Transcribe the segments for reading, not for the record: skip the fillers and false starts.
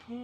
Hello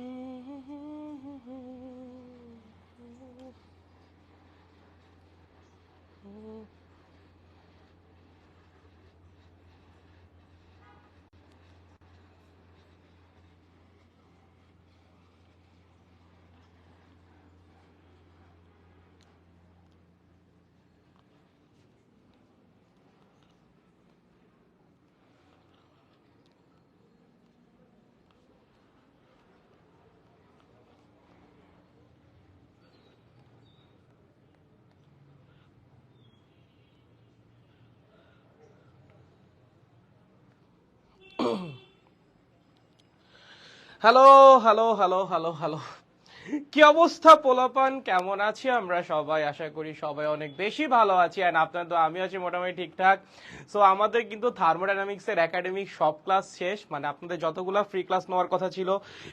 hello hello hello hello, কি অবস্থা পোলাপান? কেমন আছি আমরা সবাই? আশা করি সবাই অনেক বেশি ভালো আছি। অ্যান্ড আপনার তো আমি আছি মোটামুটি ঠিকঠাক। সো আমাদের কিন্তু থার্মোডাইনামিক্স এর একাডেমিক সব ক্লাস শেষ, মানে আপনাদের যতগুলো ফ্রি ক্লাস নেওয়ার কথা ছিল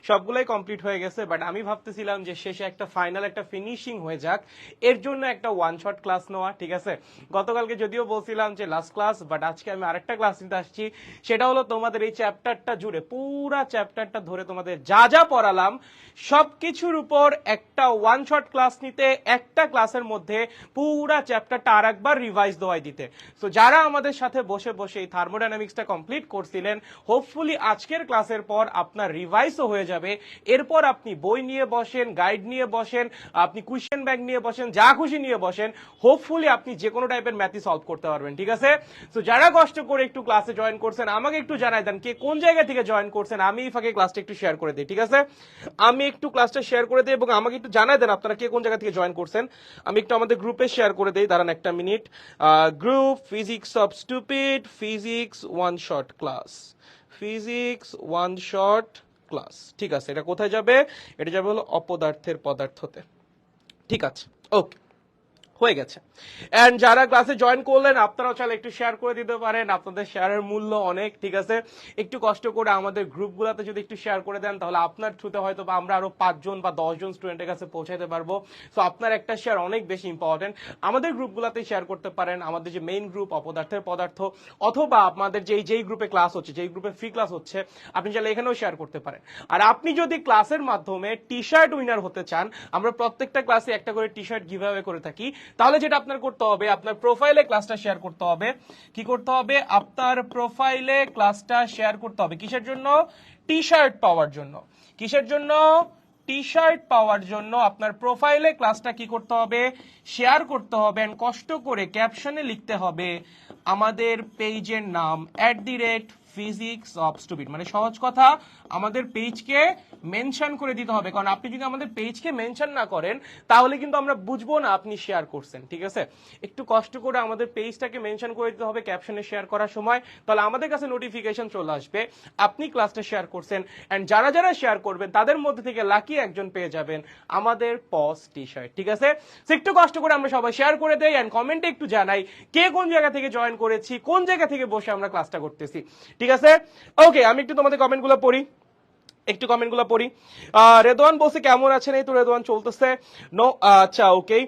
সবগুলোই কমপ্লিট হয়ে গেছে। বাট আমি ভাবতেছিলাম যে শেষে একটা ফাইনাল একটা ফিনিশিং হয়ে যাক, এর জন্য একটা ওয়ান শট ক্লাস নেওয়া। ঠিক আছে, গতকালকে যদিও বলছিলাম যে লাস্ট ক্লাস, বাট আজকে আমি আরেকটা ক্লাস নিতে আসছি। সেটা হলো তোমাদের এই চ্যাপ্টারটা জুড়ে, পুরা চ্যাপ্টারটা ধরে তোমাদের যা যা পড়ালাম সবকিছুর উপর একটা ওয়ান শট ক্লাস নিতে, একটা ক্লাসের মধ্যে পুরা চ্যাপ্টারটা আর একবার রিভাইজ দেওয়াই দিতে। তো যারা আমাদের সাথে বসে বসে এই থার্মোডাইনামিক্সটা কমপ্লিট করছিলেন, হোপফুলি আজকের ক্লাসের পর আপনার রিভাইজও হয়ে যাবে। এরপর আপনি বই নিয়ে বসেন, গাইড নিয়ে বসেন, আপনি কোয়েশ্চেন ব্যাংক নিয়ে বসেন, যা খুশি নিয়ে বসেন, হোপফুলি আপনি যে কোনো টাইপের ম্যাথই সলভ করতে পারবেন। ঠিক আছে, তো যারা কষ্ট করে একটু ক্লাসে জয়েন করছেন আমাকে একটু জানাই দেন কে কোন জায়গা থেকে জয়েন করছেন, আমি এই ফাঁকে ক্লাসটা একটু শেয়ার করে দিই। ঠিক আছে, আমি একটু ক্লাসটা শেয়ার করে দিই এবং আমাকে একটু জানাই দেন আপনারা কে কোন জায়গা থেকে জয়েন করছেন। আমি একটু আমাদের গ্রুপে শেয়ার করে দিই, দাঁড়ান একটা minute. Group physics of stupid, physics one short class, physics one short class. ঠিক আছে, এটা কোথায় যাবে? এটা যাবে হলো অপদার্থের পদার্থতে। ঠিক আছে, ওকে, হয়ে গেছে। এন্ড যারা ক্লাসে জয়েন করলেন আপনারাও চাইলে একটু শেয়ার করে দিতে পারেন, আপনাদের শেয়ারের মূল্য অনেক। ঠিক আছে, একটু কষ্ট করে আমাদের গ্রুপগুলোতে যদি একটু শেয়ার করে দেন তাহলে আপনার থ্রুতে হয়তো বা আমরা আরো 5 জন বা 10 জন স্টুডেন্টের কাছে পৌঁছাতে পারবো। সো আপনার একটা শেয়ার অনেক বেশি ইম্পর্টেন্ট। আমাদের গ্রুপগুলোতে শেয়ার করতে পারেন, আমাদের যে মেইন গ্রুপ অপদার্থের পদার্থ, অথবা আমাদের যেই গ্রুপে ক্লাস হচ্ছে, যেই গ্রুপে ফ্রি ক্লাস হচ্ছে, আপনি চাইলে এখানেও শেয়ার করতে পারেন। আর আপনি যদি ক্লাসের মাধ্যমে টি শার্ট উইনার হতে চান, আমরা প্রত্যেকটা ক্লাসে একটা করে টি শার্ট গিভঅ্যাওয়ে করে থাকি, তাহলে যেটা আপনার করতে হবে, আপনার প্রোফাইলে ক্লাসটা শেয়ার করতে হবে। কি করতে হবে? আপনার প্রোফাইলে ক্লাসটা শেয়ার করতে হবে। কিসের জন্য? টি শার্ট পাওয়ার জন্য। কিসের জন্য? টি শার্ট পাওয়ার জন্য আপনার প্রোফাইলে ক্লাসটা কি করতে হবে? শেয়ার করতে হবে। এন্ড কষ্ট করে ক্যাপশনে লিখতে হবে আমাদের পেজের নাম @physics of stupid, মানে সহজ কথা আমাদের পেজকে মেনশন করে দিতে হবে। কারণ আপনি যদি আমাদের পেজকে মেনশন না করেন তাহলে কিন্তু আমরা বুঝবো না আপনি শেয়ার করছেন। ঠিক আছে, একটু কষ্ট করে আমাদের পেজটাকে মেনশন করে দিতে হবে ক্যাপশনে শেয়ার করার সময়, তাহলে আমাদের কাছে নোটিফিকেশন চলে আসবে আপনি ক্লাসটা শেয়ার করছেন। এন্ড যারা যারা শেয়ার করবেন তাদের মধ্যে থেকে লাকি একজন পেয়ে যাবেন আমাদের পজ টি শার্ট। ঠিক আছে, একটু কষ্ট করে আমরা সবাই শেয়ার করে দেই এন্ড কমেন্টে একটু জানাই কে কোন জায়গা থেকে জয়েন করেছি, কোন জায়গা থেকে বসে আমরা ক্লাসটা করতেছি। ঠিক আছে, ওকে, আমি একটু তোমাদের কমেন্টগুলো পড়ি, একটু কমেন্টগুলো পড়ি। রেদওয়ান বলছে কেমন আছেন? এই তো রেদওয়ান চলতেছে। নো, আচ্ছা ওকে।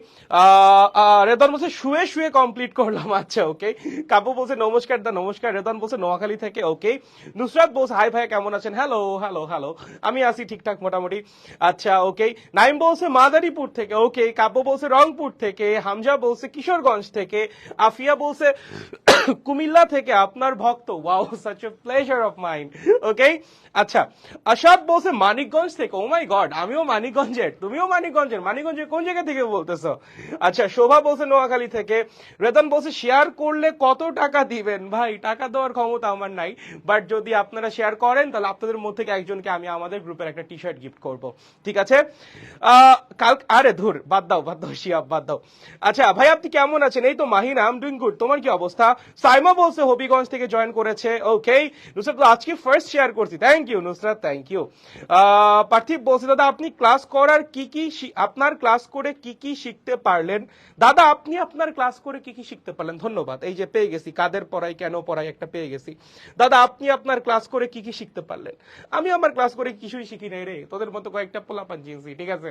রেদওয়ান বলছে শুয়ে শুয়ে কমপ্লিট করলাম। আচ্ছা ওকে। কাব্য বলছে নমস্কার দা, নমস্কার। রেদওয়ান বলছে নোয়াখালী থেকে। ওকে। নুসরাত বলছে হাই ভাই কেমন আছেন? হ্যালো হ্যালো হ্যালো, আমি আছি ঠিকঠাক মোটামুটি। আচ্ছা ওকে। নাইম বলছে মাদারীপুর থেকে। ওকে। কাব্য বলছে রংপুর থেকে। হামজা বলছে কিশোরগঞ্জ থেকে। আফিয়া বলছে কুমিল্লা থেকে আপনার ভক্ত। Wow, such a pleasure of mind. Okay. আচ্ছা, আশাদ বলছে মানিকগঞ্জ থেকে। ও মাই গড, আমিও মানিকগঞ্জের, তুমিও মানিকগঞ্জের। মানিকগঞ্জের কোন জায়গা থেকে বলতেছো? আচ্ছা, শোভা বলছে নোয়াখালী থেকে। রেতন বলছে শেয়ার করলে কত টাকা দিবেন? ভাই, টাকা দেওয়ার ক্ষমতা আমার নাই, বাট যদি আপনারা শেয়ার করেন তাহলে আপনাদের মধ্যে থেকে একজনকে আমি আমাদের গ্রুপের একটা টি শার্ট গিফট করব। ঠিক আছে, কাল আরে ধুর, বাদ দাও বাদ দাও, শিয়াব বাদ দাও। আচ্ছা ভাই, আপনি কেমন আছেন? এই তো মাহিনা, আই এম ডুইং গুড। তোমার কি অবস্থা? সাইমা বলছে হবিগঞ্জ থেকে জয়েন করেছে। ওকে। নুসরাত আজকে ফার্স্ট শেয়ার করছি, thank you Nusrat, thank you. Parthib বলছে দাদা আপনি ক্লাস করার কি কি আপনার ক্লাস করে কি কি শিখতে পারলেন? দাদা আপনি আপনার ক্লাস করে কি কি শিখতে পারলেন? ধন্যবাদ, এই যে পেয়ে গেছি, কাদের পড়াই কেন পড়াই একটা পেয়ে গেছি। দাদা আপনি আপনার ক্লাস করে কি কি শিখতে পারলেন? আমি আমার ক্লাস করে কিছুই শিখি নাই রে, তোদের মতো কয়েকটা পোলাপান চিনছি। ঠিক আছে,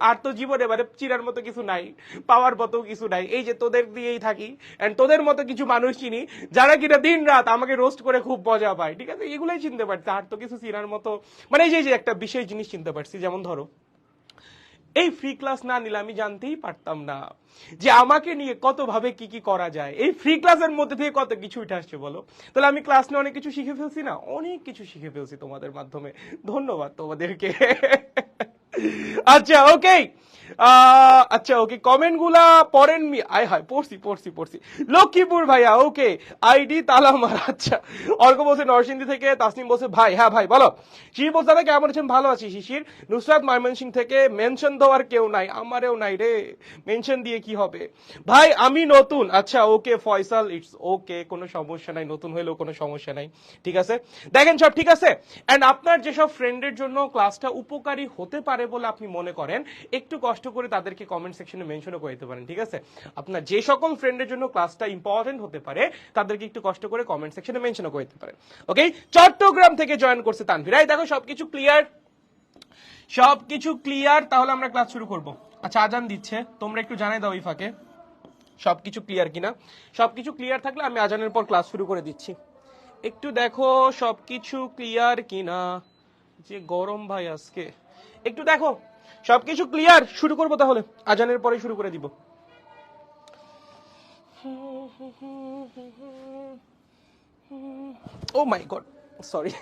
আর তো জীবনে মানে চিনার মতো কিছু নাই, পাওয়ার মতো কিছু নাই, এই যে তোদের দিয়েই থাকি। এন্ড তোদের মতো কিছু মানুষ চিনি যারা কিনা দিন রাত আমাকে রোস্ট করে খুব মজা পায়। ঠিক আছে, এগুলোই চিনতে পারছে, আর তো কিছু চিনার মতো মানে এই যে একটা বিশেষ জিনিস চিনতে পারছি, যেমন ধরো এই ফ্রি ক্লাস না নিলে আমি জানতেই পারতাম না যে আমাকে নিয়ে কত ভাবে কি কি করা যায়। এই ফ্রি ক্লাসের মধ্যে থেকে কত কিছু উঠে আসছে বলো। তাহলে আমি ক্লাস নিয়ে অনেক কিছু শিখে ফেলছি না, অনেক কিছু শিখে ফেলছি তোমাদের মাধ্যমে। ধন্যবাদ তোমাদেরকে। আচ্ছা ওকে, আচ্ছা ওকে, কমেন্ট গুলা পড়েননি? আয় হায়, পড়ছি পড়ছি পড়ছি। লক্ষ্মীপুর ভাইয়া, ওকে, আইডি তালামার। আচ্ছা, অর্ক বলছে নরসিংদী থেকে, তাসনিম বলছে ভাই, হ্যাঁ ভাই বলো। শিশির বলছে দাদা কেমন আছেন? ভালো আছি শিশির। নুসরাত ময়মনসিংহ থেকে, মেনশন দেওয়ার কেউ নাই, আমারেও নাই রে, মেনশন দিয়ে কি হবে ভাই, আমি নতুন। আচ্ছা ওকে ফয়সাল, ইটস ওকে, কোনো সমস্যা নাই, নতুন হইলেও কোনো সমস্যা নাই, ঠিক আছে। দেখেন সব ঠিক আছে। এন্ড আপনার যেসব ফ্রেন্ডের জন্য ক্লাসটা উপকারী হতে পারে বলে আপনি মনে করেন, একটু কষ্ট করে তাদেরকে কমেন্ট সেকশনে মেনশনও করে দিতে পারেন, ঠিক আছে। আপনার যে সকল ফ্রেন্ডের জন্য ক্লাসটা ইম্পর্টেন্ট হতে পারে তাদেরকে একটু কষ্ট করে কমেন্ট সেকশনে মেনশনও করে দিতে পারেন। ওকে, চট্টগ্রাম থেকে জয়েন করছে তানভীর। এই দেখো সবকিছু ক্লিয়ার, সবকিছু ক্লিয়ার, তাহলে আমরা ক্লাস শুরু করব। আচ্ছা আজান দিচ্ছে, তোমরা একটু জানাই দাও এই ফাঁকে সবকিছু ক্লিয়ার কিনা। সবকিছু ক্লিয়ার থাকলে আমি আজানের পর ক্লাস শুরু করে দিচ্ছি। একটু দেখো সবকিছু ক্লিয়ার কিনা, যে গরম ভাই আজকে, একটু দেখো সবকিছু ক্লিয়ার। শুরু করবো তাহলে, আজানের পরে শুরু করে দিব। ও মাই গড, সরি।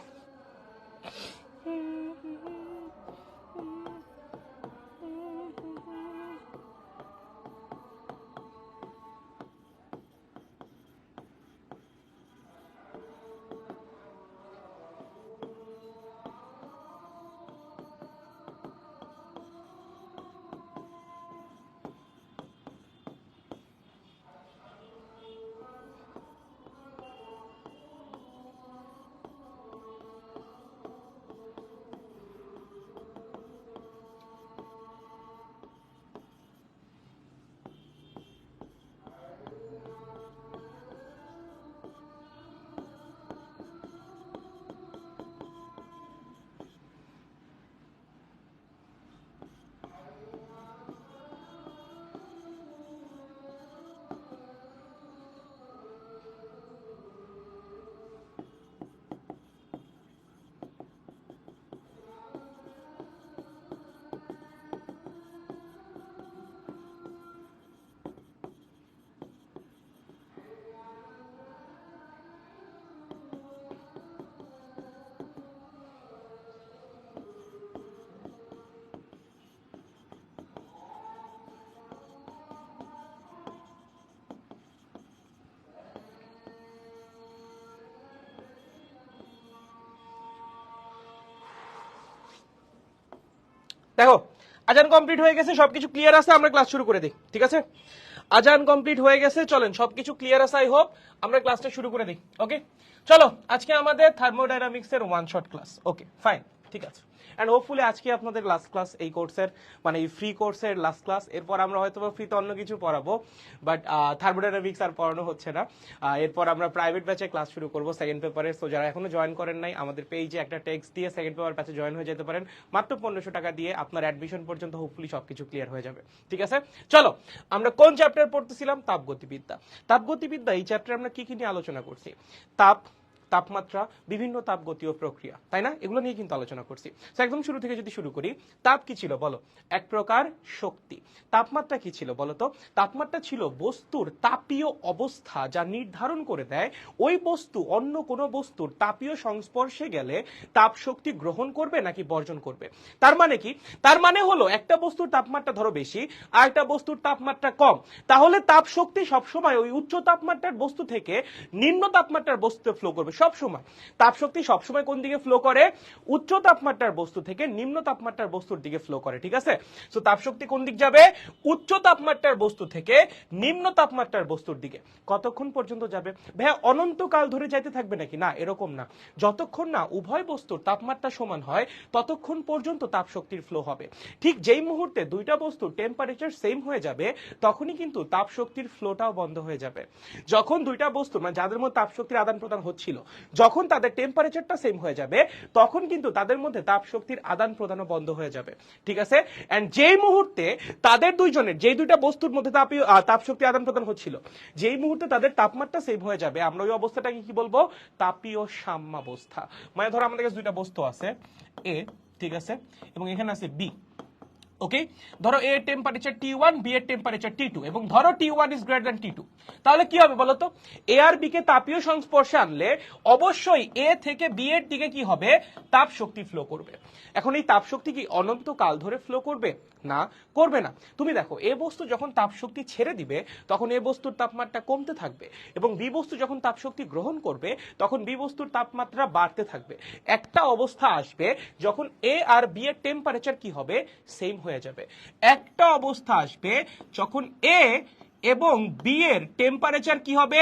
দেখো আজান কমপ্লিট হয়ে গেছে, সবকিছু ক্লিয়ার আছে, আমরা ক্লাস শুরু করে দিই, ঠিক আছে। আজান কমপ্লিট হয়ে গেছে, চলেন সবকিছু ক্লিয়ার আছে, আই হোপ আমরা ক্লাসটা শুরু করে দিই। ওকে চলো, আজকে আমাদের থার্মোডাইনামিক্স এর one shot class. Okay fine, ঠিক আছে। এন্ড হোপফুলি আজকে আপনাদের লাস্ট ক্লাস এই কোর্সের, মানে এই ফ্রি কোর্সের লাস্ট ক্লাস। এরপর আমরা হয়তো ফ্রিতে অন্য কিছু পড়াবো, বাট থার্মোডাইনামিক্স আর পড়ানো হচ্ছে না। এরপর আমরা প্রাইভেট ব্যাচে ক্লাস শুরু করবো সেকেন্ড পেপারে। সো যারা এখনো জয়েন করেন নাই, আমাদের পেজে একটা টেক্সট দিয়ে সেকেন্ড পেপার ব্যাচে জয়েন হয়ে যেতে পারেন। মাত্র 1500 টাকা দিয়ে আপনার অ্যাডমিশন পর্যন্ত হোপফুলি সবকিছু ক্লিয়ার হয়ে যাবে, ঠিক আছে। চলো, আমরা কোন চ্যাপ্টার পড়তেছিলাম? তাপগতিবিদ্যা। তাপগতিবিদ্যা এই চ্যাপ্টারে আমরা কি কি নিয়ে আলোচনা করছি? তাপ, তাপমাত্রা, বিভিন্ন তাপগতীয় প্রক্রিয়া, তাই না? এগুলো নিয়ে কিন্তু আলোচনা করছি। একদম শুরু থেকে যদি শুরু করি, তাপ কি ছিল বলো? এক প্রকার শক্তি। তাপমাত্রা কি ছিল বলো তো? তাপমাত্রা ছিল বস্তুর তাপীয় অবস্থা, যা নির্ধারণ করে দেয় ওই বস্তু অন্য কোনো বস্তুর তাপীয় সংস্পর্শে গেলে তাপ শক্তি গ্রহণ করবে নাকি বর্জন করবে। তার মানে কি? তার মানে হলো একটা বস্তুর তাপমাত্রা ধরো বেশি আর একটা বস্তুর তাপমাত্রা কম, তাহলে তাপ শক্তি সবসময় ওই উচ্চ তাপমাত্রার বস্তু থেকে নিম্ন তাপমাত্রার বস্তুতে ফ্লো করবে। সব সময় তাপ শক্তি সবসময় কোন দিকে ফ্লো করে? উচ্চ তাপমাত্রার বস্তু থেকে নিম্ন তাপমাত্রার বস্তুর দিকে ফ্লো করে, ঠিক আছে। সো তাপ শক্তি কোন দিক যাবে? উচ্চ তাপমাত্রার বস্তু থেকে নিম্ন তাপমাত্রার বস্তুর দিকে। কতক্ষণ পর্যন্ত যাবে ভাইয়া? অনন্তকাল ধরে যাইতে থাকবে নাকি? না, এরকম না। যতক্ষণ না উভয় বস্তুর তাপমাত্রা সমান হয় ততক্ষণ পর্যন্ত তাপ শক্তির ফ্লো হবে। ঠিক যেই মুহূর্তে দুইটা বস্তুর টেম্পারেচার সেম হয়ে যাবে তখনই কিন্তু তাপ শক্তির ফ্লোটাও বন্ধ হয়ে যাবে। যখন দুইটা বস্তু, মানে যাদের মধ্যে তাপ শক্তির আদান প্রদান হচ্ছিল, যখন তাদের টেম্পারেচারটা সেম হয়ে যাবে তখন কিন্তু তাদের মধ্যে তাপ শক্তির আদান প্রদানও বন্ধ হয়ে যাবে, ঠিক আছে। এন্ড যেই মুহূর্তে তাদের দুইজনের যেই দুইটা বস্তুর মধ্যে তাপ শক্তি আদান প্রদান হচ্ছিল, যেই মুহূর্তে তাদের তাপমাত্রা সেম হয়ে যাবে, আমরা ওই অবস্থাটাকে কি বলবো? তাপীয় সাম্যাবস্থা। মানে ধরো আমাদের কাছে দুইটা বস্তু আছে এ, ঠিক আছে, এবং এখানে আছে বি। ওকে, ধরো এ টেম্পারেচার T1, বি এর টেম্পারেচার T2, এবং ধরো T1 is greater than T2। তাহলে কি হবে বলতো? এ আর বি কে তাপীয় সংস্পর্শে আনলে অবশ্যই এ থেকে বি এর দিকে কি হবে? তাপ শক্তি ফ্লো করবে। এখন এই তাপ শক্তি কি অনন্তকাল ধরে ফ্লো করবে? না, করবে না। তুমি দেখো, এ বস্তু যখন তাপ শক্তি ছেড়ে দিবে তখন এ বস্তুর তাপমাত্রা কমতে থাকবে, এবং বি বস্তু যখন তাপ শক্তি গ্রহণ করবে তখন বি বস্তুর তাপমাত্রা বাড়তে থাকবে। একটা অবস্থা আসবে যখন এ আর বি এর টেম্পারেচার কি হবে? সেম হয়ে যাবে। একটা অবস্থা আসবে যখন এ এবং বি এর টেম্পারেচার কি হবে?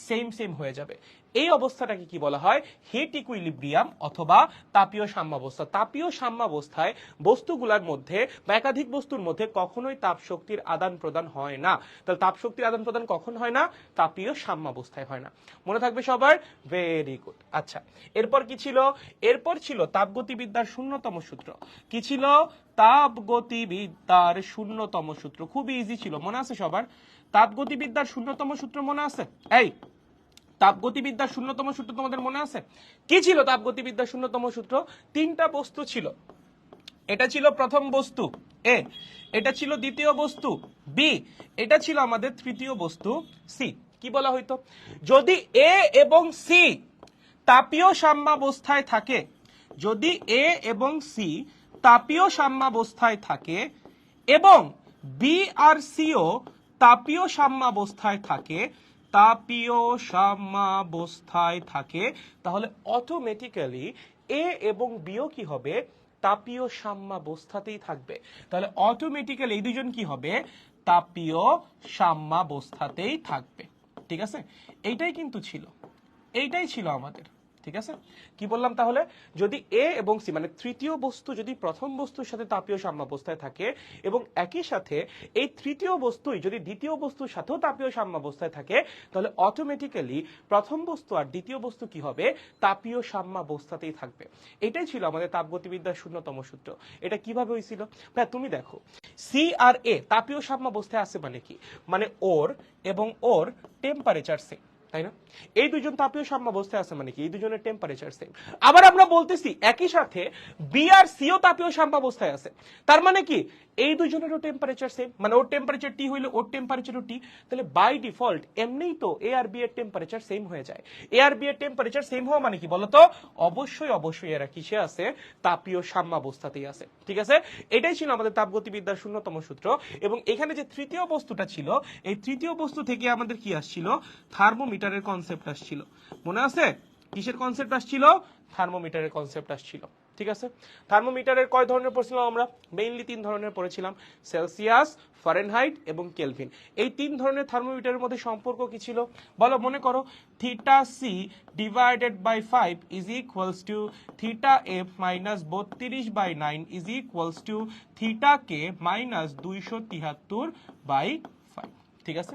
সেম সেম হয়ে যাবে। এই অবস্থাটাকে কি বলা হয়? হিট ইকুইলিব্রিয়াম অথবা তাপীয় সাম্যাবস্থা। তাপীয় সাম্যাবস্থায় বস্তুগুলোর মধ্যে বা একাধিক বস্তুর মধ্যে কখনোই তাপ শক্তির আদান প্রদান হয় না। তাহলে তাপ শক্তির আদান প্রদান কখন হয় না? তাপীয় সাম্যাবস্থায় হয় না। মনে থাকবে সবার? Very good. আচ্ছা, এরপর কি ছিল? এরপর ছিল তাপগতিবিদ্যার শূন্যতম সূত্র। কি ছিল? তাপগতিবিদ্যার শূন্যতম সূত্র। খুবই ইজি ছিল, মনে আছে সবার? তাপগতিবিদ্যার শূন্যতম সূত্র মনে আছে? এই তাপগতিবিদ্যার শূন্যতম সূত্র তোমাদের মনে আছে? কি ছিল তাপগতিবিদ্যার শূন্যতম সূত্র? তিনটা বস্তু ছিল। এটা ছিল প্রথম বস্তু এ, এটা ছিল দ্বিতীয় বস্তু বি, এটা ছিল আমাদের তৃতীয় বস্তু সি। কি বলা হইতো? যদি এ এবং সি তাপীয় সাম্যাবস্থায় থাকে, যদি এ এবং সি তাপীয় সাম্যাবস্থায় থাকে এবং বি আর সিও তাপীয় সাম্যাবস্থায় থাকে, তাপীয় সাম্যাবস্থায় থাকে, তাহলে অটোমেটিক্যালি এ এবং বিও কি হবে? তাপীয় সাম্যাবস্থাতেই থাকবে। তাহলে অটোমেটিক্যালি এই দুজন কি হবে? তাপীয় সাম্যাবস্থাতেই থাকবে, ঠিক আছে। এইটাই কিন্তু ছিল, এইটাই ছিল আমাদের, ঠিক আছে। কি বললাম তাহলে? যদি এ এবং সি মানে তৃতীয় বস্তু যদি প্রথম বস্তুর সাথে তাপীয় সাম্যাবস্থায় থাকে এবং একই সাথে এই তৃতীয় বস্তুই যদি দ্বিতীয় বস্তুর সাথেও তাপীয় সাম্যাবস্থায় থাকে, তাহলে অটোমেটিক্যালি প্রথম বস্তু আর দ্বিতীয় বস্তু কি হবে? তাপীয় সাম্যাবস্থাতেই থাকবে। এটাই ছিল আমাদের তাপগতিবিদ্যার শূন্যতম সূত্র। এটা কিভাবে হয়েছিল? ভাই তুমি দেখো, সি আর এ তাপীয় সাম্যাবস্থায় আছে মানে কি? মানে ওর এবং ওর টেম্পারেচার সেম, তাই না? এই দুজন তাপীয় সাম্যাবস্থায় আছে মানে কি? এই দুজনের টেম্পারেচার সেম। আবার আমরা বলতেছি একই সাথে বি আর সিও তাপীয় সাম্যাবস্থায় আছে, তার মানে কি? এই দুজনেরও টেম্পারেচার সেম, মানে ওর টেম্পারেচার টি হইলে ওর টেম্পারেচারও টি। তাহলে বাই ডিফল্ট এমনিই তো এ আর বি এর টেম্পারেচার সেম হয়ে যায়। এ আর বি এর টেম্পারেচার সেম হওয়া মানে কি বলতো? অবশ্যই অবশ্যই এরা কিসে আছে? তাপীয় সাম্যাবস্থাতেই আছে, ঠিক আছে। এটাই ছিল আমাদের তাপগতিবিদ্যার শূন্যতম সূত্র। এবং এখানে যে তৃতীয় বস্তুটা ছিল, এই তৃতীয় বস্তু থেকে আমাদের কি আসছিল? থার্মোমিটারের কনসেপ্ট আসছিল। মনে আছে? কিসের কনসেপ্ট আসছিল? থার্মোমিটারের কনসেপ্ট আসছিল, ঠিক আছে। থার্মোমিটারের কয় ধরনের পড়ছিলাম আমরা? মেইনলি তিন ধরনের পড়েছিলাম, সেলসিয়াস, ফারেনহাইট এবং কেলভিন। এই তিন ধরনের থার্মোমিটারের মধ্যে সম্পর্ক কি ছিল বলো? মনে করো, theta C divided by 5 is equals to theta F minus 32/9 is equals to theta K minus 273 by 5, ঠিক আছে।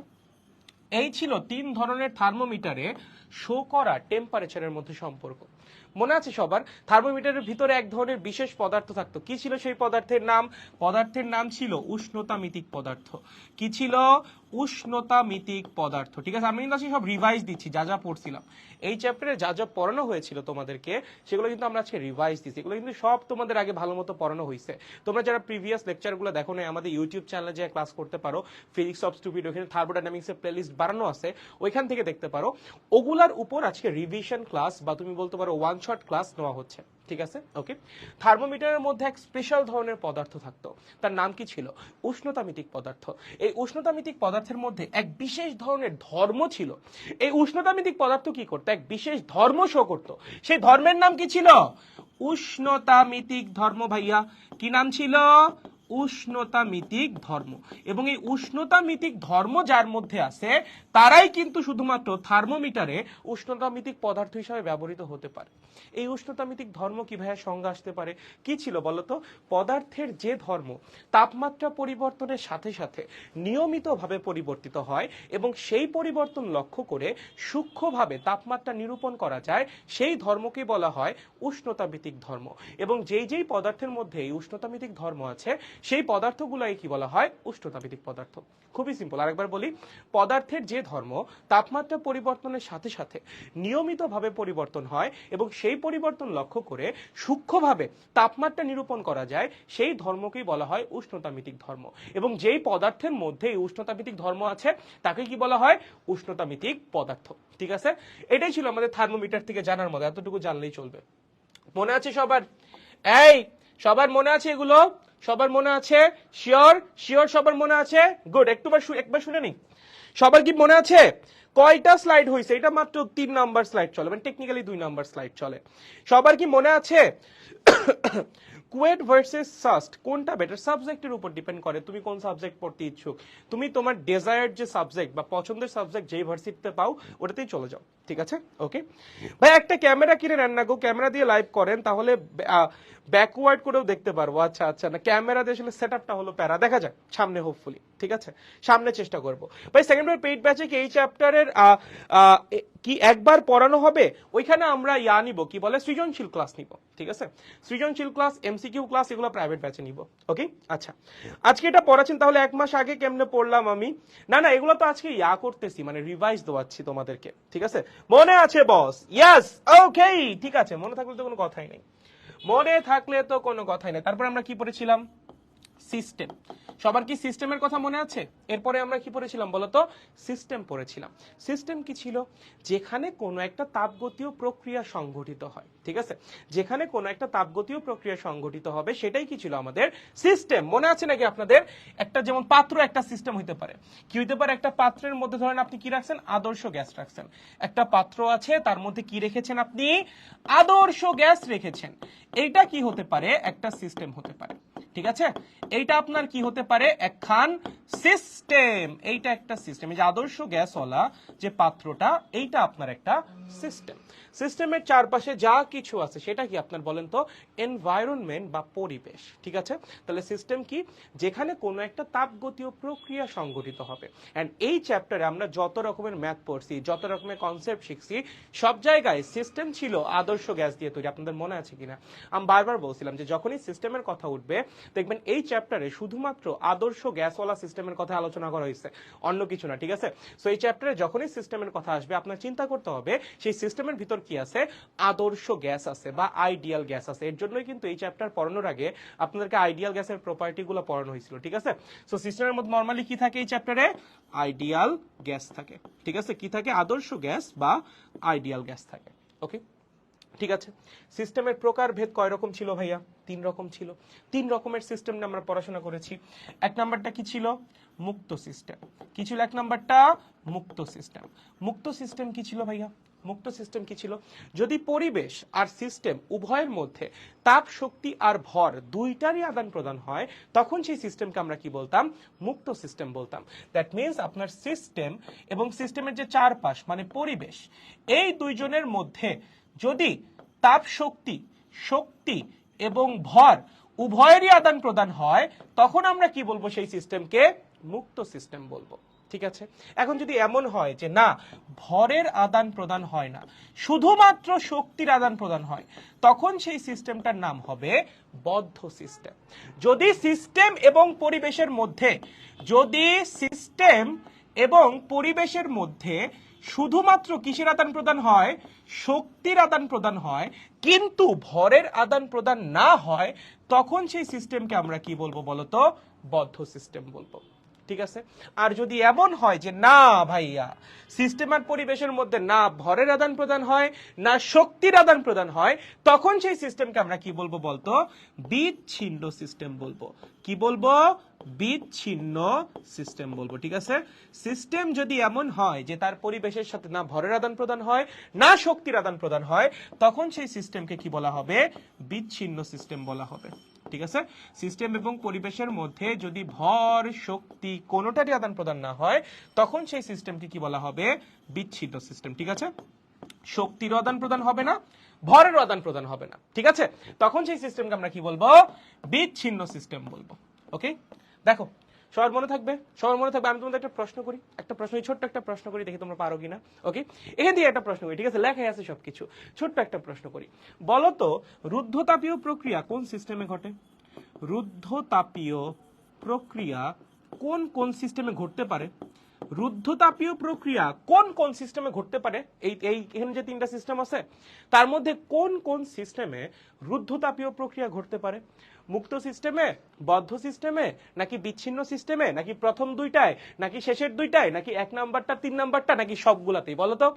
এই ছিল তিন ধরনের থার্মোমিটারে শো করা টেম্পারেচারের মধ্যে সম্পর্ক। মনে আছে সবার? থার্মোমিটারের ভিতরে এক ধরনের বিশেষ পদার্থ থাকতো। কি ছিল সেই পদার্থের নাম? পদার্থের নাম ছিল উষ্ণতামিতিক পদার্থ। কি ছিল? উষ্ণতামিতিক পদার্থ, ঠিক আছে। আমি কিন্তু আজকে সব রিভাইজ দিচ্ছি, যা যা পড়ছিলাম এই চ্যাপ্টারে, যা যা পড়ানো হয়েছিল তোমাদেরকে, সেগুলো কিন্তু আমরা আজকে রিভাইজ দিচ্ছি। এগুলো কিন্তু সব তোমাদের আগে ভালো মতো পড়ানো হয়েছে। তোমরা যারা প্রিভিয়াস লেকচারগুলো দেখো না, আমাদের ইউটিউব চ্যানেলে যে ক্লাস করতে পারো, ফিজিক্স অফ স্টুপিড, ওখানে থার্মোডাইনামিক্সের প্লেলিস্ট বানানো আছে, ওইখান থেকে দেখতে পারো। ওগুলার উপর আজকে রিভিশন ক্লাস বা তুমি বলতে পারো ওয়ান শট ক্লাস নেওয়া হচ্ছে, ঠিক আছে। ওকে, থার্মোমিটারের মধ্যে এক স্পেশাল ধরনের পদার্থ থাকতো, তার নাম কি ছিল? উষ্ণতামিতিক পদার্থ। এই উষ্ণতামিতিক পদার্থের মধ্যে এক বিশেষ ধরনের ধর্ম ছিল। এই উষ্ণতামিতিক পদার্থ কি করতো? এক বিশেষ ধর্ম শো করতো। সেই ধর্মের নাম কি ছিল? উষ্ণতামিতিক ধর্ম। ভাইয়া কি নাম ছিল? উষ্ণতামিতিক ধর্ম। এবং এই উষ্ণতামিতিক ধর্ম যার মধ্যে আছে তারাই কিন্তু শুধুমাত্র থার্মোমিটারে উষ্ণতামিতিক পদার্থ হিসেবে ব্যবহৃত হতে পারে। এই উষ্ণতামিতিক ধর্ম কি ভাইয়া সংজ্ঞা আসতে পারে? কি ছিল বলতো? পদার্থের যে ধর্ম তাপমাত্রা পরিবর্তনের সাথে সাথে নিয়মিতভাবে পরিবর্তিত হয় এবং সেই পরিবর্তন লক্ষ্য করে সূক্ষ্মভাবে তাপমাত্রা নিরূপণ করা যায়, সেই ধর্মকে বলা হয় উষ্ণতামিতিক ধর্ম। এবং যেই যেই পদার্থের মধ্যে এই উষ্ণতামিতিক ধর্ম আছে সেই পদার্থগুলোকে কি বলা হয়? উষ্ণতামিতিক পদার্থ। খুবই সিম্পল, আরেকবার বলি, পদার্থের যে ধর্ম তাপমাত্রা পরিবর্তনের সাথে সাথে নিয়মিতভাবে পরিবর্তন হয় এবং সেই পরিবর্তন লক্ষ্য করে সূক্ষ্মভাবে তাপমাত্রা নিরূপণ করা যায়, সেই ধর্মকেই বলা হয় উষ্ণতামিতিক ধর্ম। এবং যেই পদার্থের মধ্যে এই উষ্ণতামিতিক ধর্ম আছে তাকে কি বলা হয়? উষ্ণতামিতিক পদার্থ। ঠিক আছে, এটাই ছিল আমাদের থার্মোমিটার থেকে জানার মতো, এতটুকু জানলেই চলবে। মনে আছে সবার? এই সবার মনে আছে এগুলো? সবার মনে আছে? শিওর? শিওর সবার মনে আছে? গুড, একবার শুনে নি। সবার কি মনে আছে? কয়টা স্লাইড হয়েছে? এটা মাত্র 3 নাম্বার স্লাইড চলে, মানে টেকনিক্যালি 2 নাম্বার স্লাইড চলে। সবার কি মনে আছে কুয়েট ভার্সেস সাস্ট কোনটা বেটার? সাবজেক্টের উপর ডিপেন্ড করে তুমি কোন সাবজেক্ট পড়তে ইচ্ছুক। তুমি তোমার ডেজায়ার্ড যে সাবজেক্ট বা পছন্দের সাবজেক্ট যেই ভার্সিটিতে পাও ওটাতেই চলে যাও। ঠিক আছে, ওকে ভাই। একটা ক্যামেরা কিনে নেন না গো, ক্যামেরা দিয়ে লাইভ করেন, তাহলে ব্যাকওয়ার্ড করেও দেখতে পারবো। আচ্ছা আচ্ছা, না ক্যামেরা দিয়ে আসলে সেটআপটা হলো প্যারা, দেখা যাক সামনে হোপফুলি। ঠিক আছে, সামনে চেষ্টা করব ভাই। সেকেন্ড ইয়ার পেইড ব্যাচে কি এই চ্যাপ্টারের কি একবার পড়ানো হবে? ওইখানে আমরা নিব, কি বলে, সৃজনশীল ক্লাস নিব। ঠিক আছে, সৃজনশীল ক্লাস, এমসিকিউ ক্লাস, এগুলো প্রাইভেট ব্যাচে নিব। ওকে, আচ্ছা আজকে এটা পড়াচ্ছেন, তাহলে 1 মাস আগে কেমনে পড়লাম আমি? না না, এগুলো তো আজকে করতেছি, মানে রিভাইজ দেওয়াচ্ছি তোমাদেরকে। ঠিক আছে, মনে আছে বস? ইয়েস, ওকে, ঠিক আছে, মনে থাকলে তো কোনো কথাই নেই, মনে থাকলে তো কোনো কথাই নেই। তারপর আমরা কি পড়েছিলাম? সিস্টেম। সবার কি সিস্টেমের কথা মনে আছে? এরপরে আমরা কি পড়েছিলাম বলতো? সিস্টেম পড়েছিলাম। সিস্টেম কি ছিল? যেখানে কোনো একটা তাপগতীয় প্রক্রিয়া সংঘটিত হয়। ঠিক আছে, যেখানে কোনো একটা তাপগতীয় প্রক্রিয়া সংঘটিত হবে সেটাই কি ছিল? আমাদের সিস্টেম। মনে আছে নাকি আপনাদের? একটা যেমন পাত্র একটা সিস্টেম হইতে পারে। কি হইতে পারে? একটা পাত্রের মধ্যে ধরেন আপনি কি রাখছেন? আদর্শ গ্যাস রাখছেন। একটা পাত্র আছে, তার মধ্যে কি রেখেছেন আপনি? আদর্শ গ্যাস রেখেছেন। এইটা কি হতে পারে? একটা সিস্টেম হতে পারে। ঠিক আছে, এইটা আপনার কি হতে পারে? একখান সিস্টেম। এইটা একটা সিস্টেম। এই যে আদর্শ গ্যাসওয়ালা যে পাত্রটা, এইটা আপনার একটা সিস্টেম। সিস্টেমের চারপাশে যা কিছু আছে সেটা কি আপনার বলেন তো? এনভায়রনমেন্ট বা পরিবেশ। ঠিক আছে, তাহলে সিস্টেম কি? যেখানে কোনো একটা তাপগতীয় প্রক্রিয়া সংঘটিত হবে। এন্ড এই চ্যাপ্টারে আমরা যত রকমের ম্যাথ পড়ছি, যত রকমের কনসেপ্ট শিখছি, সব জায়গায় সিস্টেম ছিল আদর্শ গ্যাস দিয়ে তৈরি। আপনাদের মনে আছে কিনা? আমি বারবার বলছিলাম যে যখনই সিস্টেমের কথা উঠবে দেখবেন এই চ্যাপ্টারে শুধুমাত্র আদর্শ গ্যাসওয়ালা সিস্টেমের কথা আলোচনা করা হয়েছে, অন্য কিছু না। ঠিক আছে, সো এই চ্যাপ্টারে যখনই সিস্টেমের কথা আসবে আপনার চিন্তা করতে হবে সেই সিস্টেমের ভিতর কি আছে? আদর্শ গ্যাস আছে বা আইডিয়াল গ্যাস আছে। এর জন্যই কিন্তু এই চ্যাপ্টার পড়ানোর আগে আপনাদেরকে আইডিয়াল গ্যাসের প্রপার্টি গুলো পড়ানো হয়েছিল। ঠিক আছে, সো সিস্টেমের মধ্যে নরমালি কি থাকে এই চ্যাপ্টারে? আইডিয়াল গ্যাস থাকে। ঠিক আছে, কি থাকে? আদর্শ গ্যাস বা আইডিয়াল গ্যাস থাকে। ওকে, ঠিক আছে। সিস্টেমের প্রকারভেদ কয় রকম ছিল ভাইয়া? 3 রকম ছিল। 3 রকমের সিস্টেম নিয়ে আমরা পড়াশোনা করেছি। 1 নাম্বারটা কি ছিল? মুক্ত সিস্টেম। কি ছিল 1 নাম্বারটা? মুক্ত সিস্টেম। মুক্ত সিস্টেম কি ছিল ভাইয়া? মুক্ত সিস্টেম কি ছিল? যদি পরিবেশ আর সিস্টেম উভয়ের মধ্যে তাপ, শক্তি আর ভর দুইটারই আদান প্রদান হয় তখন সেই সিস্টেমকে আমরা কি বলতাম? মুক্ত সিস্টেম বলতাম। দ্যাট মিন্স আপনার সিস্টেম এবং সিস্টেমের যে চারপাশ মানে পরিবেশ, এই দুইজনের মধ্যে যদি তাপ, শক্তি, শক্তি এবং ভর উভয়েরই আদান প্রদান হয় তখন আমরা কি বলবো? সেই সিস্টেমকে মুক্ত সিস্টেম বলবো। ঠিক আছে, এখন যদি এমন হয় যে না, ভরের আদান প্রদান হয় না, শুধুমাত্র শক্তির আদান প্রদান হয়, তখন সেই সিস্টেমটার নাম হবে বদ্ধ সিস্টেম। যদি সিস্টেম এবং পরিবেশের মধ্যে, যদি সিস্টেম এবং পরিবেশের মধ্যে শুধুমাত্র কিসের আদান প্রদান হয়? শক্তির আদান প্রদান হয়, কিন্তু ভরের আদান প্রদান না হয়, তখন সেই সিস্টেমকে আমরা কি বলবো বলতো? বদ্ধ সিস্টেম বলবো। ঠিক আছে, আর যদি এমন হয় যে না ভাইয়া, সিস্টেম আর পরিবেশের মধ্যে না ভরের আদান প্রদান হয় না শক্তির আদান প্রদান হয়, তখন সেই সিস্টেমকে আমরা কি বলবো বলতো? বিচ্ছিন্ন সিস্টেম বলবো। কি বলবো? বিচ্ছিন্ন সিস্টেম বলবো। ঠিক আছে, সিস্টেম যদি এমন হয় যে তার পরিবেশের সাথে না ভরের আদান প্রদান হয় না শক্তির আদান প্রদান হয়, তখন সেই সিস্টেমকে কি বলা হবে? বিচ্ছিন্ন সিস্টেম বলা হবে। ঠিক আছে, সিস্টেম এবং পরিবেশের মধ্যে যদি ভর শক্তি কোনোটারই আদান প্রদান না হয় তখন সেই সিস্টেমকে কি বলা হবে, বিচ্ছিন্ন সিস্টেম। ঠিক আছে, শক্তির আদান প্রদান হবে না, ভরের আদান প্রদান হবে না, ঠিক আছে, তখন সেই সিস্টেমকে আমরা কি বলবো, বিচ্ছিন্ন সিস্টেম বলবো। ওকে, দেখো সবার মনে থাকবে, সবার মনে থাকবে। আমি তোমাদের একটা প্রশ্ন করি, একটা প্রশ্ন, ছোট্ট একটা প্রশ্ন করি, দেখি তোমরা পারো কিনা। ওকে, এখান দিয়ে একটা প্রশ্ন করি, ঠিক আছে, লেখাই আছে সবকিছু, ছোট্ট একটা প্রশ্ন করি। বলো তো রুদ্ধতাপীয় প্রক্রিয়া কোন সিস্টেমে ঘটে? রুদ্ধতাপীয় প্রক্রিয়া কোন কোন সিস্টেমে ঘটতে পারে? রুদ্ধতাপীয় প্রক্রিয়া কোন কোন সিস্টেমে ঘটতে পারে? এখানে যে তিনটা সিস্টেম আছে তার মধ্যে কোন কোন সিস্টেমে রুদ্ধতাপীয় প্রক্রিয়া ঘটতে পারে? মুক্ত সিস্টেমে, বদ্ধ সিস্টেমে, নাকি বিচ্ছিন্ন সিস্টেমে, নাকি প্রথম দুইটায়, নাকি শেষের দুইটায়, নাকি এক নাম্বারটা, তিন নাম্বারটা, নাকি সবগুলাতেই? বলো তো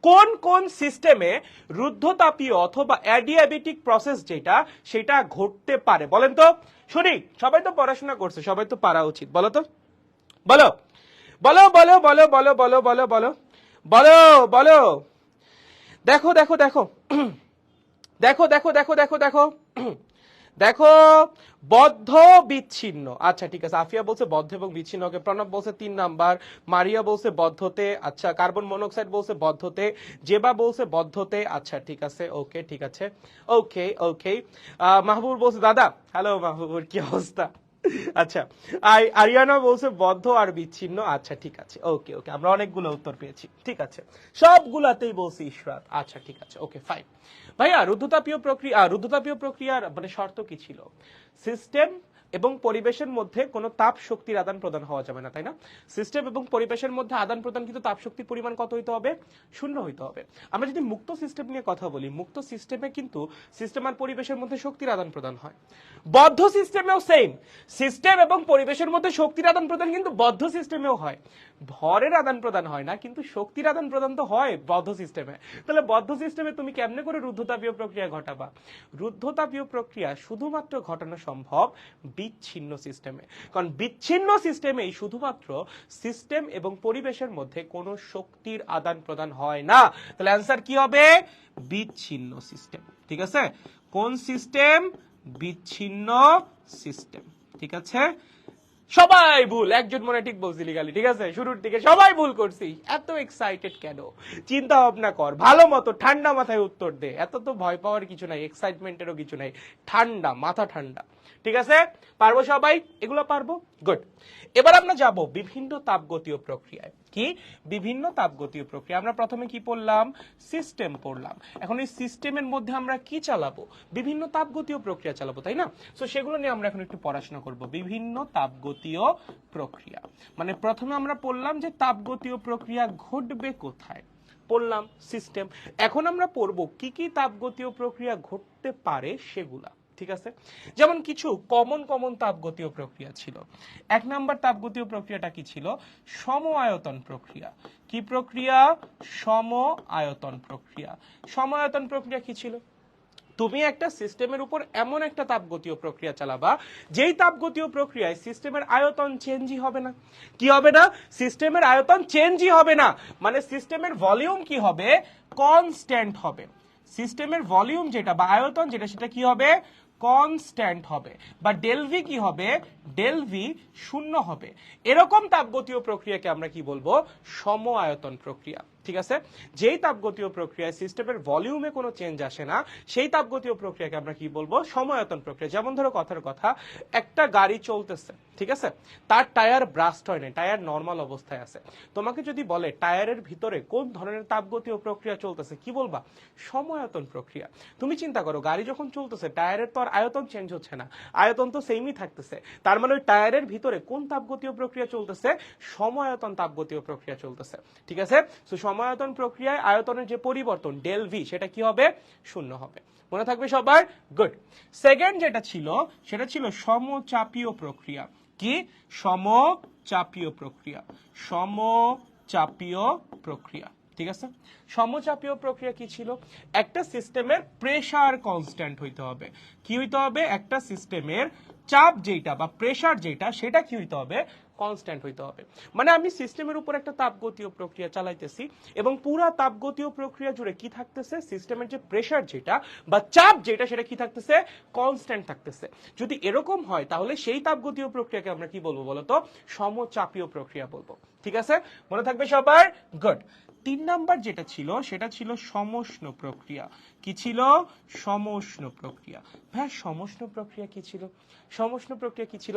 কোন কোন সিস্টেমে রুদ্ধতাপীয় অথবা অ্যাডিয়াবেটিক প্রসেস যেটা সেটা ঘটতে পারে? বলেন তো শুনি, সবাই তো পড়াশোনা করছে, সবাই তো পারা উচিত। বলো তো, বলো বলো বলো বলো বলো বলো বলো বলো বলো বলো। দেখো দেখো দেখো দেখো দেখো দেখো দেখো দেখো দেখো, বদ্ধ বিচ্ছিন্ন। আচ্ছা ঠিক আছে, আফিয়া বলছে বদ্ধ এবং বিচ্ছিন্ন, ওকে, প্রণব বলছে 3 নাম্বার, মারিয়া বলছে বদ্ধতে, আচ্ছা, কার্বন মনোক্সাইড বলছে বদ্ধতে, জেবা বলছে বদ্ধতে, আচ্ছা ঠিক আছে, ওকে ঠিক আছে, ওকে ওকে। মাহবুব বলছে দাদা, হ্যালো মাহবুবুর, কি অবস্থা? আচ্ছা, আরিয়ানা বলছে বদ্ধ আর বিচ্ছিন্ন, আচ্ছা ঠিক আছে, ওকে ওকে, আমরা অনেকগুলো উত্তর পেয়েছি, ঠিক আছে, সবগুলাতেই বলছি ইশরাত, আচ্ছা ঠিক আছে, ওকে ফাইন। ভাইয়া রুদ্ধতাপীয় প্রক্রিয়ার মানে শর্ত কি ছিল? সিস্টেম এবং পরিবেশের মধ্যে কোনো তাপ শক্তির আদান প্রদান হওয়া যাবে না, তাই না? সিস্টেম এবং পরিবেশের মধ্যে আদান প্রদান কিন্তু তাপ শক্তির পরিমাণ কত হইতে হবে? 0 হইতে হবে। আমরা যদি মুক্ত সিস্টেম নিয়ে কথা বলি, মুক্ত সিস্টেমে কিন্তু সিস্টেম আর পরিবেশের মধ্যে শক্তির আদান প্রদান হয়। বদ্ধ সিস্টেমেও সেম, সিস্টেম এবং পরিবেশের মধ্যে শক্তির আদান প্রদান কিন্তু বদ্ধ সিস্টেমেও হয়। ভরের আদান প্রদান হয় না, কিন্তু শক্তির আদান প্রদান তো হয় বদ্ধ সিস্টেমে। তাহলে বদ্ধ সিস্টেমে তুমি কেমনে করে রুদ্ধতাপীয় প্রক্রিয়া ঘটাবা? রুদ্ধতাপীয় প্রক্রিয়া শুধুমাত্র ঘটানো সম্ভব বিচ্ছিন্ন সিস্টেমে, কারণ বিচ্ছিন্ন সিস্টেমেই শুধুমাত্র সিস্টেম এবং পরিবেশের মধ্যে কোনো শক্তির আদান প্রদান হয় না। তাহলে অ্যান্সার কি হবে? বিচ্ছিন্ন সিস্টেম। ঠিক আছে, কোন সিস্টেম? বিচ্ছিন্ন সিস্টেম। ঠিক আছে, সবাই ভুল, একজন মনে ঠিক বলছিলি খালি, ঠিক আছে, শুরুর দিকে সবাই ভুল করছি। এত এক্সাইটেড কেন? চিন্তা ভাবনা কর, ভালো মতো ঠান্ডা মাথায় উত্তর দে, এত তো ভয় পাওয়ার কিছু নাই, এক্সাইটমেন্টেরও কিছু নাই, ঠান্ডা মাথা ঠান্ডা। ঠিক আছে, পারবো সবাই, এগুলো পারবো, গুড। এবার আমরা যাব বিভিন্ন তাপগতীয় প্রক্রিয়ায়। কি? বিভিন্ন তাপগতীয় প্রক্রিয়া। আমরা প্রথমে কি পড়লাম? সিস্টেম পড়লাম। এখন এই সিস্টেমের মধ্যে আমরা কি চালাবো? বিভিন্ন তাপগতীয় প্রক্রিয়া চালাবো, তাই না? সো সেগুলো নিয়ে আমরা এখন একটু পড়াশোনা করব। বিভিন্ন তাপগতীয় প্রক্রিয়া মানে প্রথমে আমরা পড়লাম যে তাপগতীয় প্রক্রিয়া ঘটবে কোথায়, পড়লাম সিস্টেম। এখন আমরা পড়বো কি কি তাপগতীয় প্রক্রিয়া ঘটতে পারে সেগুলা। ঠিক আছে, যেমন কিছু কমন তাপগতীয় প্রক্রিয়া ছিল। 1 নাম্বার তাপগতীয় প্রক্রিয়াটা কি ছিল? সম আয়তন প্রক্রিয়া। কি প্রক্রিয়া? সম আয়তন প্রক্রিয়া। সম আয়তন প্রক্রিয়া কি ছিল? তুমি একটা সিস্টেমের উপর এমন একটা তাপগতীয় প্রক্রিয়া চালাবা যেই তাপগতীয় প্রক্রিয়ায় সিস্টেমের আয়তন চেঞ্জই হবে না। কি হবে না? সিস্টেমের আয়তন চেঞ্জই হবে না, মানে সিস্টেমের ভলিউম কি হবে? কনস্ট্যান্ট হবে। সিস্টেমের ভলিউম যেটা বা আয়তন যেটা সেটা কি হবে? কনস্ট্যান্ট হবে, বা ডেল ভি কি হবে? ডেল ভি 0 হবে। এরকম তাপগতীয় প্রক্রিয়াকে আমরা কি বলবো? সম আয়তন প্রক্রিয়া। ঠিক আছে, যেই তাপগতীয় প্রক্রিয়ায় সিস্টেমের ভলিউমে কোনো চেঞ্জ আসে না সেই তাপগতীয় প্রক্রিয়াকে আমরা কি বলবো? সমায়তন প্রক্রিয়া। যেমন ধরো কথার কথা, একটা গাড়ি চলতেছে, ঠিক আছে, তার টায়ার ব্রাস্ট হয় না, টায়ার নর্মাল অবস্থায় আছে। তোমাকে যদি বলে টায়ারের ভিতরে কোন ধরনের তাপগতীয় প্রক্রিয়া চলতেছে, কি বলবা? সমায়তন প্রক্রিয়া। তুমি চিন্তা করো, গাড়ি যখন চলতেছে টায়ারের তো আর আয়তন চেঞ্জ হচ্ছে না, আয়তন তো সেমই থাকতেছে। তার মানে ওই টায়ারের ভিতরে কোন তাপগতীয় প্রক্রিয়া চলতেছে? সমায়তন তাপগতীয় প্রক্রিয়া চলতেছে। ঠিক আছে, সো সমায়তন প্রক্রিয়ায় আয়তনের যে পরিবর্তন ডেল ভি সেটা কি হবে? 0 হবে। মনে থাকবে সবার? গুড। সেকেন্ড যেটা ছিল সেটা ছিল সমচাপীয় প্রক্রিয়া। কি? সমচাপীয় প্রক্রিয়া। সমচাপীয় প্রক্রিয়া। ঠিক আছে, সমচাপীয় প্রক্রিয়া কি ছিল? একটা সিস্টেমের প্রেসার কনস্ট্যান্ট হইতে হবে। কি হইতে হবে? একটা সিস্টেমের চাপ যেটা বা প্রেসার যেটা সেটা কি হইতে হবে? কনস্ট্যান্ট হইতে হবে। মানে আমি সিস্টেমের উপর একটা তাপগতীয় প্রক্রিয়া চালাইতেছি এবং পুরা তাপগতীয় প্রক্রিয়া জুড়ে কি থাকতেছে, সিস্টেমের যে প্রেসার যেটা বা চাপ যেটা সেটা কি থাকতেছে, কনস্ট্যান্ট থাকতেছে। যদি এরকম হয় তাহলে সেই তাপগতীয় প্রক্রিয়াকে আমরা কি বলবো বলতো, সমচাপীয় প্রক্রিয়া বলবো। ঠিক আছে, মনে থাকবে সবার? গুড। 3 নাম্বার যেটা ছিল সেটা ছিল সমষ্ণ প্রক্রিয়া। কি ছিল? সমষ্ণ প্রক্রিয়া। ভাই সমষ্ণ প্রক্রিয়া কি ছিল? সমষ্ণ প্রক্রিয়া কি ছিল?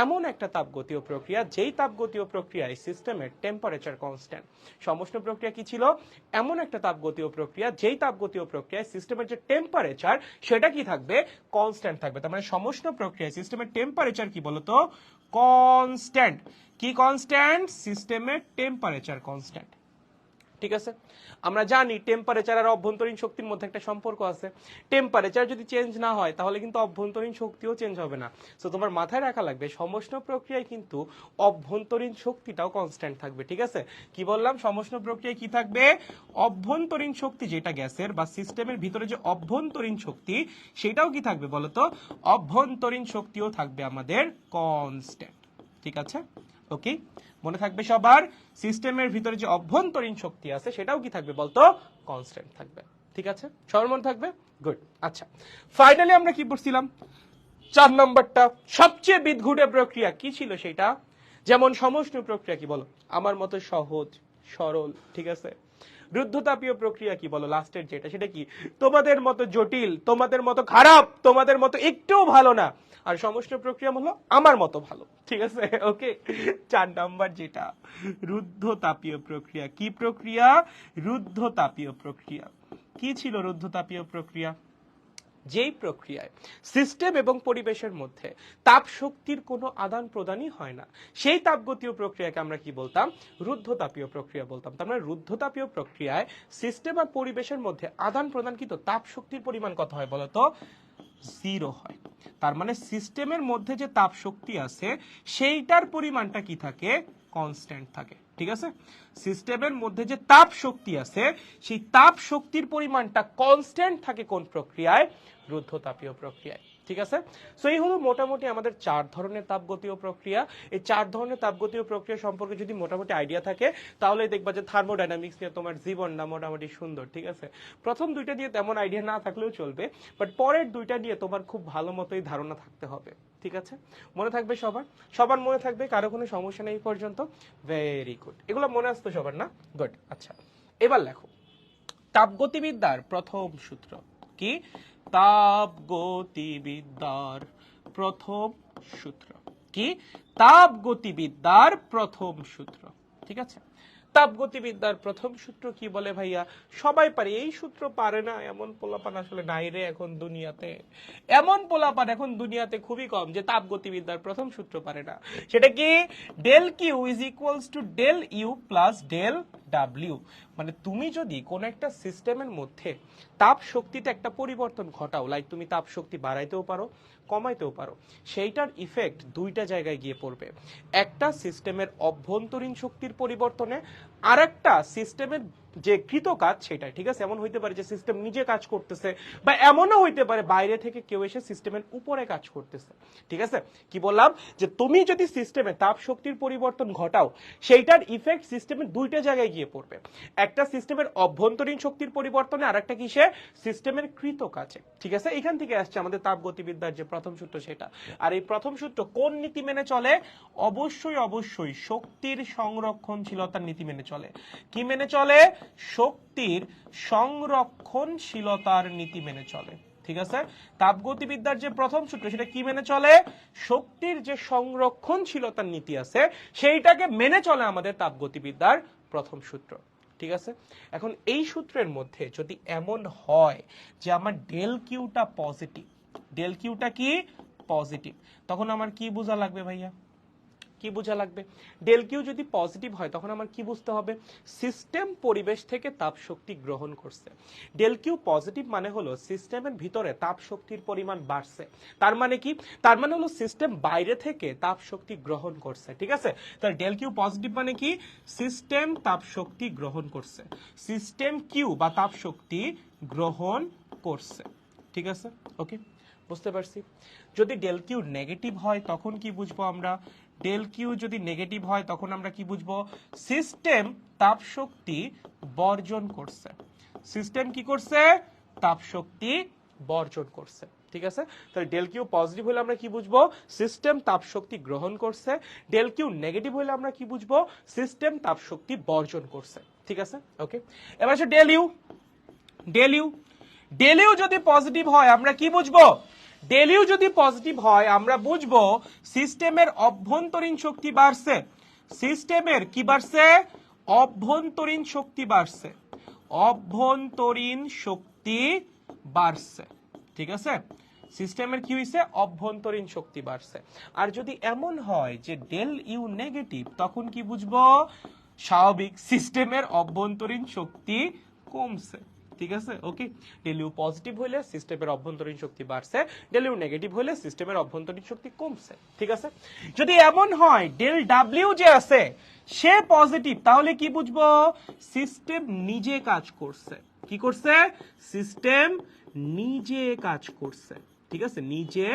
এমন একটা তাপগতীয় প্রক্রিয়া যেই তাপগতীয় প্রক্রিয়ায় সিস্টেমের টেম্পারেচার কনস্ট্যান্ট। সমষ্ণ প্রক্রিয়া কি ছিল? এমন একটা তাপগতীয় প্রক্রিয়া যেই তাপগতীয় প্রক্রিয়ায় সিস্টেমের যে টেম্পারেচার সেটা কি থাকবে, কনস্ট্যান্ট থাকবে। তার মানে সমষ্ণ প্রক্রিয়ায় সিস্টেমের টেম্পারেচার কি বলতো, কনস্ট্যান্ট। কি কনস্ট্যান্ট? সিস্টেমের টেম্পারেচার কনস্ট্যান্ট। ঠিক আছে, আমরা জানি টেম্পারেচার আর অভ্যন্তরীণ শক্তির মধ্যে একটা সম্পর্ক আছে। টেম্পারেচার যদি চেঞ্জ না হয় তাহলে কিন্তু অভ্যন্তরীণ শক্তিও চেঞ্জ হবে না। তো তোমার মাথায় রাখা লাগবে সমষ্ণ প্রক্রিয়ায় কিন্তু অভ্যন্তরীণ শক্তিটাও কনস্ট্যান্ট থাকবে। ঠিক আছে, কি বললাম? সমষ্ণ প্রক্রিয়ায় কি থাকবে? অভ্যন্তরীণ শক্তি যেটা গ্যাসের বা সিস্টেমের ভিতরে যে অভ্যন্তরীণ শক্তি সেটাও কি থাকবে বলতো, অভ্যন্তরীণ শক্তিও থাকবে আমাদের কনস্ট্যান্ট। ঠিক আছে, ওকে, মনে থাকবে সবার? সিস্টেমের ভিতরে যে অভ্যন্তরীণ শক্তি আছে সেটাও কি থাকবে বলতো, কনস্ট্যান্ট থাকবে। ঠিক আছে, সবার মনে থাকবে? গুড। আচ্ছা, ফাইনালি আমরা কি পড়ছিলাম? 4 নম্বরটা সবচেয়ে বিদঘুটে প্রক্রিয়া কি ছিল সেটা? যেমন সমষ্ণ প্রক্রিয়া কি বলো, আমার মতো সহজ সরল। ঠিক আছে, রুদ্ধতাপীয় প্রক্রিয়া কি বলো, লাস্টের যেটা সেটা কি তোমাদের মতো জটিল, তোমাদের মতো খারাপ, তোমাদের মতো একটুও ভালো না। আর সমষ্ণ প্রক্রিয়া হলো আমার মতো ভালো। ঠিক আছে, ওকে। 4 নাম্বার যেটা রুদ্ধতাপীয় প্রক্রিয়া। কি প্রক্রিয়া? রুদ্ধতাপীয় প্রক্রিয়া। কি ছিল রুদ্ধতাপীয় প্রক্রিয়া? যেই প্রক্রিয়ায় সিস্টেম এবং পরিবেশের মধ্যে তাপ শক্তির কোনো আদান প্রদানই হয় না, সেই তাপগতীয় প্রক্রিয়াকে আমরা কি বলতাম? রুদ্ধতাপীয় প্রক্রিয়া বলতাম। তার মানে রুদ্ধতাপীয় প্রক্রিয়ায় সিস্টেম আর পরিবেশের মধ্যে আদান প্রদানকৃত তাপ শক্তির পরিমাণ কত হয় বলতো? 0 হয়। তার মানে সিস্টেমের মধ্যে যে তাপ শক্তি আছে সেইটার পরিমাণটা কি থাকে? কনস্ট্যান্ট থাকে। ঠিক আছে, সিস্টেমের মধ্যে যে তাপ শক্তি আছে সেই তাপ শক্তির পরিমাণটা কনস্ট্যান্ট থাকে কোন প্রক্রিয়ায়? রুদ্ধতাপীয় প্রক্রিয়ায়। ঠিক আছে, সো এই হলো মোটামুটি আমাদের 4 ধরনের তাপগতীয় প্রক্রিয়া। এই 4 ধরনের তাপগতীয় প্রক্রিয়া সম্পর্কে যদি মোটামুটি আইডিয়া থাকে তাহলে দেখবা যে থার্মোডাইনামিক্স নিয়ে তোমার জীবনটা মোটামুটি সুন্দর। ঠিক আছে, প্রথম দুইটা দিয়ে তেমন আইডিয়া না থাকলেও চলবে, বাট পরের দুইটা নিয়ে তোমার খুব ভালো মতোই ধারণা থাকতে হবে। ঠিক আছে, মনে থাকবে সবার? সবার মনে থাকবে? কারো কোনো সমস্যা নেই পর্যন্ত? ভেরি গুড, এগুলো মনে আসতো সবার না? গুড। আচ্ছা, এবার লেখো তাপগতিবিদ্যার প্রথম সূত্র কি? তাপগতিবিদ্যার প্রথম সূত্র কি? তাপগতিবিদ্যার প্রথম সূত্র। ঠিক আছে, তাপগতিবিদ্যার প্রথম সূত্র কি বলে ভাইয়া? সবাই পারে এই সূত্র, পারে না এমন পোলাপান আসলে নাই রে এখন দুনিয়াতে। এমন পোলাপান এখন দুনিয়াতে খুবই কম যে তাপগতিবিদ্যার প্রথম সূত্র পারে না। সেটা কি? Del Q is equals to del U plus del W. মানে তুমি যদি কোন একটা সিস্টেমের মধ্যে তাপ শক্তিতে একটা পরিবর্তন ঘটাও, লাইক তুমি তাপ শক্তি বাড়াইতেও পারো কমাইতেও পারো, সেইটার ইফেক্ট দুইটা জায়গায় গিয়ে পড়বে। একটা সিস্টেমের অভ্যন্তরীণ শক্তির পরিবর্তনে, আর একটা সিস্টেমের যে কৃত কাজ সেটা। ঠিক আছে, এমন হইতে পারে যে সিস্টেম নিজে কাজ করতেছে, বা এমনও হইতে পারে বাইরে থেকে কেউ এসে সিস্টেমের উপরে কাজ করতেছে। ঠিক আছে, কি বললাম? যে তুমি যদি সিস্টেমে তাপ শক্তির পরিবর্তন ঘটাও সেইটার ইফেক্ট সিস্টেমের দুইটা জায়গায় গিয়ে পড়বে। একটা সিস্টেমের অভ্যন্তরীণ শক্তির পরিবর্তনে, আর একটা কিসে? সিস্টেমের কৃত কাজে। ঠিক আছে, এখান থেকে আসছে আমাদের তাপগতিবিদ্যার যে প্রথম সূত্র সেটা। আর এই প্রথম সূত্র কোন নীতি মেনে চলে? অবশ্যই অবশ্যই শক্তির সংরক্ষণশীলতার নীতি মেনে চলে। কি মেনে চলে? শক্তির সংরক্ষণশীলতার নীতি মেনে চলে। ঠিক আছে, তাপগতিবিদ্যার যে প্রথম সূত্র সেটা কি মেনে চলে? শক্তির যে সংরক্ষণশীলতার নীতি আছে সেইটাকে মেনে চলে আমাদের তাপগতিবিদ্যার প্রথম সূত্র। ঠিক আছে, এখন এই সূত্রের মধ্যে যদি এমন হয় যে আমার ডেল কিউটা পজিটিভ, ডেল কিউটা কি পজিটিভ, তখন আমার কি বোঝা লাগবে ভাইয়া? কি বোঝা লাগবে? ডেল কিউ যদি পজিটিভ হয় তখন আমার কি বুঝতে হবে? সিস্টেম পরিবেশ থেকে তাপ শক্তি গ্রহণ করছে। ডেল কিউ পজিটিভ মানে হলো সিস্টেমের ভিতরে তাপ শক্তির পরিমাণ বাড়ছে। তার মানে কি? তার মানে হলো সিস্টেম বাইরে থেকে তাপ শক্তি গ্রহণ করছে। ঠিক আছে, তাহলে ডেল কিউ পজিটিভ মানে কি? সিস্টেম তাপ শক্তি গ্রহণ করছে, সিস্টেম কিউ বা তাপ শক্তি গ্রহণ করছে। ঠিক আছে, ওকে, বুঝতে পারছি। যদি ডেল কিউ নেগেটিভ হয় তখন কি বুঝবো আমরা? ডেল কিউ যদি নেগেটিভ হয় তখন আমরা কি বুঝবো সিস্টেম তাপ শক্তি বর্জন করছে সিস্টেম কি করছে তাপ শক্তি বর্জন করছে ঠিক আছে তাহলে ডেল কিউ পজিটিভ হলে আমরা কি বুঝবো সিস্টেম তাপ শক্তি গ্রহণ করছে ডেল কিউ নেগেটিভ হলে আমরা কি বুঝবো সিস্টেম তাপ শক্তি বর্জন করছে ঠিক আছে ওকে এবার আসে del U del U del U যদি পজিটিভ হয় আমরা কি বুঝবো ডেল ইউ যদি পজিটিভ হয় আমরা বুঝবো সিস্টেমের অভ্যন্তরীণ শক্তি বাড়ছে সিস্টেমের কি বাড়ছে অভ্যন্তরীণ শক্তি বাড়ছে অভ্যন্তরীণ শক্তি বাড়ছে ঠিক আছে সিস্টেমের কি হইছে অভ্যন্তরীণ শক্তি বাড়ছে আর যদি এমন হয় যে ডেল ইউ নেগেটিভ তখন কি বুঝবো স্বাভাবিক সিস্টেমের অভ্যন্তরীণ শক্তি কমছে ঠিক আছে ওকে ডেল ইউ পজিটিভ হলে সিস্টেমের অভ্যন্তরীণ শক্তি বাড়ছে ডেল ইউ নেগেটিভ হলে সিস্টেমের অভ্যন্তরীণ শক্তি কমছে ঠিক আছে যদি এমন হয় ডেল ডাব্লিউ যে আছে সে পজিটিভ তাহলে কি বুঝবো সিস্টেম নিজে কাজ করছে কি করছে সিস্টেম নিজে কাজ করছে ঠিক আছে নিজে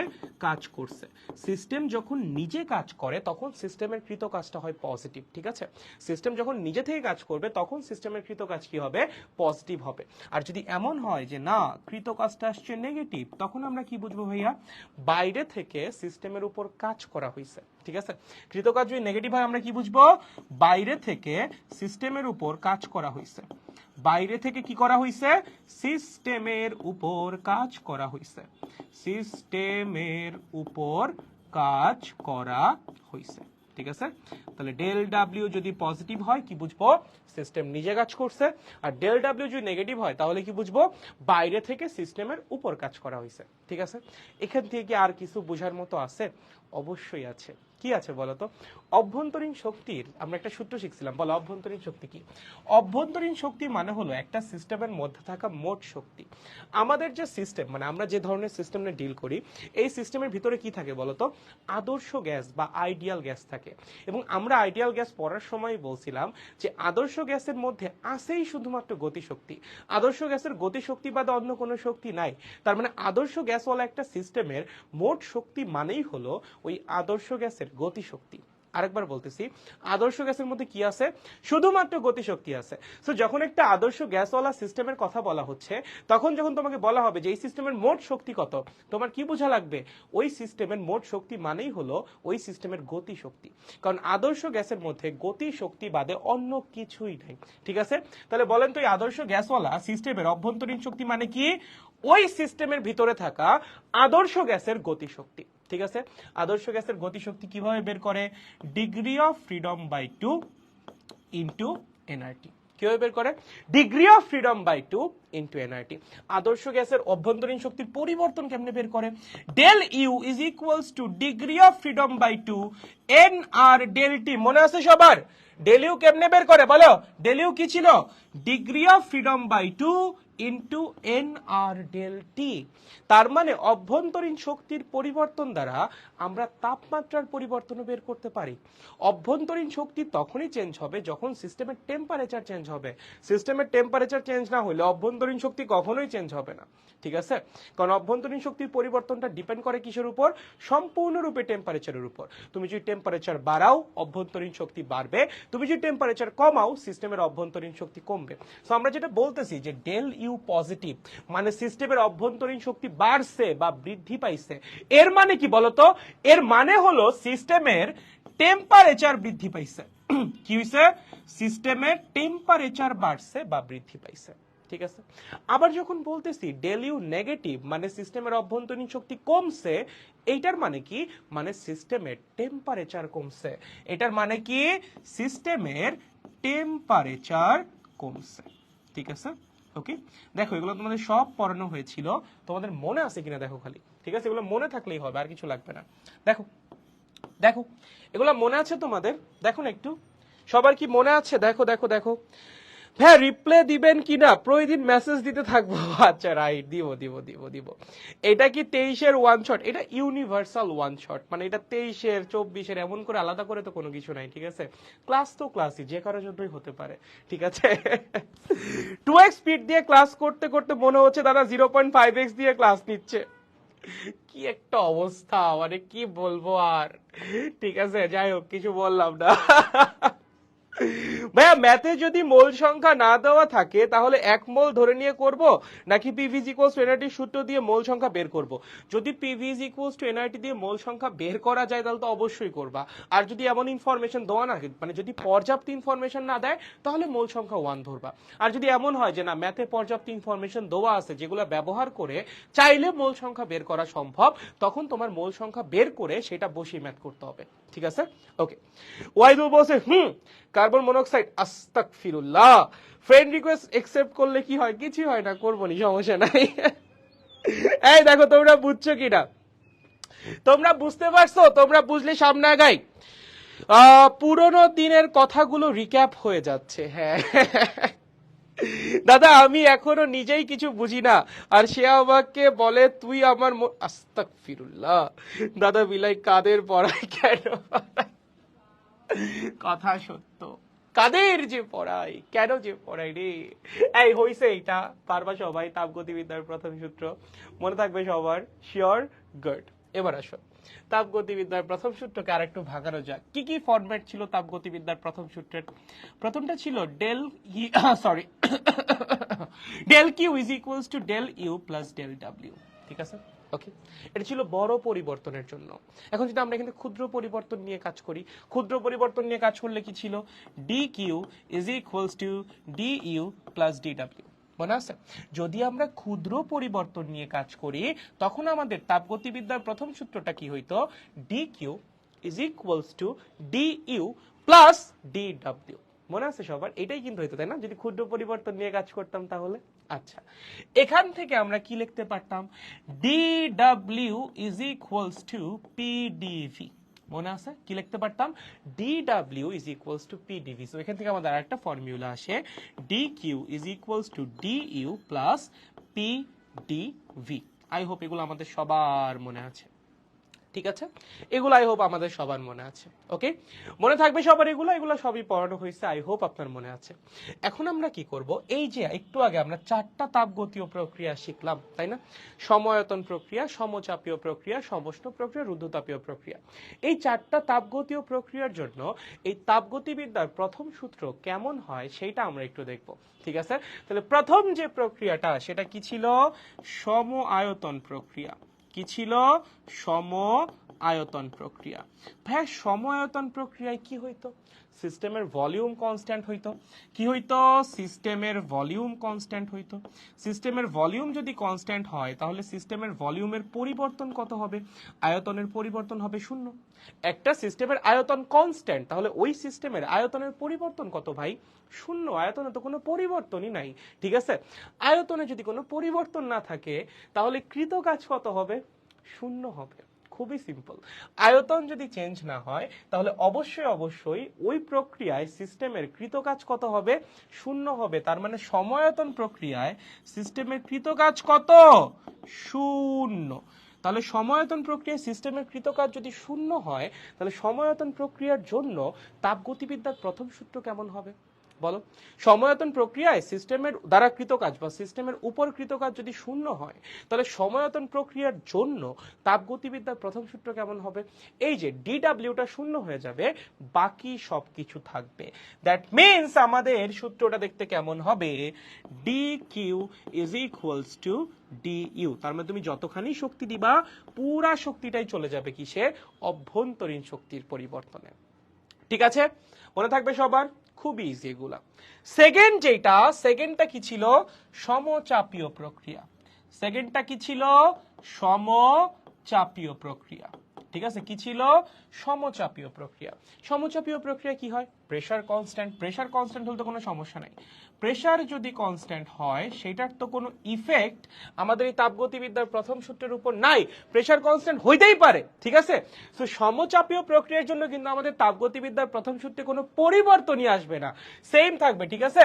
কাজ করছে সিস্টেম যখন নিজে কাজ করে তখন সিস্টেমের কৃত কাজটা হয় পজিটিভ ঠিক আছে সিস্টেম যখন নিজে থেকে কাজ করবে তখন সিস্টেমের কৃত কাজ কি হবে পজিটিভ হবে আর যদি এমন হয় যে না কৃত কাজটা আসছে নেগেটিভ তখন আমরা কি বুঝবো ভাইয়া বাইরে থেকে সিস্টেমের উপর কাজ করা হয়েছে ঠিক আছে কৃত কাজ যদি নেগেটিভ হয় আমরা কি বুঝবো বাইরে থেকে সিস্টেমের উপর কাজ করা হয়েছে বাইরে থেকে কি করা হয়েছে সিস্টেমের উপর কাজ করা হয়েছে সিস্টেমের উপর কাজ করা হয়েছে ঠিক আছে তাহলে ডেল ডাব্লিউ যদি পজিটিভ হয় কি বুঝবো সিস্টেম নিজে কাজ করছে আর ডেল ডাব্লিউ যদি নেগেটিভ হয় তাহলে কি বুঝবো বাইরে থেকে সিস্টেমের উপর কাজ করা হয়েছে ঠিক আছে এখান থেকে কি আর কিছু বোঝার মতো আছে অবশ্যই আছে কি আছে বলতো অভ্যন্তরীণ শক্তির আমরা একটা সূত্র শিখছিলাম বলো অভ্যন্তরীণ শক্তি কি অভ্যন্তরীণ শক্তি মানে হলো একটা সিস্টেমের মধ্যে থাকা মোট শক্তি আমাদের যে সিস্টেম মানে আমরা যে ধরনের সিস্টেম নিয়ে ডিল করি এই সিস্টেমের ভিতরে কি থাকে বলতো আদর্শ গ্যাস বা আইডিয়াল গ্যাস থাকে এবং আমরা আইডিয়াল গ্যাস পড়ার সময় বলছিলাম যে আদর্শ গ্যাসের মধ্যে আছেই শুধুমাত্র গতিশক্তি আদর্শ গ্যাসের গতিশক্তি বাদে অন্য কোনো শক্তি নাই তার মানে আদর্শ গ্যাসওয়ালা একটা সিস্টেমের মোট শক্তি মানেই হলো ওই আদর্শ গ্যাসের গতিশক্তি আরেকবার বলতেছি আদর্শ গ্যাসের মধ্যে কি আছে শুধুমাত্র গতিশক্তি আছে সো যখন একটা আদর্শ গ্যাসওয়ালা সিস্টেমের কথা বলা হচ্ছে তখন যখন তোমাকে বলা হবে যে এই সিস্টেমের মোট শক্তি কত তোমার কি বোঝা লাগবে ওই সিস্টেমের মোট শক্তি মানেই হলো ওই সিস্টেমের গতিশক্তি কারণ আদর্শ গ্যাসের মধ্যে গতিশক্তি বাদে অন্য কিছুই নাই ঠিক আছে তাহলে বলেন তো এই আদর্শ গ্যাসওয়ালা সিস্টেমের অভ্যন্তরীণ শক্তি মানে কি ওই সিস্টেমের ভিতরে থাকা আদর্শ গ্যাসের গতিশক্তি ঠিক আছে আদর্শ গ্যাসের গতিশক্তি কিভাবে বের করে degree of freedom by 2 into NRT কিভাবে বের করে degree of freedom by 2 into NRT আদর্শ গ্যাসের অভ্যন্তরীণ শক্তির পরিবর্তন কেমনে বের করে del U is equals to degree of freedom by 2 N R del T মনে আছে সবার ডেল ইউ কেমনে বের করে বলো ডেল ইউ কি ছিল degree of freedom by 2 into N R del T তার মানে অভ্যন্তরীণ শক্তির পরিবর্তন দ্বারা আমরা তাপমাত্রার পরিবর্তন বের করতে পারি অভ্যন্তরীণ শক্তি তখনই চেঞ্জ হবে যখন সিস্টেমের টেম্পারেচার চেঞ্জ হবে সিস্টেমের টেম্পারেচার চেঞ্জ না হলে অভ্যন্তরীণ শক্তি কখনোই চেঞ্জ হবে না ঠিক আছে কারণ অভ্যন্তরীণ শক্তির পরিবর্তনটা ডিপেন্ড করে কিসের উপর সম্পূর্ণরূপে টেম্পারেচারের উপর তুমি যদি টেম্পারেচার বাড়াও অভ্যন্তরীণ শক্তি বাড়বে তুমি যদি টেম্পারেচার কমাও সিস্টেমের অভ্যন্তরীণ শক্তি কমবে সো আমরা যেটা বলতেছি যে ডেল ইউ পজিটিভ মানে সিস্টেমের অভ্যন্তরীণ শক্তি বাড়ছে বা বৃদ্ধি পাইছে এর মানে কি বলতো এর মানে হলো সিস্টেমের টেম্পারেচার বৃদ্ধি পাইছে কি হইছে সিস্টেমের টেম্পারেচার বাড়ছে বা বৃদ্ধি পাইছে ঠিক আছে আবার যখন বলতেছি ডেল ইউ নেগেটিভ মানে সিস্টেমের অভ্যন্তরীণ শক্তি কমছে এইটার মানে কি মানে সিস্টেমের টেম্পারেচার কমছে এটার মানে কি সিস্টেমের টেম্পারেচার কমছে ঠিক আছে ওকে দেখো এগুলো তোমাদের সব পড়ানো হয়েছিল তোমাদের মনে আছে কিনা দেখো খালি ঠিক আছে এগুলো মনে থাকলেই হবে আর কিছু লাগবে না দেখো দেখো এগুলো মনে আছে তোমাদের দেখো না একটু সবার কি মনে আছে দেখো দেখো দেখো হ্যাঁ রিপ্লে দিবেন কিনা প্রতিদিন মেসেজ দিতে থাকবো আচ্ছা রাইট দিব দিব দিব দিব এটা কি 23-এর ওয়ান শট এটা ইউনিভার্সাল ওয়ান শট মানে এটা 23-এর 24-এর এমন করে আলাদা করে তো কোনো কিছু নাই ঠিক আছে ক্লাস তো ক্লাসই যে কারোর জন্যই হতে পারে ঠিক আছে 2x স্পিড দিয়ে ক্লাস করতে করতে মনে হচ্ছে দাদা 0.5x দিয়ে ক্লাস নিচ্ছে কি একটা অবস্থা, মানে কি বলবো আর। ঠিক আছে, যাই হোক, কিছু বললাম না। ভাইয়া ম্যাথে যদি মোল সংখ্যা না দেওয়া থাকে তাহলে এক মোল ধরে নিয়ে করব নাকি পিভি ইকুয়ালস টু এনআরটি সূত্র দিয়ে মোল সংখ্যা বের করব? যদি পিভি ইকুয়ালস টু এনআরটি দিয়ে মোল সংখ্যা বের করা যায় তাহলে তো অবশ্যই করবা। আর যদি এমন ইনফরমেশন দেওয়া না, মানে যদি পর্যাপ্ত ইনফরমেশন না দেয় তাহলে মোল সংখ্যা 1 ধরবা। আর যদি এমন হয় যে না ম্যাথে পর্যাপ্ত ইনফরমেশন দেওয়া আছে যেগুলো ব্যবহার করে চাইলে মোল সংখ্যা বের করা সম্ভব, তখন তোমার মোল সংখ্যা বের করে সেটা বসিয়ে ম্যাথ করতে হবে। ঠিক আছে, ওকে। ওয়াইদুল বলছে কার্বন মনোক্সাইড, আস্তাগফিরুল্লাহ। ফ্রেন্ড রিকোয়েস্ট একসেপ্ট করলে কি হয়? কিছু হয় না, করবো নি, সমস্যা নাই। এই দেখো তোমরা বুঝছো কিনা, তোমরা বুঝতে পারছো? তোমরা বুঝলে সামনে আগাই। পুরনো দিনের কথাগুলো রিক্যাপ হয়ে যাচ্ছে। হ্যাঁ দাদা, আমি এখনো নিজেই কিছু বুঝি না আর সে আমাকে বলে তুই আমার আস্তাগফিরুল্লাহ। দাদা বিলাই কাদের পড়ায় কেন? কথা সত্য, কাদের যে পড়াই, কেন যে পড়াই রে। এই হইছে, এইটা পারবা সবাই। তাপগতিবিদ্যার প্রথম সূত্র মনে থাকবে সবার, শিওর, গুড। এবার আসো তাপগতিবিদ্যার প্রথম সূত্রকে আর একটু ভাগানো যাক। কি কি ফরম্যাট ছিল তাপগতিবিদ্যার প্রথম সূত্রের? প্রথমটা ছিল del sorry del Q is equals to del U plus del W. ঠিক আছে, ওকে। এটা ছিল বড় পরিবর্তনের জন্য। এখন যদি আমরা এখানে ক্ষুদ্র পরিবর্তন নিয়ে কাজ করি, ক্ষুদ্র পরিবর্তন নিয়ে কাজ করলে কি ছিল? D Q is equals to D U plus D W. মনে আছে? যদি আমরা ক্ষুদ্র পরিবর্তন নিয়ে কাজ করি তখন আমাদের তাপগতিবিদ্যার প্রথম সূত্রটা কি হইতো? D Q is equals to D U plus D W. মনে আছে সবার? এটাই কিন্তু হইতো, তাই না? যদি ক্ষুদ্র পরিবর্তন নিয়ে কাজ করতাম তাহলে। আচ্ছা, এখান থেকে আমরা কি লিখতে পারতাম? D W is equals to P DV. মনে আছে কি লিখতে পারতাম? D W is equals to P DV. So এখান থেকে আমাদের আরেকটা ফর্মুলা আসে, D Q is equals to D U plus P DV. I hope এগুলো আমাদের সবার মনে আছে। ঠিক আছে, এগুলো আই হোপ আমাদের সবার মনে আছে। ওকে, মনে থাকবে সবার এগুলো, এগুলো সবই পড়ানো হয়েছে, আই হোপ আপনার মনে আছে। এখন আমরা কি করব? এই যে একটু আগে আমরা 4টা তাপগতীয় প্রক্রিয়া শিখলাম, তাই না? সময়তন প্রক্রিয়া, সমচাপীয় প্রক্রিয়া, সমষ্ণ প্রক্রিয়া, রুদ্ধতাপীয় প্রক্রিয়া। এই 4টা তাপগতীয় প্রক্রিয়ার জন্য এই তাপগতিবিদ্যার প্রথম সূত্র কেমন হয় সেটা আমরা একটু দেখব। ঠিক আছে, তাহলে প্রথম যে প্রক্রিয়াটা সেটা কি ছিল? সম আয়তন প্রক্রিয়া। কি ছিল? সম আয়তন প্রক্রিয়া। ভাই সম আয়তন প্রক্রিয়ায় কি হইতো? সিস্টেমের ভলিউম কনস্ট্যান্ট হইতো। কি হইতো? সিস্টেমের ভলিউম কনস্ট্যান্ট হইতো। সিস্টেমের ভলিউম যদি কনস্ট্যান্ট হয় তাহলে সিস্টেমের ভলিউমের পরিবর্তন কত হবে? আয়তনের পরিবর্তন হবে 0। একটা সিস্টেমের আয়তন কনস্ট্যান্ট, তাহলে ওই সিস্টেমের আয়তনের পরিবর্তন কত ভাই? 0। আয়তনে তো কোনো পরিবর্তনই নাই। ঠিক আছে, আয়তনে যদি কোনো পরিবর্তন না থাকে তাহলে কৃত কাজ কত হবে? 0 হবে। খুবই সিম্পল। আয়তন যদি চেঞ্জ না হয় তাহলে অবশ্যই অবশ্যই ওই প্রক্রিয়ায় সিস্টেমের কৃত কাজ কত হবে? 0 হবে। তার মানে সমায়তন প্রক্রিয়ায় সিস্টেমের কৃত কাজ কত? 0। তাহলে সমায়তন প্রক্রিয়ায় সিস্টেমের কৃত কাজ যদি 0 হয় তাহলে সমায়তন প্রক্রিয়ার জন্য তাপগতিবিদ্যার প্রথম সূত্র কেমন হবে বলো? সমায়তন প্রক্রিয়ায় সিস্টেমের দ্বারা কৃত কাজ বা সিস্টেমের উপর কৃত কাজ যদি 0 হয় তাহলে সমায়তন প্রক্রিয়ার জন্য তাপগতিবিদ্যার প্রথম সূত্র কেমন হবে? এই যে ডিডব্লিউটা 0 হয়ে যাবে, বাকি সবকিছু থাকবে। দ্যাট মিন্স আমাদের সূত্রটা দেখতে কেমন হবে? D Q is equals to D U. তার মানে তুমি যতখানি শক্তি দিবা পুরা শক্তিটাই চলে যাবে কিসে? অভ্যন্তরীণ শক্তির পরিবর্তনে। ঠিক আছে, মনে থাকবে সবার? খুবই ইজি এগুলা। সেকেন্ডটা কি ছিল? সমচাপীয় প্রক্রিয়া। সেকেন্ডটা কি ছিল? সমচাপীয় প্রক্রিয়া। ঠিক আছে, কি ছিল? সমচাপীয় প্রক্রিয়া। সমচাপীয় প্রক্রিয়া কি হয়? Pressure constant. প্রেসার কনস্ট্যান্ট হলে তো কোনো সমস্যা নাই। প্রেসার যদি কনস্ট্যান্ট হয় সেটার তো কোনো ইফেক্ট আমাদের এই তাপগতিবিদ্যার প্রথম সূত্রের উপর নাই। প্রেসার কনস্ট্যান্ট হইতেই পারে, ঠিক আছে? তো সমচাপীয় প্রক্রিয়ার জন্য কিন্তু আমাদের তাপগতিবিদ্যার প্রথম সূত্রে কোনো পরিবর্তনই আসবে না, সেম থাকবে। ঠিক আছে,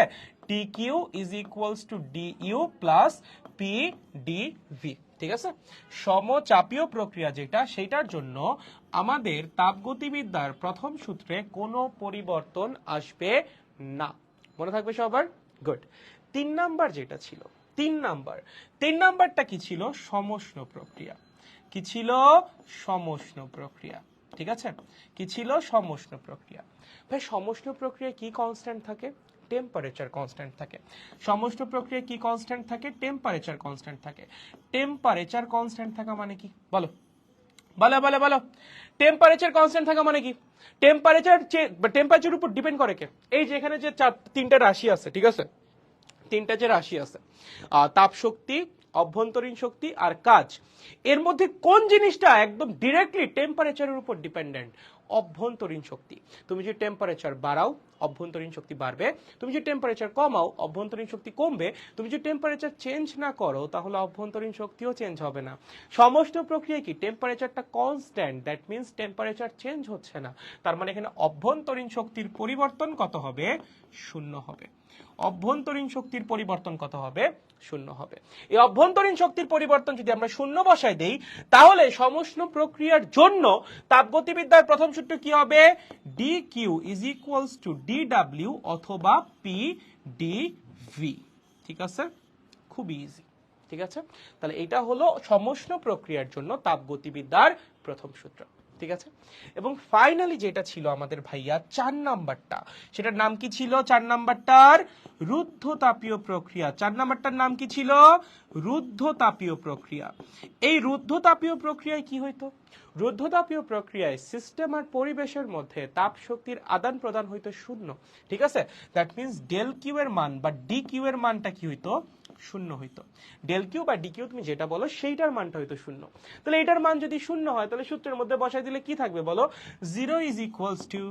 dq is equals to du plus P DV. ঠিক আছে, সমচাপীয় প্রক্রিয়া যেটা, সেটার জন্য আমাদের তাপগতিবিদ্যার প্রথম সূত্রে কোনো পরিবর্তন আসবে না। মনে থাকবে সবার? গুড। 3 নাম্বার যেটা ছিল, 3 নাম্বারটা কি ছিল? সমষ্ণ প্রক্রিয়া। কি ছিল? সমষ্ণ প্রক্রিয়া। ঠিক আছে, কি ছিল? সমষ্ণ প্রক্রিয়া। ভাই সমষ্ণ প্রক্রিয়ায় কি কনস্ট্যান্ট থাকে? টেম্পারেচার কনস্ট্যান্ট থাকে। সমষ্ণ প্রক্রিয়ায় কি কনস্ট্যান্ট থাকে? টেম্পারেচার কনস্ট্যান্ট থাকে। টেম্পারেচার কনস্ট্যান্ট থাকা মানে কি বলো? বলো বলো বলো। টেম্পারেচার কনস্ট্যান্ট থাকা মানে কি? টেম্পারেচার উপর ডিপেন্ড করে কে? এই যে এখানে যে তিনটা রাশি আছে, ঠিক আছে, তিনটা যে রাশি আছে, তাপ শক্তি, অভ্যন্তরীণ শক্তি আর কাজ, এর মধ্যে কোন জিনিসটা একদম ডিরেক্টলি টেম্পারেচারের উপর ডিপেন্ডেন্ট? অভ্যন্তরীণ শক্তি। তুমি যদি টেম্পারেচার বাড়াও অভ্যন্তরীণ শক্তি বাড়বে, তুমি যদি টেম্পারেচার কমাও অভ্যন্তরীণ শক্তি কমবে, তুমি যদি টেম্পারেচার চেঞ্জ না করো তাহলে অভ্যন্তরীণ শক্তিও চেঞ্জ হবে না। সমষ্ণ প্রক্রিয়া কি? টেম্পারেচারটা constant, that means temperature change হচ্ছে না, তার মানে এখানে অভ্যন্তরীণ শক্তির পরিবর্তন কত হবে? শূন্য হবে। অভ্যন্তরীণ শক্তির পরিবর্তন কত হবে? শূন্য হবে। এই অভ্যন্তরীণ শক্তির পরিবর্তন যদি আমরা শূন্য বসায় দেই তাহলে সমষ্ণ প্রক্রিয়ার জন্য তাপগতিবিদ্যার প্রথম সূত্র কি হবে? dq is equals to dw অথবা p dv। ঠিক আছে, খুবই ইজি। ঠিক আছে, তাহলে এটা হলো সমষ্ণ প্রক্রিয়ার জন্য তাপগতিবিদ্যার প্রথম সূত্র। ঠিক আছে, এবং ফাইনালি যেটা ছিল আমাদের ভাইয়া 4 নাম্বারটা, সেটার নাম কি ছিল? 4 নাম্বারটার রুদ্ধতাপীয় প্রক্রিয়া। 4 নাম্বারটার নাম কি ছিল? রুদ্ধতাপীয় প্রক্রিয়া। এই রুদ্ধতাপীয় প্রক্রিয়ায় কি হইতো? রুদ্ধতাপীয় প্রক্রিয়ায় সিস্টেম আর পরিবেশের মধ্যে তাপ শক্তির আদান প্রদান হইতো শূন্য। ঠিক আছে, দ্যাট মিন্স ডেল কিউ এর মান বা ডি কিউ এর মানটা কি হইতো? শূন্য হইতো। ডেল কিউ বা ডি কিউ তুমি যেটা বলো সেইটার মানটা হইতো শূন্য। তাহলে এটার মান যদি শূন্য হয় তাহলে সূত্রের মধ্যে বসাই দিলে কি থাকবে বলো? 0 is equals to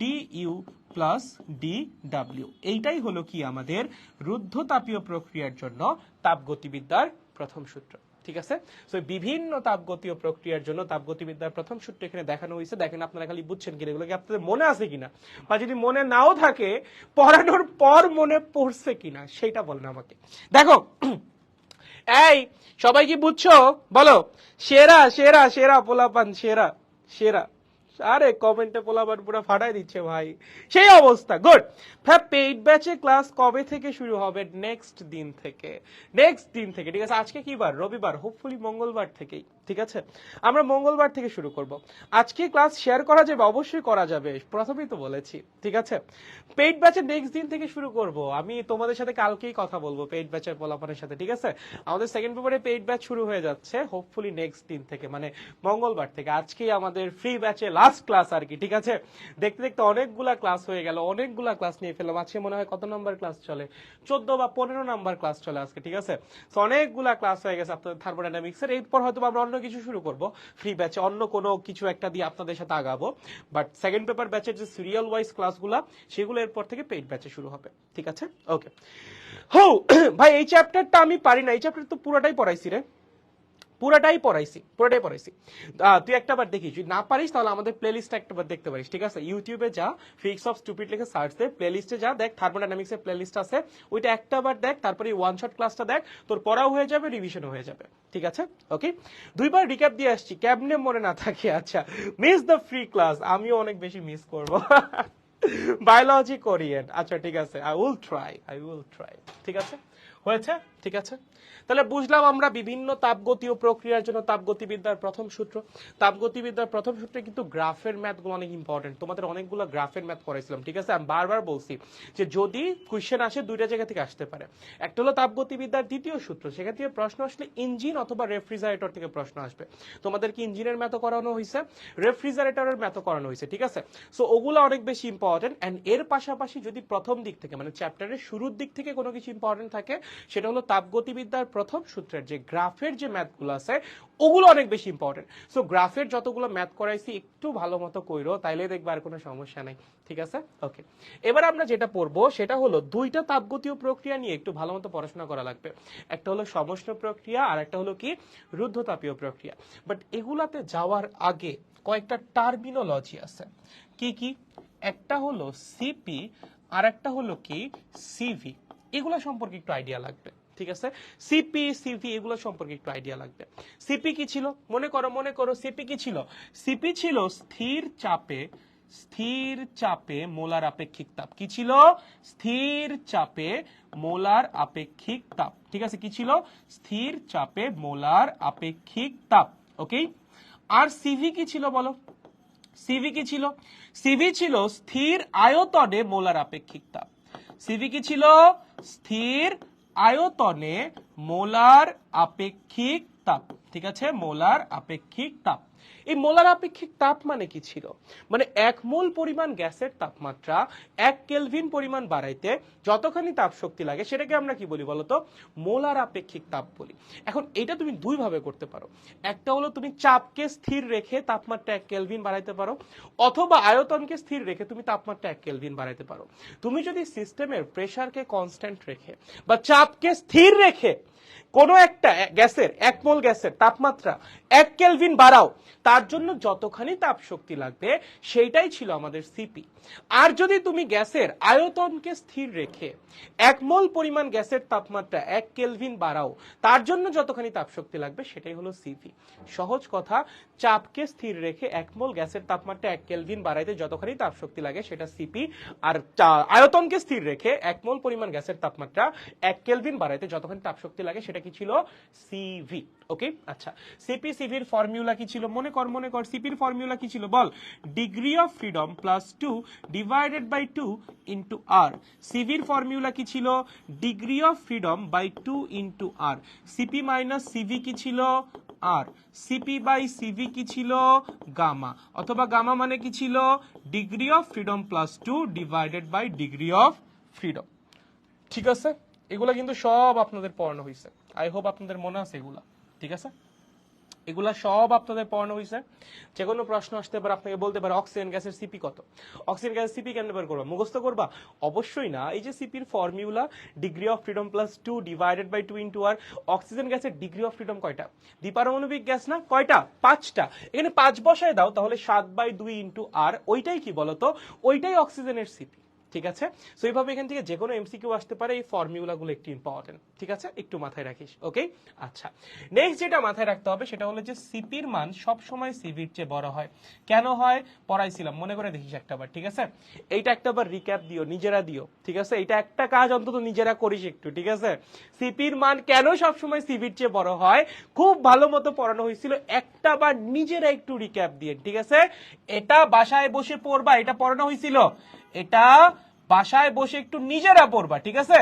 D U plus D W. এইটাই হলো কি আমাদের রুদ্ধতাপীয় প্রক্রিয়ার জন্য তাপগতিবিদ্যার প্রথম সূত্র। ঠিক আছে, সো বিভিন্ন তাপগতীয় প্রক্রিয়ার জন্য তাপগতিবিদ্যার প্রথম সূত্র এখানে দেখানো হয়েছে। দেখেন আপনারা খালি বুঝছেন কিনা, এগুলো কি আপনাদের মনে আছে কিনা, বা যদি মনে নাও থাকে পড়ানোর পর মনে পড়ছে কিনা সেটা বলেন আমাকে। দেখো এই সবাই কি বুঝছো বলো? সেরা সেরা সেরা পোলাপান, সেরা সেরা। আরে কমেন্টে পোলাপান পুরো ফাটাই দিচ্ছে ভাই, সেই অবস্থা। গুড। পেইড ব্যাচে ক্লাস কবে থেকে শুরু হবে? নেক্সট দিন থেকে। নেক্সট দিন থেকে, ঠিক আছে। আজকে কি বার? রবিবার, হোপফুলি মঙ্গলবার থেকেই। ঠিক আছে, আমরা মঙ্গলবার থেকে শুরু করব। আজকে ক্লাস শেয়ার করা যাবে? অবশ্যই করা যাবে, প্রথমেই তো বলেছি। ঠিক আছে, পেইড ব্যাচের নেক্সট দিন থেকে শুরু করব। আমি তোমাদের সাথে কালকেই কথা বলবো পেইড ব্যাচের পোলাপানের সাথে। ঠিক আছে, আমাদের সেকেন্ড পেপারে পেইড ব্যাচ শুরু হয়ে যাচ্ছে হোপফুলি নেক্সট দিন থেকে, মানে মঙ্গলবার থেকে। আজকেই আমাদের ফ্রি ব্যাচে লাস্ট ক্লাস আর কি। ঠিক আছে, দেখতে দেখতে অনেকগুলা ক্লাস হয়ে গেল, অনেকগুলা ক্লাস নিয়ে ফেললাম। আজকে মনে হয় কত নাম্বার ক্লাস চলে? 14 বা 15 নাম্বার ক্লাস চলে আজকে। ঠিক আছে, তো অনেকগুলা ক্লাস হয়ে গেছে আপনাদের থার্মোডাইনামিক্স এর। এরপর হয়তো আমরা অন্য কিছু শুরু করব ফ্রি ব্যাচে, অন্য কোনো কিছু একটা দিয়ে আপনাদের সাথে আগাবো। বাট সেকেন্ড পেপার ব্যাচের যে সিরিয়াল ওয়াইজ ক্লাসগুলা সেগুলো এরপর থেকে পেইড ব্যাচে শুরু হবে। ঠিক আছে, ওকে। হো ভাই এই চ্যাপ্টারটা আমি পারি না, এই চ্যাপ্টার তো পুরোটাই পড়াইছি রে, পুরাটাই পড়াইছি। তুই একটাবার দেখিস, যদি না পারিস তাহলে আমাদের প্লেলিস্টটা একটাবার দেখতে পারিস। ঠিক আছে, ইউটিউবে যা, ফিজিক্স অফ স্টুপিড লিখে সার্চ দে, প্লেলিস্টে যা, দেখ থার্মোডাইনামিক্স এর প্লেলিস্ট আছে, ওইটা একটাবার দেখ, তারপরে ওয়ান শট ক্লাসটা দেখ, তোর পড়াও হয়ে যাবে, রিভিশনও হয়ে যাবে। ঠিক আছে, ওকে। দুইবার রিক্যাপ দিয়ে আসছি, কেমনে মনে না থাকে? আচ্ছা, মিস দ্য ফ্রি ক্লাস, আমিও অনেক বেশি মিস করব। বায়োলজি কোরিয়ান, আচ্ছা ঠিক আছে, আই উইল ট্রাই। ঠিক আছে, হয়েছে? ঠিক আছে, তাহলে বুঝলাম আমরা বিভিন্ন তাপগতীয় প্রক্রিয়ার জন্য তাপগতিবিদ্যার প্রথম সূত্র। তাপগতিবিদ্যার প্রথম সূত্রে কিন্তু গ্রাফের ম্যাথগুলো অনেক ইম্পর্টেন্ট, তোমাদের অনেকগুলো গ্রাফের ম্যাথ করাইছিলাম। ঠিক আছে, আমি বারবার বলছি যে যদি কোশ্চেন আসে দুইটা জায়গা থেকে আসতে পারে। একটা হলো তাপগতিবিদ্যার দ্বিতীয় সূত্র, সেখান থেকে প্রশ্ন আসলে ইঞ্জিন অথবা রেফ্রিজারেটর থেকে প্রশ্ন আসবে। তোমাদের কি ইঞ্জিনের ম্যাথ করানো হয়েছে, রেফ্রিজারেটরের ম্যাথ করানো হয়েছে। ঠিক আছে, সো ওগুলো অনেক বেশি ইম্পর্টেন্ট। এন্ড এর পাশাপাশি যদি প্রথম দিক থেকে মানে চ্যাপ্টারের শুরুর দিক থেকে কোনো কিছু ইম্পর্টেন্ট থাকে সেটা হলো তাপগতিবিদ্যার প্রথম সূত্রের যে গ্রাফের যে ম্যাথগুলো আছে ওগুলো অনেক বেশি ইম্পর্টেন্ট। সো গ্রাফের যতগুলো ম্যাথ করাইছি একটু ভালো মতো কইরো, তাইলে দেখবে আর কোনো সমস্যা নাই। ঠিক আছে, ওকে। এবার আমরা যেটা পড়বো সেটা হলো দুইটা তাপগতীয় প্রক্রিয়া নিয়ে একটু ভালো মতো পড়াশোনা করা লাগবে। একটা হলো সমষ্ণ প্রক্রিয়া আর একটা হলো কি রুদ্ধতাপীয় প্রক্রিয়া। বাট এগুলাতে যাওয়ার আগে কয়েকটা টার্মিনোলজি আছে। কি কি? একটা হলো সিপি আর একটা হলো কি সিভি। এগুলো সম্পর্কে একটু আইডিয়া লাগবে। ঠিক আছে, সিপি সিভি এগুলো সম্পর্কে একটু আইডিয়া লাগবে। সিপি কি ছিল? মনে করো সিপি কি ছিল? সিপি ছিল স্থির চাপে মোলার আপেক্ষিক তাপ। কি ছিল? স্থির চাপে মোলার আপেক্ষিক তাপ। ঠিক আছে, কি ছিল? স্থির চাপে মোলার আপেক্ষিক তাপ। ওকে। আর সিভি কি ছিল বলো? সিভি কি ছিল? সিভি ছিল স্থির আয়তনে মোলার আপেক্ষিক তাপ। সিভি কি ছিল? স্থির আয়তনে মোলার আপেক্ষিক তাপ। ঠিক আছে, মোলার আপেক্ষিক তাপ। এই মোলার আপেক্ষিক তাপ মানে কি ছিল? মানে 1 মোল পরিমাণ গ্যাসের তাপমাত্রা 1 কেলভিন পরিমাণ বাড়াইতে যতখানি তাপ শক্তি লাগে সেটাকে আমরা কি বলি বলতো? মোলার আপেক্ষিক তাপ বলি। এখন এটা তুমি দুই ভাবে করতে পারো। একটা হলো তুমি চাপকে স্থির রেখে তাপমাত্রা 1 কেলভিন বাড়াইতে পারো, অথবা আয়তনকে স্থির রেখে তুমি তাপমাত্রা 1 কেলভিন বাড়াইতে পারো। তুমি যদি সিস্টেমের প্রেসারকে কনস্ট্যান্ট রেখে বা চাপকে স্থির রেখে কোনো একটা গ্যাসের 1 মোল গ্যাসের তাপমাত্রা 1 কেলভিন বাড়াও, তার জন্য যতখানি তাপ শক্তি লাগবে সেইটাই ছিল আমাদের সিপি। আর যদি তুমি গ্যাসের আয়তনকে স্থির রেখে 1 মোল পরিমাণ গ্যাসের তাপমাত্রা 1 কেলভিন বাড়াও, তার জন্য যতখানি তাপ শক্তি লাগবে সেটাই হলো সিপি। সহজ কথা, চাপকে স্থির রেখে 1 মোল গ্যাসের তাপমাত্রা 1 কেলভিন বাড়াইতে যতখানি তাপ শক্তি লাগে সেটা সিপি, আর আয়তনকে স্থির রেখে 1 মোল পরিমাণ গ্যাসের তাপমাত্রা 1 কেলভিন বাড়াইতে যতখানি তাপ শক্তি লাগে সেটা কি ছিল? সিভি। ওকে, আচ্ছা, সিপি সিভির ফর্মুলা কি ছিল? মনে কর সিপির ফর্মুলা কি ছিল বল? Degree of freedom plus 2 divided by 2 into R. সিভির ফর্মুলা কি ছিল? Degree of freedom by 2 into R. CP minus CV কি ছিল? আর। সিপি বাই সিভি কি ছিল? গামা, অথবা গামা মানে কি ছিল? Degree of freedom plus 2 divided by degree of freedom. ঠিক আছে, এগুলা কিন্তু সব আপনাদের পড়ানো হয়েছে। আই হোপ আপনাদের মনে আছে এগুলা। ঠিক আছে, এগুলা সব আপনাদের পড়ানো হয়েছে। যে কোনো প্রশ্ন আসতে পারে, আপনাকে বলতে পারে অক্সিজেন গ্যাসের সিপি কত? অক্সিজেন গ্যাসের সিপি কেন বের করবা? মুখস্থ করবা? অবশ্যই না। এই যে সিপির formula degree of freedom plus 2 divided by 2 into R. Oxygen গ্যাসের ডিগ্রি অফ ফ্রিডম কয়টা? দ্বিপারমাণবিক গ্যাস না? কয়টা? 5টা। এখানে 5 বসায় দাও, তাহলে 7/2 ইন্টু আর। ওইটাই কি বলতো? ওইটাই অক্সিজেনের সিপি। ঠিক আছে, সো এইভাবে এখান থেকে যে কোনো এমসিকিউ আসতে পারে। এই ফর্মুলাগুলো একটু ইম্পর্টেন্ট। ঠিক আছে, একটু মাথায় রাখিস। ওকে, আচ্ছা, নেক্সট যেটা মাথায় রাখতে হবে সেটা হলো যে সিপির মান সব সময় সিভির চেয়ে বড় হয়। কেন হয়? পড়াইছিলাম, মনে করে দেখিস একটাবার। ঠিক আছে, এইটা একটাবার রিক্যাপ দিও, নিজেরা দিও। ঠিক আছে, এটা একটা কাজ অন্তত নিজেরা করিস একটু। ঠিক আছে, সিপির মান কেন সব সময় সিভির চেয়ে বড় হয় খুব ভালো মতো পড়ানো হয়েছিল, একটাবার নিজেরা একটু রিক্যাপ দিয়ে। ঠিক আছে, এটা বাসায় বসে পড়বা, এটা পড়ানো হয়েছিল, এটা বাসায় বসে একটু নিজেরা পড়বা। ঠিক আছে,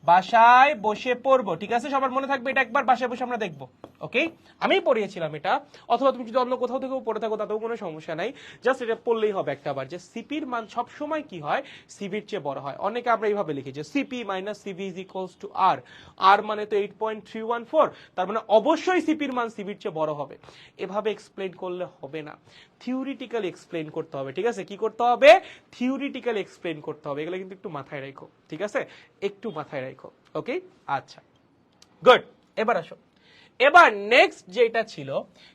বাসায় বসে পড়বো। ঠিক আছে, সবার মনে থাকবে এটা একবার বাসায় বসে আমরা দেখবো। ওকে, আমি পড়িয়েছিলাম এটা, অথবা তুমি যদি অন্য কোথাও থেকেও পড়ে থাকো তাতেও কোনো সমস্যা নাই। জাস্ট এটা পড়লেই হবে একটাবার, যে সিপির মান সব সময় কি হয়? সিভির চেয়ে বড় হয়। অনেকে আমরা এইভাবে লিখি যে CP minus CV is equals to R. R মানে তো 8.314, তার মানে অবশ্যই সিপির মান সিভির চেয়ে বড় হবে। এভাবে এক্সপ্লেইন করলে হবে না, থিওরিটিক্যালি এক্সপ্লেইন করতে হবে। ঠিক আছে, কি করতে হবে? থিওরিটিক্যালি এক্সপ্লেইন করতে হবে। এগুলো কিন্তু একটু মাথায় রাখো। ঠিক আছে, একটু মাথায় রাখো। ওকে, আচ্ছা, গুড। এবার আসো, এবার নেক্সট যেটা ছিল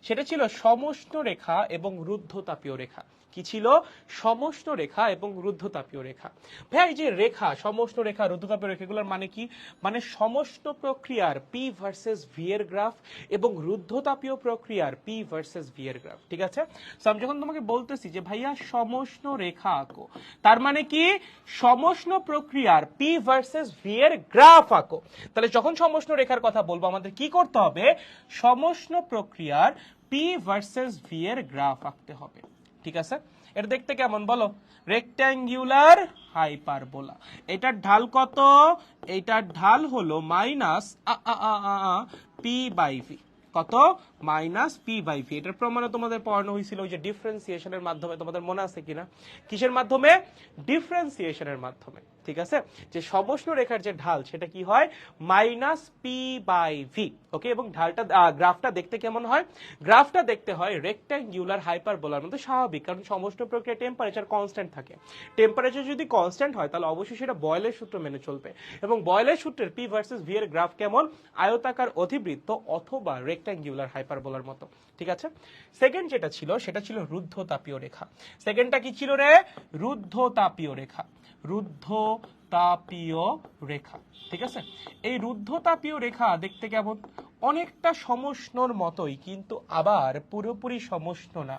সেটা ছিল সমষ্ণ রেখা এবং রুদ্ধতাপীয় রেখা। কি ছিল? সমষ্ণ রেখা এবং রুদ্ধতাপীয় রেখা। ভাই, এই যে রেখা, সমষ্ণ রেখা, রুদ্ধতাপীয় রেখা, এগুলোর মানে কি? মানে সমষ্ণ প্রক্রিয়ার পি ভার্সেস ভি এর গ্রাফ এবং রুদ্ধতাপীয় প্রক্রিয়ার পি ভার্সেস ভি এর গ্রাফ। ঠিক আছে, সো আমি যখন তোমাকে বলতেছি যে ভাইয়া সমষ্ণ রেখা আঁকো, তার মানে কি? সমষ্ণ প্রক্রিয়ার পি ভার্সেস ভি এর গ্রাফ আঁকো। তাহলে যখন সমষ্ণ রেখার কথা বলবো আমাদের কি করতে হবে? সমষ্ণ প্রক্রিয়ার পি ভার্সেস ভি এর গ্রাফ আঁকতে হবে। ঠিক আছে, এটা দেখতে কেমন বলো? Rectangular hyperbola. এটার ঢাল কত? এটার ঢাল হলো মাইনাস পি বাই ভি। কত? Minus P by V. এটার প্রমাণে তোমাদের পড়ানো হয়েছিল ওই যে ডিফারেন্সিয়েশনের মাধ্যমে। তোমাদের মনে আছে কিনা? কিসের মাধ্যমে? ডিফারেন্সিয়েশনের মাধ্যমে। ঠিক আছে, যে সমষ্ণ রেখার যে ঢাল সেটা কি হয়? Minus P by V. Okay, এবং ঢালটা গ্রাফটা দেখতে কেমন হয়? গ্রাফটা দেখতে হয় রেক্ট্যাঙ্গুলার হাইপারবোলার মতো স্বাভাবিক, কারণ সমষ্ণ প্রক্রিয়া টেম্পারেচার কনস্ট্যান্ট থাকে। টেম্পারেচার যদি কনস্ট্যান্ট হয় তাহলে অবশ্যই সেটা বয়েলের সূত্র মেনে চলবে, এবং বয়েলের সূত্রের পি ভার্সেস ভি এর গ্রাফ কেমন? আয়তাকার অধিবৃত্ত অথবা রেক্ট্যাঙ্গুলার হাইপারবোলার মতো। ঠিক আছে, সেকেন্ড যেটা ছিল সেটা ছিল রুদ্ধতাপীয় রেখা। সেকেন্ডটা কি ছিল রে? রুদ্ধতাপীয় রেখা। রুদ্ধতাপীয় রেখা। ঠিক আছে, এই রুদ্ধতাপীয় রেখা দেখতে কেমন? অনেকটা সমষ্ণর মতোই, কিন্তু আবার পুরোপুরি সমষ্ণ না।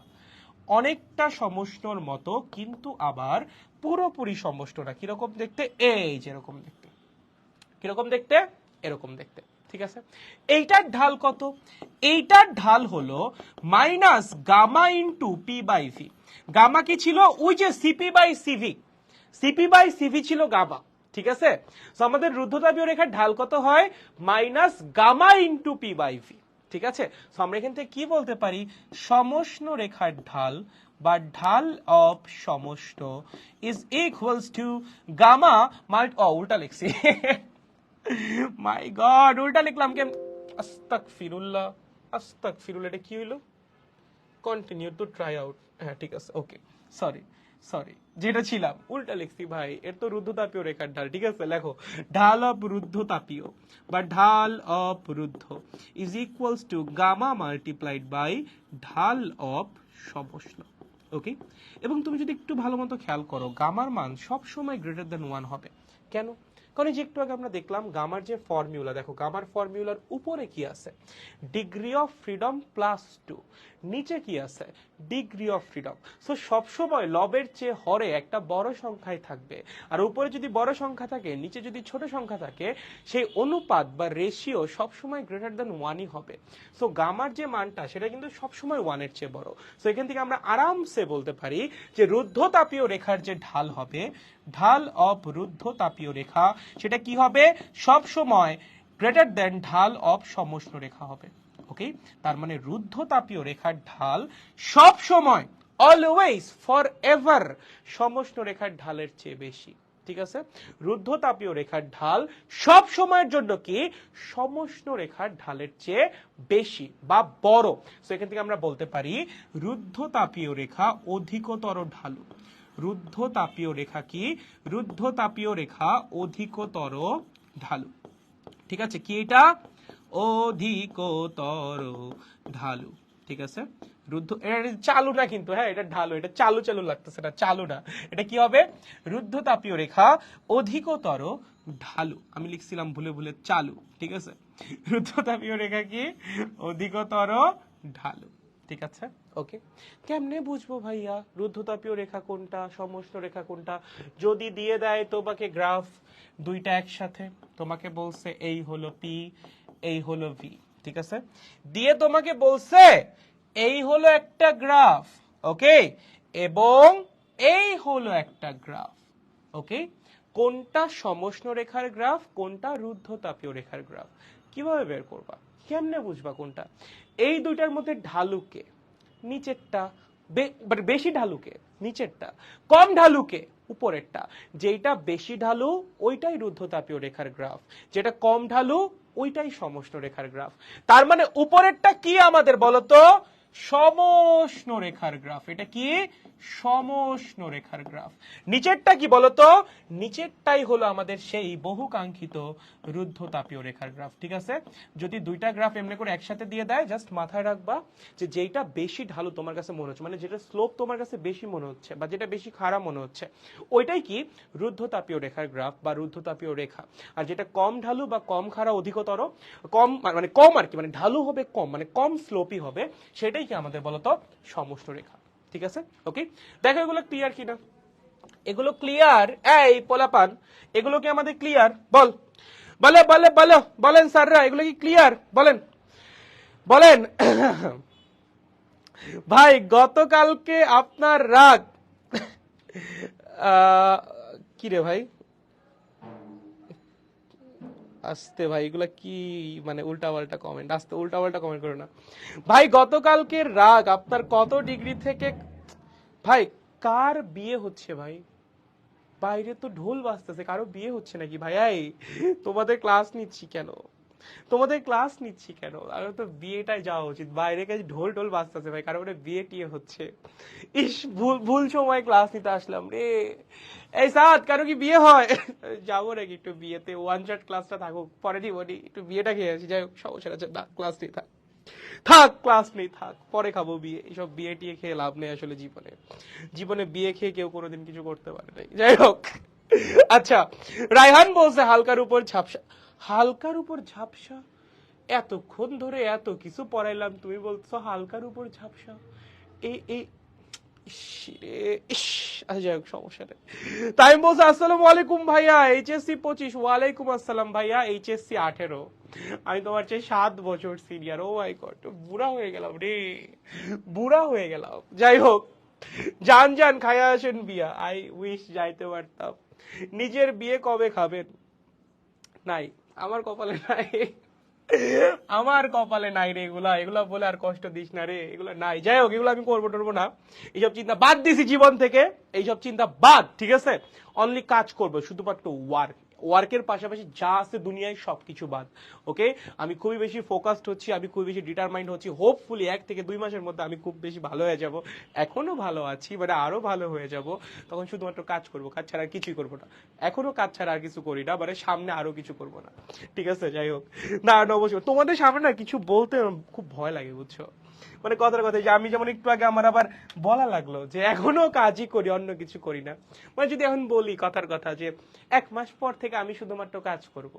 অনেকটা সমষ্ণর মতো কিন্তু আবার পুরোপুরি সমষ্ণ না। কিরকম দেখতে? এই যেরকম দেখতে। কিরকম দেখতে? এরকম দেখতে। ঠিক আছে, এইটার ঢাল কত? এইটার ঢাল হলো minus gamma into P by V. Gamma কি ছিল? ওই যে CP by CV, CP by CV ছিল গামা, ঠিক আছে? তো আমাদের রুদ্ধতাপীয় রেখার ঢাল কত হয়? Minus gamma into P by V, ঠিক আছে? তো আমরা এখান থেকে কি বলতে পারি? সমষ্ণ রেখার ঢাল বা ঢাল অফ সমষ্ণ ইজ ইকুয়ালস টু গামা উল্টা লিখছি মাই গড, উল্টা লিখলাম কেন? আস্তাগফিরুল্লাহ, আস্তাগফিরুল্লাহ। এটা কি হইলো? Continue to try out. হ্যাঁ ঠিক আছে, ওকে, সরি সরি, যেটা ছিলাম উল্টা লিখছি ভাই। এর তো রুদ্ধতাপীয় রেখার ঢাল, ঠিক আছে? লেখো ঢাল অফ রুদ্ধতাপীয় বা ঢাল অফ রুদ্ধ is equals to gamma multiplied by ঢাল অফ সমষ্ণ। ওকে, এবং তুমি যদি একটু ভালো মতো খেয়াল করো, গামার মান সব সময় গ্রেটার দ্যান 1 হবে। কেন? কারণ যে একটু আগে আমরা দেখলাম গামার যে ফর্মুলা, দেখো গামার ফর্মুলার উপরে কি আছে? ডিগ্রি অফ ফ্রিডম প্লাস 2, নিচে কি আছে? Degree of freedom. সো সবসময় লবের চেয়ে হরে একটা বড় সংখ্যায় থাকবে, আর উপরে যদি বড় সংখ্যা থাকে, নিচে যদি ছোট সংখ্যা থাকে, সেই অনুপাত বা রেশিও সবসময় গ্রেটার দ্যান 1ই হবে। সো গামার যে মানটা সেটা কিন্তু সবসময় 1-এর চেয়ে বড়। সো এখান থেকে আমরা আরামসে বলতে পারি যে রুদ্ধতাপীয় রেখার যে ঢাল হবে, ঢাল অফ রুদ্ধতাপীয় রেখা, সেটা কি হবে? সব সময় গ্রেটার দেন ঢাল অফ সমষ্ণ রেখা হবে। ওকে, তার মানে রুদ্ধতাপীয় রেখার ঢাল সব সময়, অলওয়েজ, ফর এভার, সমষ্ণ রেখার ঢালের চেয়ে বেশি, ঠিক আছে? রুদ্ধতাপীয় রেখার ঢাল সব সময়ের জন্য কি? সমষ্ণ রেখার ঢালের চেয়ে বেশি বা বড়। সো এখান থেকে আমরা বলতে পারি রুদ্ধতাপীয় রেখা অধিকতর ঢালু। রুদ্ধতাপীয় রেখা কি? রুদ্ধতাপীয় রেখা অধিকতর ঢালু, ঠিক আছে? কি এটা? অধিকতর ঢালু, ঠিক আছে? এটা চালু না কিন্তু, হ্যাঁ এটা ঢালু, এটা চালু চালু লাগতেছে না, চালু না। এটা কি হবে? রুদ্ধতাপীয় রেখা অধিকতর ঢালু। আমি লিখছিলাম ভুলে ভুলে চালু, ঠিক আছে? রুদ্ধতাপীয় রেখা কি? অধিকতর ঢালু, ঠিক আছে? ওকে, কেমনে বুঝবো ভাইয়া রুদ্ধতাপীয় রেখা কোনটা, সমষ্ণ রেখা কোনটা? যদি দিয়ে দেয় তোমাকে গ্রাফ দুইটা একসাথে, তোমাকে বলছে এই হলো পি, এই হলো ভি, ঠিক আছে? দিয়ে তোমাকে বলছে এই হলো একটা গ্রাফ, ওকে, এবং এই হলো একটা গ্রাফ, ওকে, কোনটা সমষ্ণ রেখার গ্রাফ, কোনটা রুদ্ধতাপীয় রেখার গ্রাফ? কিভাবে বের করবা? কেমনে বুঝবা কোনটা? এই দুইটার মধ্যে ঢালুকে? নিচেরটা। বেশি ঢালুকে? নিচেরটা। কম ঢালুকে? উপরেরটা। যেটা বেশি ঢালু ওইটাই রুদ্ধতাপীয় রেখার গ্রাফ, যেটা কম ঢালু ওইটাই সমষ্ণ রেখার গ্রাফ। তার মানে উপরেরটা কি আমাদের বলতো? সমষ্ণ রেখার গ্রাফ। এটা কি? সমষ্ণ রেখার গ্রাফ। নিচেরটা কি বলতো? নিচেরটাই হলো আমাদের সেই বহুকাঙ্ক্ষিত রুদ্ধতাপীয় রেখার গ্রাফ, ঠিক আছে? যদি দুইটা গ্রাফ এমনি করে একসাথে দিয়ে দেয়, জাস্ট মাথায় রাখবা যে যেটা বেশি ঢালু তোমার কাছে মনে হচ্ছে, মানে যেটা স্লোপ তোমার কাছে বেশি মনে হচ্ছে বা যেটা বেশি খাড়া মনে হচ্ছে, ওইটাই কি? রুদ্ধতাপীয় রেখার গ্রাফ বা রুদ্ধতাপীয় রেখা। আর যেটা কম ঢালু বা কম খাড়া, অধিকতর, কম মানে কম আর কি, মানে ঢালু হবে কম, মানে কম স্লোপই হবে, সেটাই কি আমাদের বলতো? সমষ্ণ রেখা, ঠিক আছে? ওকে, দেখো এগুলো ক্লিয়ার কিনা? এগুলো ক্লিয়ার? এই পোলাপান, এগুলো কি আমাদের ক্লিয়ার? বল, বলে বলে বলো, বলেন স্যাররা, এগুলো কি ক্লিয়ার? বলেন বলেন ভাই গতকালকে আপনার রাগ কি রে ভাই? আসতে ভাই, এগুলা কি মানে উল্টা পাল্টা কমেন্ট? আসতে উল্টা পাল্টা কমেন্ট করো না ভাই। গতকালকের রাগ আপনার কত ডিগ্রি থেকে? ভাই কার বিয়ে হচ্ছে ভাই? বাইরে তো ঢোল বাজতেছে, কারো বিয়ে হচ্ছে নাকি ভাই? এই তোমাদের ক্লাস নিচ্ছি কেন? তোমাদের ক্লাস নিচ্ছি কেন? আর তো বিয়েটাই যাওয়া উচিত, বাইরে কাছে ঢোল ঢোল বাজতেছে ভাই, কারো মানে বিয়ে টিয়ে হচ্ছে। ইস, ভুল ভুল সময় ক্লাস নিতে আসলাম রে। এই সাদ, কারো কি বিয়ে হয়? যাবো নাকি একটু বিয়েতে? ওয়ান শট ক্লাসটা থাকুক, পরে নিব, একটু বিয়েটা খেয়ে আসি। যাই হোক, সমস্যা আছে না, ক্লাস নেই, থাক থাক, ক্লাস নেই থাক, পরে খাবো বিয়ে। এইসব বিয়ে টিয়ে খেয়ে লাভ নেই আসলে জীবনে। জীবনে বিয়ে খেয়ে কেউ কোনোদিন কিছু করতে পারে নাই। যাই হোক, আচ্ছা, রায়হান বলছে হালকার উপর ঝাপসা। হালকার উপর ঝাপসা? এতক্ষণ ধরে এত কিছু পড়াইলাম, তুমি বলছো হালকার উপর ঝাপসা? এই এই যাই হোক, সমস্যা নেই। তাই বলছে আসসালামু আলাইকুম ভাইয়া, HSC 25। ওয়ালাইকুম আসসালাম ভাইয়া, HSC 18। আমি তোমার চেয়ে 7 বছর সিনিয়র। ও মাই গড, বুড়া হয়ে গেলাম রে, বুড়া হয়ে গেলাম। যাই হোক, যান যান খায়া আসেন বিয়া। আই উইশ যাইতে পারতাম। নিজের বিয়ে কবে খাবেন? নাই, আমার কপালে নাই, আমার কপালে নাই রে এগুলা। এগুলা বলে আর কষ্ট দিস না রে, এগুলা নাই। যাই হোক, এগুলো আমি করবো টরবো না, এইসব চিন্তা বাদ দিছি জীবন থেকে, এইসব চিন্তা বাদ, ঠিক আছে? অনলি কাজ করবো, শুধুমাত্র ওয়ার্ক। ওয়ার্কের পাশাপাশি যা আছে দুনিয়ায় সবকিছু বাদ। ওকে, আমি খুবই বেশি ফোকাসড হচ্ছি, আমি খুবই বেশি ডিটারমাইন্ড হচ্ছি। হোপফুলি 1 থেকে 2 মাসের মধ্যে আমি খুব বেশি ভালো হয়ে যাব। এখনো ভালো আছি, মানে আরো ভালো হয়ে যাব। তখন শুধুমাত্র কাজ করবো, কাজ ছাড়া আর কিছুই করবো না। এখনো কাজ ছাড়া আর কিছু করি না, মানে সামনে আরো কিছু করবো না, ঠিক আছে? যাই হোক, না না, অবশ্যই তোমাদের সামনে না কিছু বলতে খুব ভয় লাগে, বুঝছো? মানে কথার কথা, যে আমি যেমন একটু আগে আমার আবার বলা লাগলো যে এখনো কাজই করি, অন্য কিছু করি না। মানে যদি এখন বলি কথার কথা যে 1 মাস পর থেকে আমি শুধুমাত্র কাজ করব,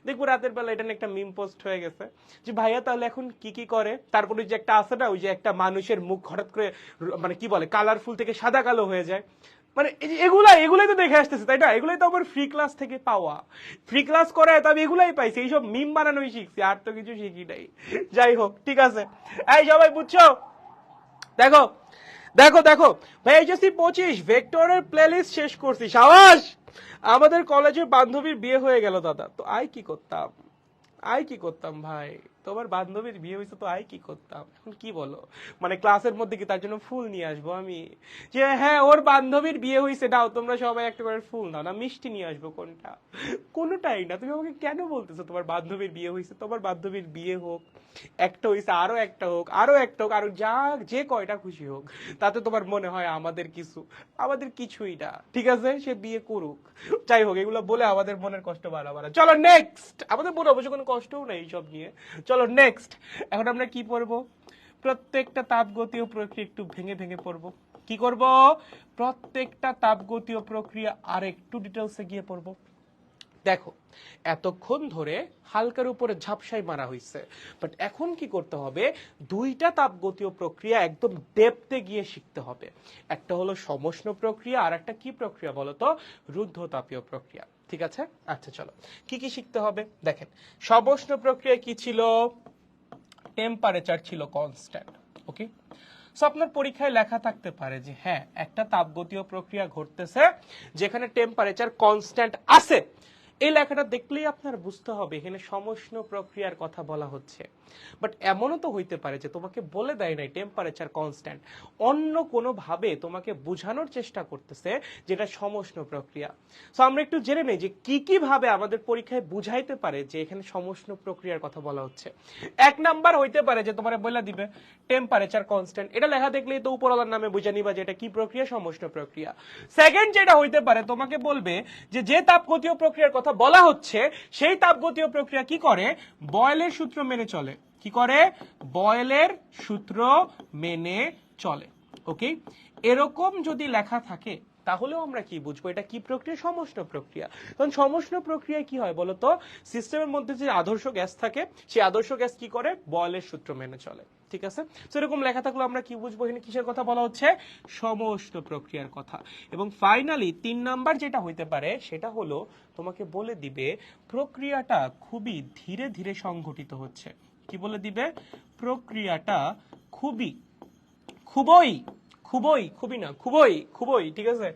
দেখবো রাতের বেলা এটা একটা মিম পোস্ট হয়ে গেছে যে ভাইয়া তাহলে এখন কি কি করে। তারপরে যে একটা আছে না, ওই যে একটা মানুষের মুখ হঠাৎ করে মানে কি বলে কালারফুল থেকে সাদা কালো হয়ে যায়। মানে এগুলাই তো দেখে আসতেছে, তাই না? এগুলাই তো আমার ফ্রি ক্লাস থেকে পাওয়া, ফ্রি ক্লাস করায় তো আমি এগুলাই পাইছি, এইসব মিম বানানোই শিখছি, আর তো কিছু শিখি নাই। যাই হোক, ঠিক আছে। এই সবাই বুঝছো? দেখো দেখো দেখো ভাই, এইচএসসি 25 ভেক্টরের প্লেলিস্ট শেষ করছি, সাবাস। আমাদের কলেজের বান্ধবীর বিয়ে হয়ে গেল দাদা, তো আই কি করতাম, আই কি করতাম ভাই? তোমার বান্ধবীর বিয়ে হয়েছে, তো আই কি করতাম? এখন কি বলো, মানে ক্লাসের মধ্যে কি তার জন্য ফুল নিয়ে আসবো আমি, যে হ্যাঁ ওর বান্ধবীর বিয়ে হয়েছে, দাও তোমরা সবাই একটা করে ফুল দাও না, মিষ্টি নিয়ে আসবো? কোনটা? কোনোটাই না। তুমি আমাকে কেন বলতেছো তোমার বান্ধবীর বিয়ে হয়েছে? তোমার বান্ধবীর বিয়ে হোক, একটা হয়েছে, আরো একটা হোক, আরো একটা হোক, আরো যা যে কয়টা খুশি হোক, তাতে তোমার মনে হয় আমাদের কিছু? আমাদের কিছুই না, ঠিক আছে? সে বিয়ে করুক। যাই হোক, এগুলো বলে আমাদের মনের কষ্ট বাড়া। চলো নেক্সট, আমাদের মনে অবশ্য কোনো কষ্টও নেই এইসব নিয়ে। চলো নেক্সট, এখন আমরা কি পড়বো? প্রত্যেকটা তাপগতীয় প্রক্রিয়া একটু ভেঙে ভেঙে পড়বো। কি করব? প্রত্যেকটা তাপগতীয় প্রক্রিয়া আর একটু ডিটেলসে গিয়ে পড়বো। দেখো, এতক্ষণ ধরে হালকার উপরে ঝাপসাই মারা হয়েছে, বাট এখন কি করতে হবে? 2টা তাপগতীয় প্রক্রিয়া একদম ডেপথে গিয়ে শিখতে হবে। একটা হলো সমষ্ণ প্রক্রিয়া, আর একটা কি প্রক্রিয়া বলতো? রুদ্ধতাপীয় প্রক্রিয়া, ঠিক আছে? আচ্ছা চলো, কি কি শিখতে হবে দেখেন। সমষ্ণ প্রক্রিয়া কি ছিল? টেম্পারেচার ছিল কনস্ট্যান্ট। ওকে, সো আপনার পরীক্ষায় লেখা থাকতে পারে যে হ্যাঁ একটা তাপগতীয় প্রক্রিয়া ঘটতেছে যেখানে টেম্পারেচার কনস্ট্যান্ট আছে। এই লেখাটা দেখলেই আপনার বুঝতে হবে এখানে সমষ্ণ প্রক্রিয়ার কথা বলা হচ্ছে। বাট এমনও তো হইতে পারে যে তোমাকে বলে দেয় নাই টেম্পারেচার কনস্ট্যান্ট, অন্য কোনো ভাবে তোমাকে বোঝানোর চেষ্টা করতেছে যেটা সমষ্ণ প্রক্রিয়া। সো আমরা একটু জেনে নেই যে কি কি ভাবে আমাদের পরীক্ষায় বুঝাইতে পারে যে এখানে সমষ্ণ প্রক্রিয়ার কথা বলা হচ্ছে। 1 নাম্বার হইতে পারে যে তোমার বলে দিবে টেম্পারেচার কনস্ট্যান্ট, এটা লেখা দেখলেই তো উপরওয়ালার নামে বুঝে নিবা যে এটা কি প্রক্রিয়া? সমষ্ণ প্রক্রিয়া। সেকেন্ড যেটা হইতে পারে, তোমাকে বলবে যে তাপগতীয় প্রক্রিয়ার কথা বলা হচ্ছে সেই তাপগতীয় প্রক্রিয়া কি করে? বয়েলের সূত্র মেনে চলে। কি করে? বয়েলের সূত্র মেনে চলে। ওকে, এরকম যদি লেখা থাকে তাহলেও আমরা কি বুঝবো এটা কি প্রক্রিয়া? সমষ্ণ প্রক্রিয়া। কারণ সমষ্ণ প্রক্রিয়ায় কি হয় বলতো? সিস্টেমের মধ্যে যে আদর্শ গ্যাস থাকে, সেই আদর্শ গ্যাস কি করে? বয়েলের সূত্র মেনে চলে, ঠিক আছে? সেরকম লেখা থাকলে আমরা কি বুঝবো এখানে কিসের কথা বলা হচ্ছে? সমষ্ণ প্রক্রিয়ার কথা। এবং ফাইনালি 3 নাম্বার যেটা হইতে পারে সেটা হলো তোমাকে বলে দিবে প্রক্রিয়াটা খুবই ধীরে ধীরে সংঘটিত হচ্ছে। কি বলে দিবে? প্রক্রিয়াটা খুবই খুবই খুবই খুবই না খুবই খুবই, ঠিক আছে?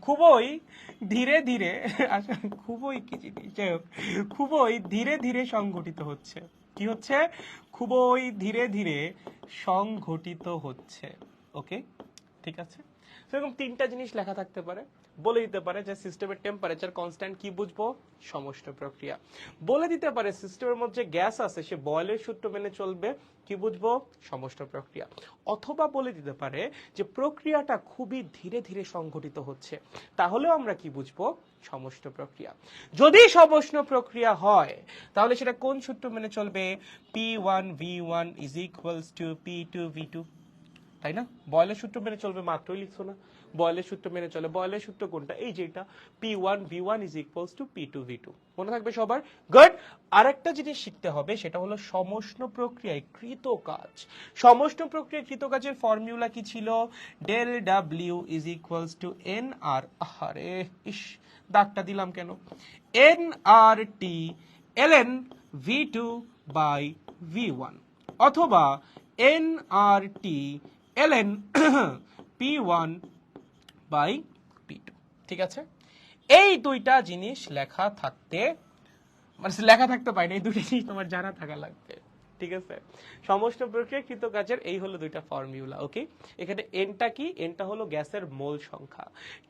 খুবই ধীরে ধীরে, আচ্ছা খুবই কি জিনিস, যাই হোক, খুবই ধীরে ধীরে সংঘটিত হচ্ছে। কি হচ্ছে? খুবই ধীরে ধীরে সংঘটিত হচ্ছে। ওকে, ঠিক আছে? সেরকম 3টা জিনিস লেখা থাকতে পারে। বলে দিতে পারে যে সিস্টেমের টেম্পারেচার কনস্ট্যান্ট, কি বুঝবো? সমষ্ণ প্রক্রিয়া। বলে দিতে পারে সিস্টেমের মধ্যে গ্যাস আছে সে বয়েলের সূত্র মেনে চলবে, কি বুঝবো? সমষ্ণ প্রক্রিয়া। অথবা বলে দিতে পারে যে প্রক্রিয়াটা খুবই ধীরে ধীরে সংঘটিত হচ্ছে, তাহলেও আমরা কি বুঝবো? সমষ্ণ প্রক্রিয়া। যদি সমষ্ণ প্রক্রিয়া হয় তাহলে সেটা কোন সূত্র মেনে চলবে? P1V1 is equals to P2V2, তাই না? বয়েলের সূত্র মেনে চলবে, মাত্রই লিখছো না? বয়েলের সূত্র মেনে চলে। বয়েলের সূত্র কোনটা? এই যেটা P1V1 is equals to P2V2, মনে থাকবে সবার? গুড। আরেকটা জিনিস শিখতে হবে, সেটা হলো সমষ্ণ প্রক্রিয়ায় কৃত কাজ। সমষ্ণ প্রক্রিয়ায় কৃত কাজের ফর্মুলা কি ছিল? Del W is equals to NR, আরে ইস দাগটা দিলাম কেন? NRT ln V2 by V1 অথবা nRT ln P1 by P2 ঠিক আছে এই দুইটা জিনিস লেখা থাকতে মানে লেখা থাকতে পারে না এই দুইটা জিনিস তোমার জানা থাকা লাগবে ঠিক আছে সমস্ত প্রক্রিয়াকৃত কাজের এই হলো দুইটা ফর্মুলা ওকে এখানে এনটা কি এনটা হলো গ্যাসের মোল সংখ্যা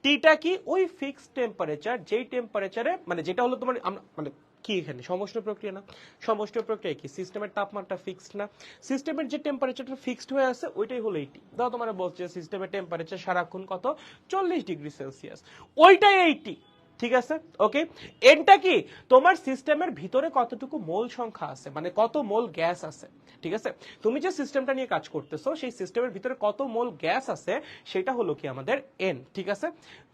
টিটা কি ওই ফিক্সড টেম্পারেচার যেই টেম্পারেচারে মানে যেটা হলো তোমার মানে কি এখানে সমস্ত প্রক্রিয়া না সমস্ত প্রক্রিয়া কি সিস্টেমের তাপমাত্রা ফিক্সড না সিস্টেমের যে টেম্পারেচারটা ফিক্সড হয়ে আছে ওইটাই হলো এইটি দাও তোমার বলছে সিস্টেমের টেম্পারেচার সারাক্ষণ কত 40 ডিগ্রি সেলসিয়াস ওইটাই এইটি ঠিক আছে ওকে এনটা কি তোমার সিস্টেমের ভিতরে কতটুকু মোল সংখ্যা আছে মানে কত মোল গ্যাস আছে ঠিক আছে তুমি যে সিস্টেমটা নিয়ে কাজ করতেছো সেই সিস্টেমের ভিতরে কত মোল গ্যাস আছে সেটা হলো কি আমাদের এন ঠিক আছে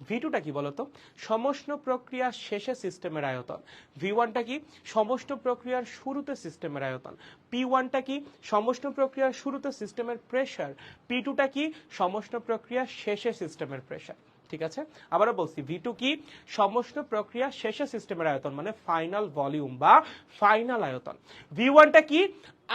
ভি2টা কি বলতো সমষ্ণ প্রক্রিয়া শেষে সিস্টেমের আয়তন ভি1টা কি সমষ্ণ প্রক্রিয়ার শুরুতে সিস্টেমের আয়তন পি1টা কি সমষ্ণ প্রক্রিয়ার শুরুতে সিস্টেমের প্রেসার পি2টা কি সমষ্ণ প্রক্রিয়া শেষে সিস্টেমের প্রেসার ঠিক আছে আবারও বলছি ভি2 কি সমস্ত প্রক্রিয়া শেষে সিস্টেমের আয়তন মানে ফাইনাল ভলিউম বা ফাইনাল আয়তন ভি1টা কি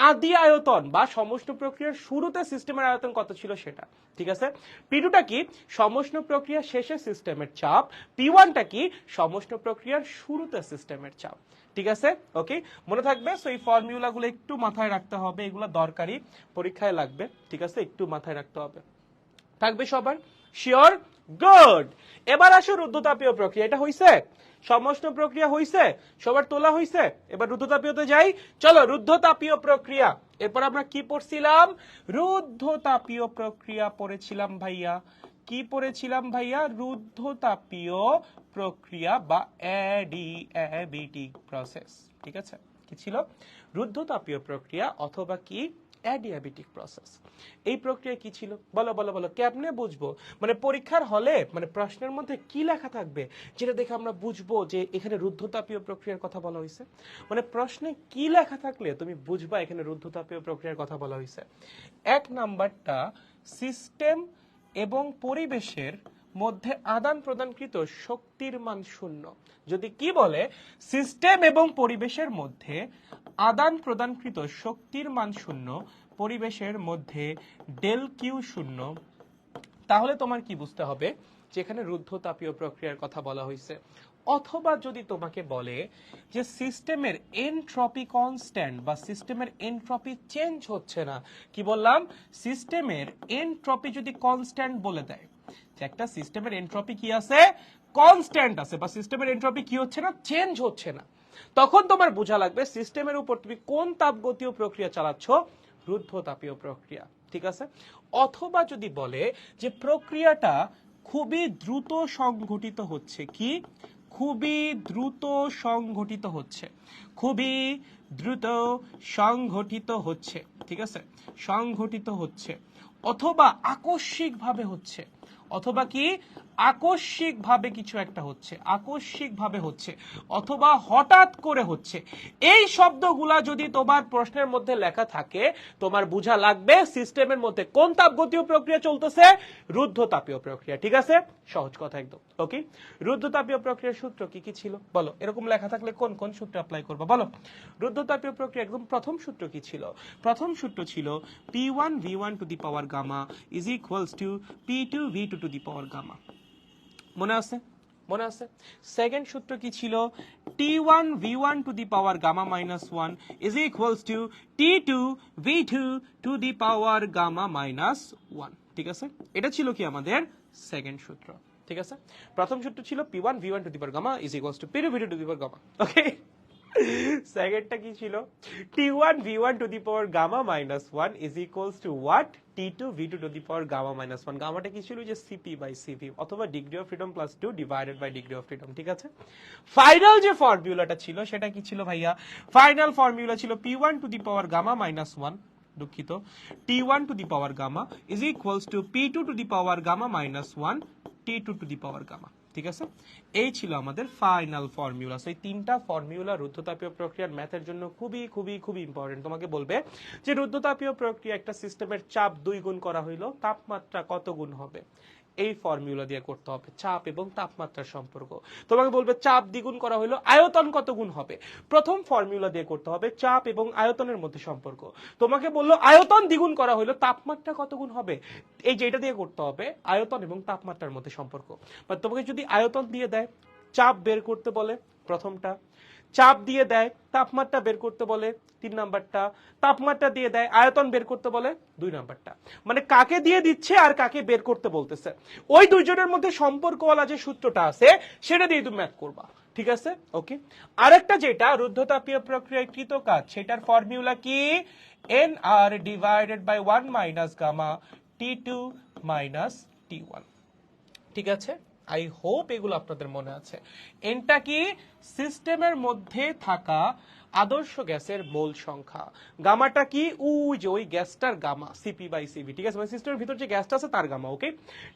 আদি আয়তন বা সমস্ত প্রক্রিয়ার শুরুতে সিস্টেমের আয়তন কত ছিল সেটা ঠিক আছে পি2টা কি সমস্ত প্রক্রিয়া শেষে সিস্টেমের চাপ পি1টা কি সমস্ত প্রক্রিয়ার শুরুতে সিস্টেমের চাপ ঠিক আছে ওকে মনে থাকবে সো এই ফর্মুলাগুলো একটু মাথায় রাখতে হবে এগুলো দরকারি পরীক্ষায় লাগবে ঠিক আছে একটু মাথায় রাখতে হবে থাকবে সবার শিওর গুড এবার আসো রুদ্ধতাপীয় প্রক্রিয়া এটা হইছে সমস্ত প্রক্রিয়া হইছে সবার তোলা হইছে এবার রুদ্ধতাপীয়তে যাই চলো রুদ্ধতাপীয় প্রক্রিয়া এরপর আমরা কি পড়ছিলাম রুদ্ধতাপীয় প্রক্রিয়া পড়েছিলাম ভাইয়া কি পড়েছিলাম ভাইয়া রুদ্ধতাপীয় প্রক্রিয়া বা অ্যাডিয়াবেটিক প্রসেস ঠিক আছে কি ছিল রুদ্ধতাপীয় প্রক্রিয়া অথবা কি অ্যাডিয়াবেটিক প্রসেস এই প্রক্রিয়া কি ছিল বলো বলো বলো কেমনে বুঝবো মানে পরীক্ষার হলে মানে প্রশ্নের মধ্যে কি লেখা থাকবে যেটা দেখে আমরা বুঝবো যে এখানে রুদ্ধতাপীয় প্রক্রিয়ার কথা বলা হয়েছে মানে প্রশ্নে কি লেখা থাকলে তুমি বুঝবা এখানে রুদ্ধতাপীয় প্রক্রিয়ার কথা বলা হয়েছে এক নাম্বারটা সিস্টেম এবং পরিবেশের মধ্যে আদান প্রদানকৃত শক্তির মান শূন্য যদি কি বলে সিস্টেম এবং পরিবেশের মধ্যে আদান প্রদানকৃত শক্তির মান শূন্য পরিবেশের মধ্যে ডেল কিউ শূন্য তাহলে তোমার কি বুঝতে হবে যেখানে রুদ্ধতাপীয় প্রক্রিয়ার কথা বলা হয়েছে অথবা যদি তোমাকে বলে যে সিস্টেমের এনট্রপি কনস্ট্যান্ট বা সিস্টেমের এনট্রপি চেঞ্জ হচ্ছে না কি বললাম সিস্টেমের এনট্রপি যদি কনস্ট্যান্ট বলে দেয় যে একটা সিস্টেমের এনট্রপি কি আছে কনস্ট্যান্ট আছে বা সিস্টেমের এনট্রপি কি হচ্ছে না চেঞ্জ হচ্ছে না তখন তোমার বোঝা লাগবে সিস্টেমের উপর তুমি কোন তাপগতীয় প্রক্রিয়া চালাচ্ছ রুদ্ধতাপীয় প্রক্রিয়া ঠিক আছে অথবা যদি বলে যে প্রক্রিয়াটা খুবই দ্রুত সংঘটিত হচ্ছে কি খুবই দ্রুত সংঘটিত হচ্ছে খুবই দ্রুত সংঘটিত হচ্ছে ঠিক আছে সংঘটিত হচ্ছে অথবা আকস্মিকভাবে হচ্ছে অথবা কি আকস্মিকভাবে কিছু একটা হচ্ছে আকস্মিকভাবে হচ্ছে অথবা হঠাৎ করে হচ্ছে এই শব্দগুলা যদি তোমার প্রশ্নের মধ্যে লেখা থাকে তোমার বোঝা লাগবে সিস্টেমের মধ্যে কোন তাপগতীয় প্রক্রিয়া চলতেছে রুদ্ধতাপীয় প্রক্রিয়া ঠিক আছে সহজ কথা একদম ওকে রুদ্ধতাপীয় প্রক্রিয়ার সূত্র কি কি ছিল বলো এরকম লেখা থাকলে কোন কোন সূত্র অ্যাপ্লাই করবে বলো রুদ্ধতাপীয় প্রক্রিয়া একদম প্রথম সূত্র কি ছিল প্রথম সূত্র ছিল P1 V1 to the power gamma is equals to P2 V2 to the power gamma মনে আছে মনে আছে সেকেন্ড সূত্র কি ছিল T1 V1 to the power gamma minus 1 is equals to T2 V2 to the power gamma minus 1 ঠিক আছে এটা ছিল কি আমাদের সেকেন্ড সূত্র ঠিক আছে প্রথম সূত্র ছিল P1 V1 to the power gamma is equals to P2 V2 to the power gamma okay সেকেন্ডটা কি ছিল T1 V1 to the power gamma minus 1 is equals to what T2 V2 to the power gamma minus 1 গামাটা কি ছিল যে CP বাই CV অথবা degree of freedom plus 2 divided by degree of freedom ঠিক আছে ফাইনাল যে ফর্মুলাটা ছিল সেটা কি ছিল ভাইয়া ফাইনাল ফর্মুলা ছিল P1 to the power gamma minus 1 দুঃখিত T1 to the power gamma is equals to P2 to the power gamma minus 1 T2 to the power gamma ঠিক আছে এই ছিল আমাদের ফাইনাল ফর্মুলা সেই তিনটা ফর্মুলা রুদ্ধতাপীয় প্রক্রিয়ার ম্যাথের জন্য খুবই খুবই খুবই ইম্পর্টেন্ট তোমাকে বলবে যে রুদ্ধতাপীয় প্রক্রিয়া একটা সিস্টেমের চাপ 2 গুণ করা হইলো তাপমাত্রা কত গুণ হবে এই ফর্মুলা দিয়ে করতে হবে, চাপ এবং তাপমাত্রার সম্পর্ক। তোমাকে বলবে চাপ দ্বিগুণ করা হলো আয়তন কত গুণ হবে, প্রথম ফর্মুলা দিয়ে করতে হবে চাপ এবং আয়তনের মধ্যে সম্পর্ক। তোমাকে বললো আয়তন দ্বিগুণ করা হলো তাপমাত্রা কত গুণ হবে, এই যেটা দিয়ে করতে হবে আয়তন এবং তাপমাত্রার মধ্যে সম্পর্ক। বা তোমাকে যদি আয়তন দিয়ে দেয়, চাপ বের করতে বলে প্রথমটা, চাপ দিয়ে দেয় তাপমাত্রা বের করতে বলে 3 নাম্বারটা, তাপমাত্রা দিয়ে দেয় আয়তন বের করতে বলে 2 নাম্বারটা। মানে কাকে দিয়ে দিচ্ছে আর কাকে বের করতে বলতেছে, ওই দুইজনের মধ্যে সম্পর্কওয়ালা যে সূত্রটা আছে সেটা দিয়ে তুমি ম্যাথ করবা, ঠিক আছে? ওকে, আরেকটা যেটা রুদ্ধতাপীয় প্রক্রিয়াকৃত কাজ, সেটার ফর্মুলা কি, nr divided by 1 minus gamma T2 minus T1। ঠিক আছে, আই হোপ এগুলো আপনাদের মনে আছে। এনটা কি, সিস্টেমের মধ্যে থাকা আদর্শ গ্যাসের মোল সংখ্যা, গামাটা কি, ওই যে ওই গ্যাসটার গামা সিপি বাই সিভি, ঠিক আছে, মানে সিস্টেমের ভিতর যে গ্যাসটা আছে তার গামা। ওকে,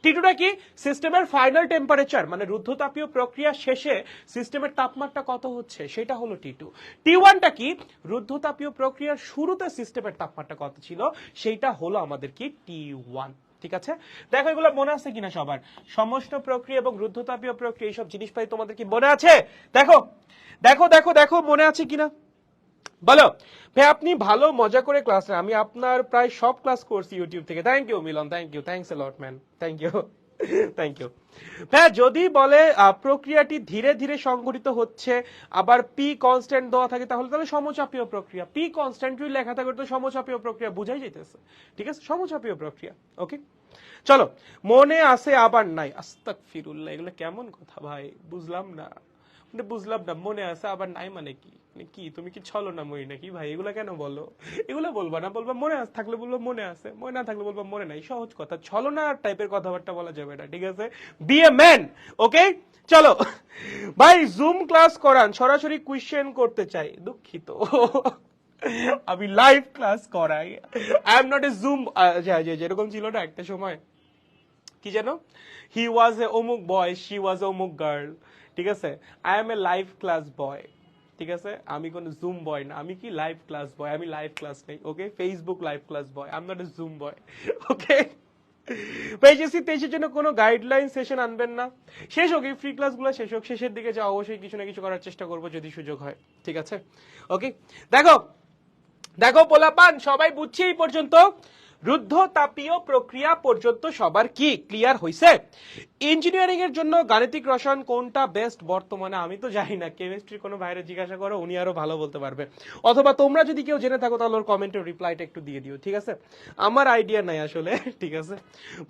টি2টা কি, সিস্টেমের ফাইনাল টেম্পারেচার, মানে রুদ্ধতাপীয় প্রক্রিয়া শেষে সিস্টেমের তাপমাত্রা কত হচ্ছে সেটা হলো টি2। টি1টা কি, রুদ্ধতাপীয় প্রক্রিয়ার শুরুতে সিস্টেমের তাপমাত্রা কত ছিল সেইটা হলো আমাদের কি টি1। ঠিক আছে, দেখো এগুলো মনে আছে কিনা সবার, সমষ্ণ প্রক্রিয়া এবং রুদ্ধতাপীয় প্রক্রিয়া এইসব জিনিসপাতি তোমাদের কি মনে আছে? দেখো দেখো দেখো দেখো মনে আছে কিনা বলো। ভাই আপনি ভালো মজা করে ক্লাস নেন, আমি আপনার প্রায় সব ক্লাস করছি ইউটিউব থেকে। Thank you Milan, thank you, thanks a lot man, thank you thank you. ভাই যদি বলে প্রক্রিয়াটি ধীরে ধীরে সংঘটিত হচ্ছে আবার পি কনস্ট্যান্ট দেওয়া থাকে, তাহলে তাহলে সমচাপীয় প্রক্রিয়া, পি কনস্ট্যান্ট যদি লেখা থাকে তো সমচাপীয় প্রক্রিয়া বুঝাই যাইতেছে, ঠিক আছে, সমচাপীয় প্রক্রিয়া। ওকে চলো, মনে আছে আবার নাই, আস্তাগফিরুল্লাহ, এগুলো কেমন কথা ভাই, বুঝলাম না, বুঝলাম না, মনে আছে আবার নাই মানে কি, কি তুমি কি ছলো না মই নাকি ভাই, এগুলা কেন বলো, এগুলা বলবা না, বলবা মনে আছে, থাকলে বলবো মনে আছে, মনে না থাকলে বলবো মনে নাই, সহজ কথা, ছলো না টাইপের কথাবার্তা বলা যাবে না, ঠিক আছে, বি এ ম্যান। ওকে চলো ভাই, জুম ক্লাস করান, সরাসরি কোয়েশ্চেন করতে চাই, দুঃখিত আমি লাইভ ক্লাস করাই, I am not a zoom. যেরকম ছিল না একটা সময়, কি যেন, হি ওয়াজ এ অমুক বয়, শি ওয়াজ এ অমুক গার্ল, ঠিক আছে, I M A live class বয়, ঠিক আছে, আমি কোন জুম বয় না, আমি কি লাইভ ক্লাস বয়, আমি লাইভ ক্লাস নেই। Okay, Facebook live class boy, I am not a Zoom boy. Okay, পেজেসি তেইশের জন্য কোনো গাইডলাইন সেশন আনবেন না, শেষ হোক এই ফ্রি ক্লাসগুলো, শেষ হোক, শেষের দিকে যা অবশ্যই কিছু না কিছু করার চেষ্টা করবো যদি সুযোগ হয়, ঠিক আছে? ওকে দেখো দেখো পোলাপান, সবাই বুঝছি এই পর্যন্ত, রুদ্ধতাপীয় প্রক্রিয়া পর্যন্ত সবার কি ক্লিয়ার হইছে? ইঞ্জিনিয়ারিং এর জন্য গাণিতিক রসায়ন কোনটা বেস্ট বর্তমানে আমি তো জানি না, কেমিস্ট্রি কোনো ভাইরে জিজ্ঞাসা করো, উনি আরো ভালো বলতে পারবে, অথবা তোমরা যদি কেউ জেনে থাকো তাহলে ওর কমেন্টে রিপ্লাইটা একটু দিয়ে দিও, ঠিক আছে, আমার আইডিয়া নাই আসলে, ঠিক আছে,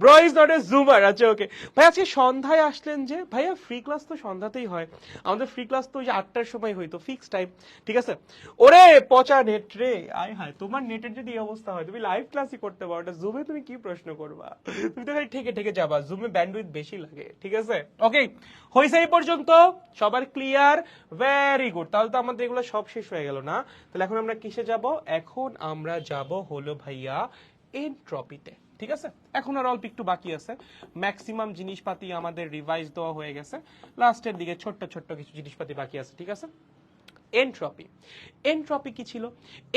ব্রো ইজ নট এ জুমার। আচ্ছা ওকে ভাই, আজকে সন্ধ্যায় আসলেন যে, ভাইয়া ফ্রি ক্লাস তো সন্ধ্যাতেই হয়, আমাদের ফ্রি ক্লাস তো ওই 8টার সময় হইতো, ফিক্স টাইম, ঠিক আছে। ওরে পচা নেট রে, আয় হায়, তোমার নেটের যদি এই অবস্থা হয় তুমি লাইভ ক্লাসই করতে পারো না, জুমে তুমি কি প্রশ্ন করবা, তুমি তো খালি ঠেকে ঠেকে যাবা, জুমে ব্যান্ডউইথ বেশি লাগে, ঠিক আছে। ওকে হইছে এই পর্যন্ত, সবার ক্লিয়ার, ভেরি গুড, তাহলে তো আমাদের এগুলো সব শেষ হয়ে গেল না, তাহলে এখন আমরা কিসে যাব, এখন আমরা যাব হলো ভাইয়া এনট্রপিতে, ঠিক আছে। এখন আর অল্প একটু বাকি আছে, ম্যাক্সিমাম জিনিসপাতি আমাদের রিভাইজ দেওয়া হয়ে গেছে, লাস্টের দিকে ছোট্ট ছোট্ট কিছু জিনিসপাতি বাকি আছে, ঠিক আছে। এনট্রপি, এনট্রপি কি ছিল?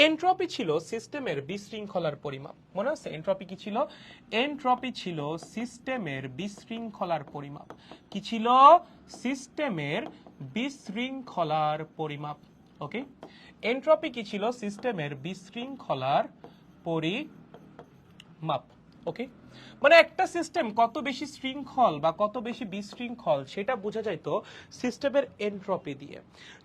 এনট্রপি ছিল সিস্টেমের বিশৃঙ্খলার পরিমাপ, মনে আছে এনট্রপি কি ছিল? এনট্রপি ছিল সিস্টেমের বিশৃঙ্খলার পরিমাপ, কি ছিল? সিস্টেমের বিশৃঙ্খলার পরিমাপ। ওকে, এনট্রপি কি ছিল? সিস্টেমের বিশৃঙ্খলার পরিমাপ। ওকে, মানে একটা সিস্টেম কত বেশি শৃঙ্খল বা কত বেশি বিশৃঙ্খল সেটা বোঝা যায় তো সিস্টেমের এনট্রপি দিয়ে।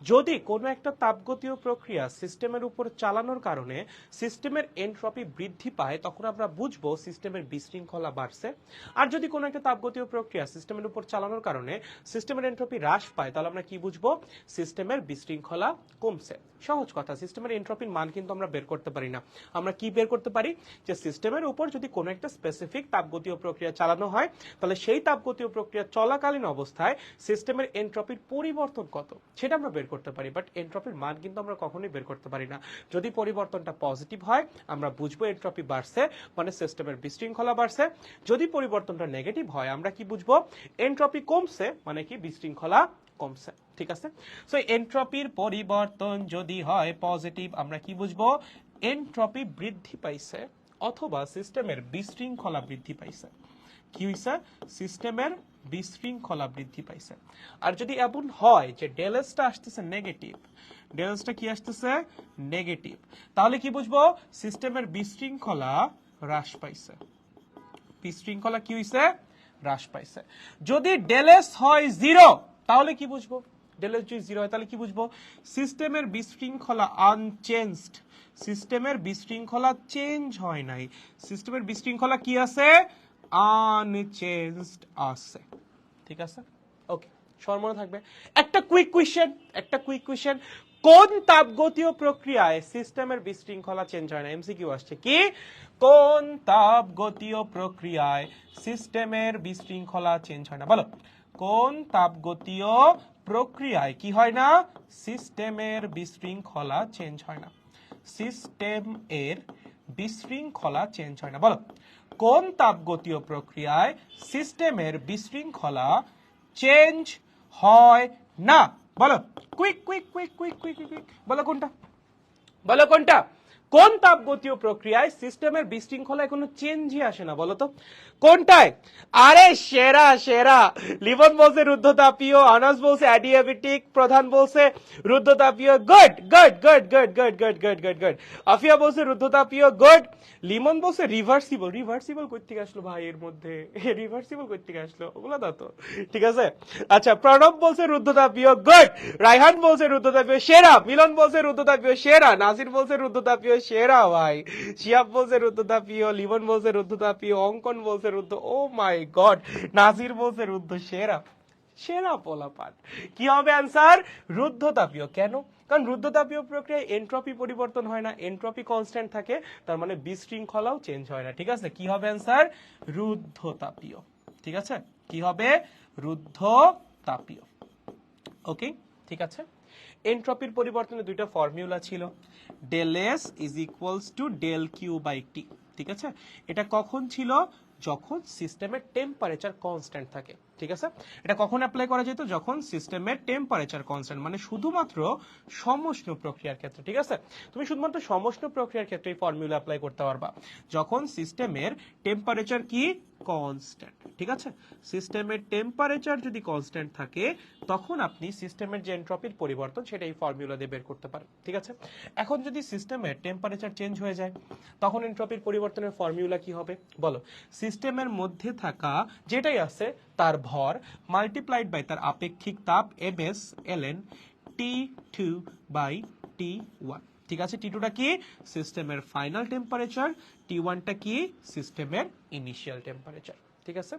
যদি কোনো একটা তাপগতীয় প্রক্রিয়া সিস্টেমের উপর চালানোর কারণে সিস্টেমের এনট্রপি বৃদ্ধি পায়, তখন আমরা বুঝবো সিস্টেমের বিশৃঙ্খলা বাড়ছে। আর যদি কোনো একটা তাপগতীয় প্রক্রিয়া সিস্টেমের উপর চালানোর কারণে সিস্টেমের এনট্রপি হ্রাস পায়, তাহলে আমরা কি বুঝবো? সিস্টেমের বিশৃঙ্খলা কমছে। সহজ কথা, সিস্টেমের এনট্রপির মান কিন্তু আমরা বের করতে পারি না, আমরা কি বের করতে পারি? যে সিস্টেমের উপর যদি কোনো একটা স্পেসিফিক তাপগতীয় প্রক্রিয়া চালানো হয়, তাহলে সেই তাপগতীয় প্রক্রিয়া চলাকালীন অবস্থায় সিস্টেমের এনট্রপির পরিবর্তন কত সেটা আমরা বের করতে পারি, বাট এনট্রপির মান কিন্তু আমরা কখনোই বের করতে পারি না। যদি পরিবর্তনটা পজিটিভ হয় আমরা বুঝবো এনট্রপি বাড়ছে, মানে সিস্টেমের বিশৃঙ্খলা বাড়ছে। যদি পরিবর্তনটা নেগেটিভ হয় আমরা কি বুঝবো? এনট্রপি কমছে, মানে কি বিশৃঙ্খলা কমছে, ঠিক আছে। সো এনট্রপির পরিবর্তন যদি হয় পজিটিভ, আমরা কি বুঝবো? এনট্রপি বৃদ্ধি পাইছে অথবা সিস্টেমের বিশৃঙ্খলা বৃদ্ধি পাইছে। কি হইছে সিস্টেমের বিশৃঙ্খলা বৃদ্ধি পাইছে আর যদি এমন হয় যে ডেল এসটা আসতেছে নেগেটিভ ডেল এসটা কি আসতেছে নেগেটিভ তাহলে কি বুঝবো সিস্টেমের বিশৃঙ্খলা হ্রাস পাইছে বিশৃঙ্খলা কি হইছে হ্রাস পাইছে যদি ডেল এস হয় 0 তাহলে কি বুঝবো ডেল এস যদি 0 হয় তাহলে কি বুঝবো সিস্টেমের বিশৃঙ্খলা আনচেঞ্জড সিস্টেমের বিশৃঙ্খলা চেঞ্জ হয় নাই সিস্টেমের বিশৃঙ্খলা কি আছে আনচেঞ্জড আছে ঠিক আছে ওকে সবার মনে থাকবে একটা কুইক কোয়েশ্চেন কোন তাপগতীয় প্রক্রিয়ায় সিস্টেমের বিশৃঙ্খলা চেঞ্জ হয় না এমসিকিউ আসছে কি কোন তাপগতীয় প্রক্রিয়ায় সিস্টেমের বিশৃঙ্খলা চেঞ্জ হয় না বলো কোন তাপগতীয় প্রক্রিয়ায় কি হয় না সিস্টেমের বিশৃঙ্খলা চেঞ্জ হয় না সিস্টেম এর বিশৃঙ্খলা চেঞ্জ হয় না বলো কোন তাপগতীয় প্রক্রিয়ায় সিস্টেমের বিশৃঙ্খলা চেঞ্জ হয় না বলো কুইক বলো কোনটা কোন তাপগতীয় প্রক্রিয়ায় সিস্টেমের বিশৃঙ্খলায় কোনো চেঞ্জই আসে না বলো তো কোনটায় আরে সেরা লিবন বলছে রুদ্ধতাপীয় আনাস বলছে অ্যাডিয়াবেটিক প্রধান বলছে রুদ্ধতাপীয় গুড আফিয়া বলছে রুদ্ধতাপীয় গুড লিমন বলছে রিভার্সিবল কই থেকে আসলো ভাই এর মধ্যে রিভার্সিবল কই থেকে আসলো ওগুলা দাও তো ঠিক আছে আচ্ছা প্রণব বলছে রুদ্ধতাপীয় গুড রায়হান বলছে রুদ্ধতাপীয় সেরা মিলন বলছে রুদ্ধতাপীয় সেরা নাসির বলছে রুদ্ধতাপীয় সেরা ভাই শিয়াব বলছে রুদ্ধতাপীয় লিমন বলছে রুদ্ধতাপীয় অঙ্কন বলছে রুদ্ধ ও মাই গড নাসির বলছে রুদ্ধ সেরা পোলাপান কি হবে অ্যান্সার রুদ্ধতাপীয় কেন কারণ রুদ্ধতাপীয় প্রক্রিয়ায় এন্ট্রপি পরিবর্তন হয় না এন্ট্রপি কনস্ট্যান্ট থাকে তার মানে বিশৃঙ্খলাও চেঞ্জ হয় না ঠিক আছে কি হবে অ্যান্সার রুদ্ধতাপীয় ঠিক আছে কি হবে রুদ্ধতাপীয় ওকে ঠিক আছে এন্ট্রপির পরিবর্তনে দুইটা ফর্মুলা ছিল del S is equals to del Q by T ঠিক আছে এটা কখন ছিল যখন সিস্টেমের টেম্পারেচার কনস্ট্যান্ট থাকে ঠিক আছে এটা কখন অ্যাপ্লাই করা যেত যখন সিস্টেমের টেম্পারেচার কনস্ট্যান্ট মানে শুধুমাত্র সমষ্ণ প্রক্রিয়ার ক্ষেত্রে ঠিক আছে তুমি শুধুমাত্র সমষ্ণ প্রক্রিয়ার ক্ষেত্রে এই ফর্মুলা অ্যাপ্লাই করতে পারবা যখন সিস্টেমের টেম্পারেচার কি কনস্ট্যান্ট ঠিক আছে সিস্টেমের টেম্পারেচার যদি কনস্ট্যান্ট থাকে তখন আপনি সিস্টেমের যে এন্ট্রপির পরিবর্তন সেটা এই ফর্মুলা দিয়ে বের করতে পারেন ঠিক আছে এখন যদি সিস্টেমের টেম্পারেচার চেঞ্জ হয়ে যায় তখন এন্ট্রপির পরিবর্তনের ফর্মুলা কি হবে বলো সিস্টেমের মধ্যে থাকা যেটাই আছে তার ভর মাল্টিপ্লাইড বাই তার আপেক্ষিক তাপ MS LN T2 by T1 ঠিক আছে T2 টা কি সিস্টেমের ফাইনাল টেম্পারেচার T1 টা কি সিস্টেমের ইনিশিয়াল টেম্পারেচার ঠিক আছে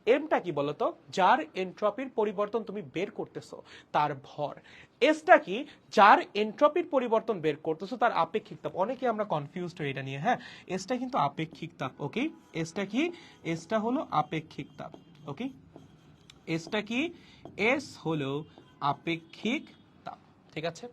এমটা কি বলতো যার এন্ট্রপির পরিবর্তন তুমি বের করতেছো তার ভর এসটা কি যার এন্ট্রপির পরিবর্তন বের করতেছো তার আপেক্ষিক তাপ অনেকে আমরা কনফিউজড হই এটা নিয়ে হ্যাঁ এসটা কিন্তু আপেক্ষিক তাপ ওকে এসটা কি এসটা হলো আপেক্ষিক তাপ ওকে এসটা কি এস হলো আপেক্ষিক তাপ ঠিক আছে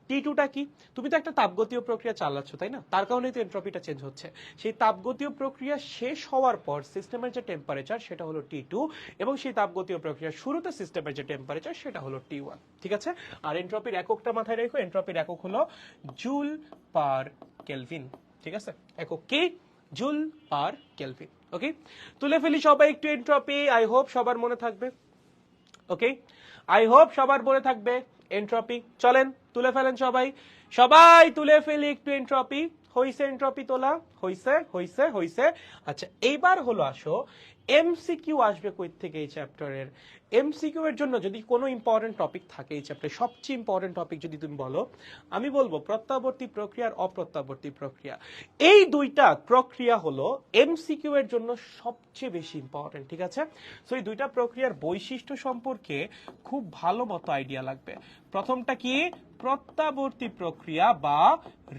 T2 টা কি তুমি তো একটা তাপগতীয় প্রক্রিয়া চালাচ্ছ তাই না তার কারণেই তো এন্ট্রপিটা চেঞ্জ হচ্ছে সেই তাপগতীয় প্রক্রিয়া শেষ হওয়ার পর সিস্টেমের যে টেম্পারেচার সেটা হলো T2 এবং সেই তাপগতীয় প্রক্রিয়া শুরুতে সিস্টেমের যে টেম্পারেচার সেটা হলো T1 ঠিক আছে আর এন্ট্রপির এককটা মাথায় রেখো এন্ট্রপির একক হলো জুল পার কেলভিন ঠিক আছে একক কি জুল পার কেলভিন ওকে তুলে ফেলি সবাই একটু এন্ট্রপি আই হোপ সবার মনে থাকবে ওকে আই হোপ সবার মনে থাকবে এন্ট্রপি চলেন তুলে ফেলেন সবাই তুলে ফেলি একটু এন্ট্রপি হইছে এন্ট্রপি তোলা হইছে আচ্ছা এইবার হলো আসো এমসিকিউ আসবে কই থেকে এই চ্যাপ্টারের এমসিকিউ এর জন্য যদি কোনো ইম্পর্টেন্ট টপিক থাকে এই চ্যাপ্টারে সবচেয়ে ইম্পর্টেন্ট টপিক যদি তুমি বলো আমি বলবো প্রত্যাবর্তী প্রক্রিয়া আর অপ্রত্যাবর্তী প্রক্রিয়া এই দুইটা প্রক্রিয়া হলো এমসিকিউ এর জন্য সবচেয়ে বেশি ইম্পর্টেন্ট ঠিক আছে সো এই দুইটা প্রক্রিয়ার বৈশিষ্ট্য সম্পর্কে খুব ভালো মতো আইডিয়া লাগবে প্রথমটা কি প্রত্যাবর্তী প্রক্রিয়া বা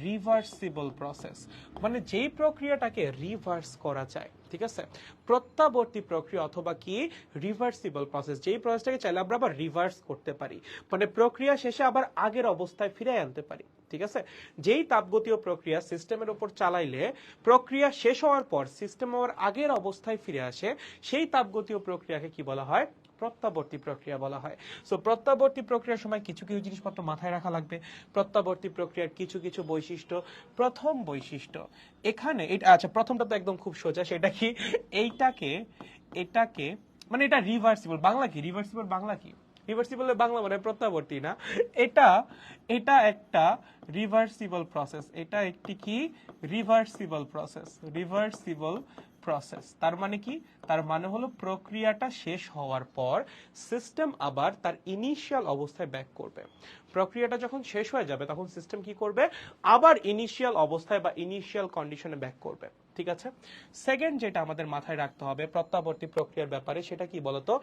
রিভার্সিবল প্রসেস মানে যেই প্রক্রিয়াটাকে রিভার্স করা যায় ঠিক আছে প্রত্যাবর্তী প্রক্রিয়া অথবা কি রিভার্সিবল প্রসেস যেই প্রসেসটাকে চাইলে আমরা আবার রিভার্স করতে পারি মানে প্রক্রিয়া শেষে আবার আগের অবস্থায় ফিরে আনতে পারি ঠিক আছে যেই তাপগতীয় প্রক্রিয়া সিস্টেমের উপর চালাইলে প্রক্রিয়া শেষ হওয়ার পর সিস্টেম আবার আগের অবস্থায় ফিরে আসে সেই তাপগতীয় প্রক্রিয়াকে কি বলা হয় প্রত্যাবর্তী প্রক্রিয়া বলা হয়। সো প্রত্যাবর্তী প্রক্রিয়ার সময় কিছু কিছু জিনিসপত্র মাথায় রাখা লাগবে। প্রত্যাবর্তী প্রক্রিয়ার কিছু কিছু বৈশিষ্ট্য। প্রথম বৈশিষ্ট্য এখানে আচ্ছা, প্রথমটা তো একদম খুব সোজা, সেটা কি, এটাকে মানে এটা রিভার্সিবল। বাংলা কি রিভার্সিবল? বাংলা কি রিভার্সিবলের বাংলা মানে প্রত্যাবর্তী না। এটা এটা একটা রিভার্সিবল প্রসেস। এটা একটি কি রিভার্সিবল প্রসেস। রিভার্সিবল প্রসেস তার মানে কি? তার মানে হলো প্রক্রিয়াটা শেষ হওয়ার পর সিস্টেম আবার তার ইনিশিয়াল অবস্থায় ব্যাক করবে। প্রক্রিয়াটা যখন শেষ হয়ে যাবে তখন সিস্টেম কি করবে? আবার ইনিশিয়াল অবস্থায় বা ইনিশিয়াল কন্ডিশনে ব্যাক করবে। ঠিক আছে। সেকেন্ড যেটা আমাদের মাথায় রাখতে হবে প্রত্যাবর্তী প্রক্রিয়ার ব্যাপারে, সেটা কি বলতো?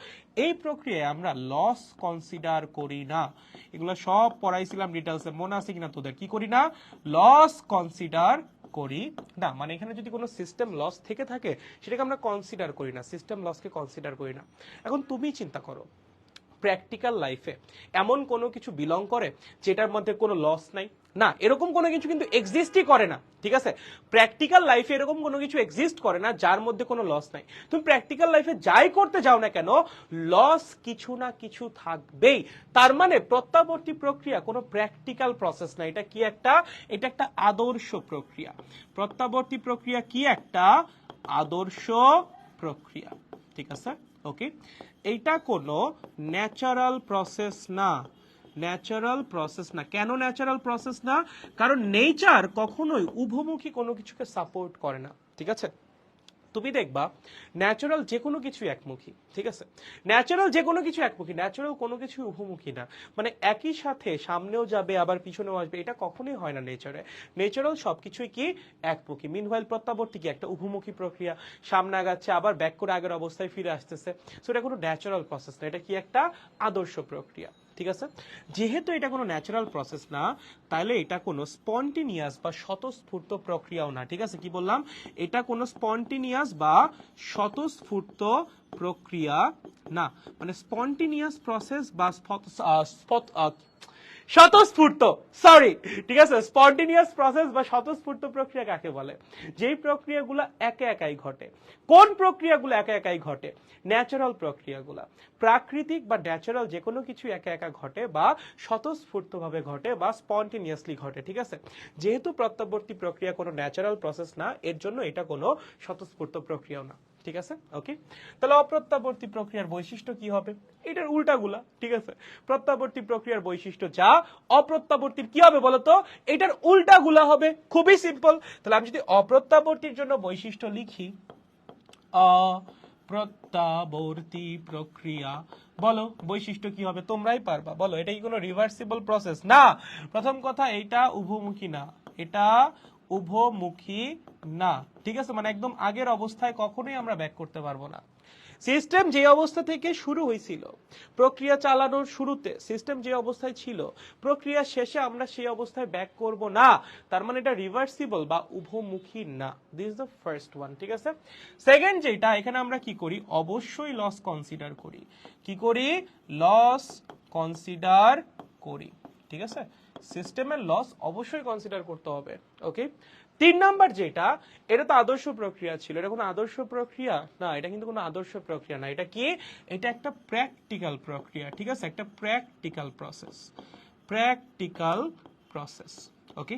এই প্রক্রিয়ায় আমরা লস কনসিডার করি না। এগুলো সব পড়াইছিলাম ডিটেলসে, মনে আছে কিনা তোদের? কি করি না? লস কনসিডার করি না। মানে এখানে যদি কোনো সিস্টেম লস থেকে থাকে সেটাকে আমরা কনসিডার করি না, সিস্টেম লসকে কনসিডার করি না। এখন তুমি চিন্তা করো, প্র্যাকটিক্যাল লাইফে এমন কোনো কিছু বিলং করে যেটার মধ্যে কোনো লস নাই? না, এরকম কোনো কিছু কিন্তু এক্সিস্টই করে না। ঠিক আছে, প্র্যাকটিক্যাল লাইফে এরকম কোনো কিছু এক্সিস্ট করে না যার মধ্যে কোনো লস নাই। তুমি প্র্যাকটিক্যাল লাইফে যাই করতে যাও না কেন, লস কিছু না কিছু থাকবেই। তার মানে প্রত্যাবর্তী প্রক্রিয়া কোনো প্র্যাকটিক্যাল প্রসেস না, এটা কি একটা? এটা একটা আদর্শ প্রক্রিয়া। প্রত্যাবর্তী প্রক্রিয়া কি? একটা আদর্শ প্রক্রিয়া। ঠিক আছে, ওকে। এইটা কোনো ন্যাচারাল প্রসেস না, ন্যাচারাল প্রসেস না। কেন ন্যাচারাল প্রসেস না? কারণ নেচার কখনোই উভমুখী কোনো কিছুকে সাপোর্ট করে না। ঠিক আছে, তুমি দেখবা ন্যাচারাল যে কোনো কিছু একমুখী। ঠিক আছে, ন্যাচারাল যে কোনো কিছু একমুখী, ন্যাচারাল কোনো কিছু উভমুখী না। মানে একই সাথে সামনেও যাবে আবার পিছনেও আসবে, এটা কখনোই হয় না নেচারে। ন্যাচারাল সবকিছুই কি একমুখী। মিনওয়াইল প্রত্যাবর্তী কি একটা উভমুখী প্রক্রিয়া, সামনে আগাচ্ছে আবার ব্যাক করে আগের অবস্থায় ফিরে আসতেছে। সো এটা কোনো ন্যাচারাল প্রসেস না, এটা কি একটা আদর্শ প্রক্রিয়া। ঠিক আছে, যেহেতু এটা কোনো ন্যাচারাল প্রসেস না, তাহলে এটা কোনো স্পন্টিনিয়াস বা স্বতঃস্ফূর্ত প্রক্রিয়াও না। ঠিক আছে, কি বললাম? এটা কোনো স্পন্টিনিয়াস বা স্বতঃস্ফূর্ত প্রক্রিয়া না। মানে স্পন্টিনিয়াস প্রসেস বা স্বতঃস্ফূর্ত, সরি, ঠিক আছে, স্পন্টিনিয়াস প্রসেস বা স্বতঃস্ফূর্ত প্রক্রিয়া কাকে বলে? যেই প্রক্রিয়াগুলো একা একাই ঘটে। কোন প্রক্রিয়াগুলো একা একাই ঘটে? ন্যাচারাল প্রক্রিয়াগুলো। প্রাকৃতিক বা ন্যাচারাল যে কোনো কিছু একা একা ঘটে বা স্বতঃস্ফূর্তভাবে ঘটে বা স্পন্টিনিয়াসলি ঘটে। ঠিক আছে, যেহেতু প্রত্যাবর্তী প্রক্রিয়া কোনো ন্যাচারাল প্রসেস না, এর জন্য এটা কোনো স্বতঃস্ফূর্ত প্রক্রিয়াও না। ঠিক আছে, ওকে। তাহলে অপ্রত্যাবর্তী প্রক্রিয়ার বৈশিষ্ট্য কি হবে? এটার উল্টাগুলা। ঠিক আছে, প্রত্যাবর্তী প্রক্রিয়ার বৈশিষ্ট্য যা, অপ্রত্যাবর্তীর কি হবে বলতো? এটার উল্টাগুলা হবে। খুবই সিম্পল। তাহলে আমি যদি অপ্রত্যাবর্তীর জন্য বৈশিষ্ট্য লিখি, অপ্রত্যাবর্তী প্রক্রিয়া, বলো বৈশিষ্ট্য কি হবে? তোমরাই পারবা, বলো। এটা কি কোনো রিভার্সিবল প্রসেস? না। প্রথম কথা, এটা উভমুখী না, এটা উভমুখী না। ঠিক আছে, মানে একদম আগের অবস্থায় কখনোই আমরা ব্যাক করতে পারবো না। সিস্টেম যে অবস্থা থেকে শুরু হয়েছিল, প্রক্রিয়া চালানোর শুরুতে সিস্টেম যে অবস্থায় ছিল, প্রক্রিয়া শেষে আমরা সেই অবস্থায় ব্যাক করব না। তার মানে এটা রিভার্সিবল বা উভমুখী না। This is the first one. ঠিক আছে, সেকেন্ড যেটা, এখানে আমরা কি করি? অবশ্যই লস কনসিডার করি। কি করি? লস কনসিডার করি। ঠিক আছে, সিস্টেমের লস অবশ্যই কনসিডার করতে হবে। ওকে, 3 নাম্বার যেটা, এটা তো আদর্শ প্রক্রিয়া ছিল। এটা কোনো আদর্শ প্রক্রিয়া না, এটা কিন্তু কোনো আদর্শ প্রক্রিয়া না। এটা কি? এটা একটা প্র্যাকটিক্যাল প্রক্রিয়া। ঠিক আছে, একটা প্র্যাকটিক্যাল প্রসেস, প্র্যাকটিক্যাল প্রসেস। ওকে,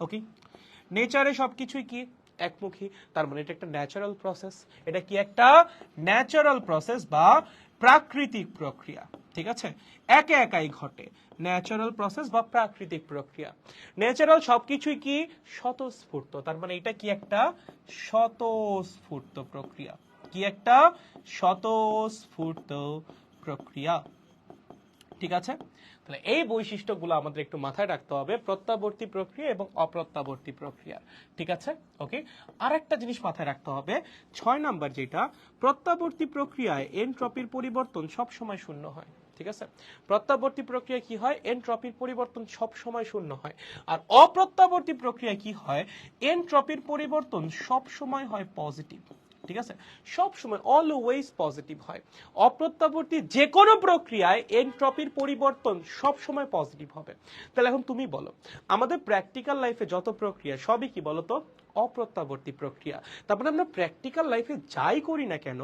ওকে। নেচারে সবকিছুই কি একমুখী, তার মানে এটা একটা ন্যাচারাল প্রসেস। এটা কি একটা ন্যাচারাল প্রসেস বা প্রাকৃতিক প্রক্রিয়া। ঠিক আছে, একে একাই ঘটে, ন্যাচারাল প্রসেস বা প্রাকৃতিক প্রক্রিয়া। ন্যাচারাল সবকিছুই কি স্বতঃস্ফূর্ত, তার মানে এটা কি একটা স্বতঃস্ফূর্ত প্রক্রিয়া। কি একটা স্বতঃস্ফূর্ত প্রক্রিয়া। ঠিক আছে, তাহলে এই বৈশিষ্ট্যগুলো আমাদের একটু মাথায় রাখতে হবে প্রত্যাবর্তী প্রক্রিয়া এবং অপ্রত্যাবর্তী প্রক্রিয়া। ঠিক আছে, ওকে। আরেকটা জিনিস মাথায় রাখতে হবে, 6 নাম্বার যেটা, প্রত্যাবর্তী প্রক্রিয়ায় এনট্রপির পরিবর্তন সব সময় শূন্য হয়। ঠিক আছে, প্রত্যাবর্তী প্রক্রিয়া কি হয়? এনট্রপির পরিবর্তন সব সময় শূন্য হয়। আর অপ্রত্যাবর্তী প্রক্রিয়া কি হয়? এনট্রপির পরিবর্তন সব সময় হয় পজিটিভ। ঠিক আছে, সব সময় অলওয়েজ পজিটিভ হয়। অপ্রত্যাবর্তী যে কোনো প্রক্রিয়ায় এনট্রপির পরিবর্তন সব সময় পজিটিভ হবে। তাহলে এখন তুমি বলো, আমাদের প্র্যাকটিক্যাল লাইফে যত প্রক্রিয়া সবই কি বলতো? অপ্রত্যাবর্তী প্রক্রিয়া। তারপরে আমরা প্র্যাকটিক্যাল লাইফে যাই করি না কেন,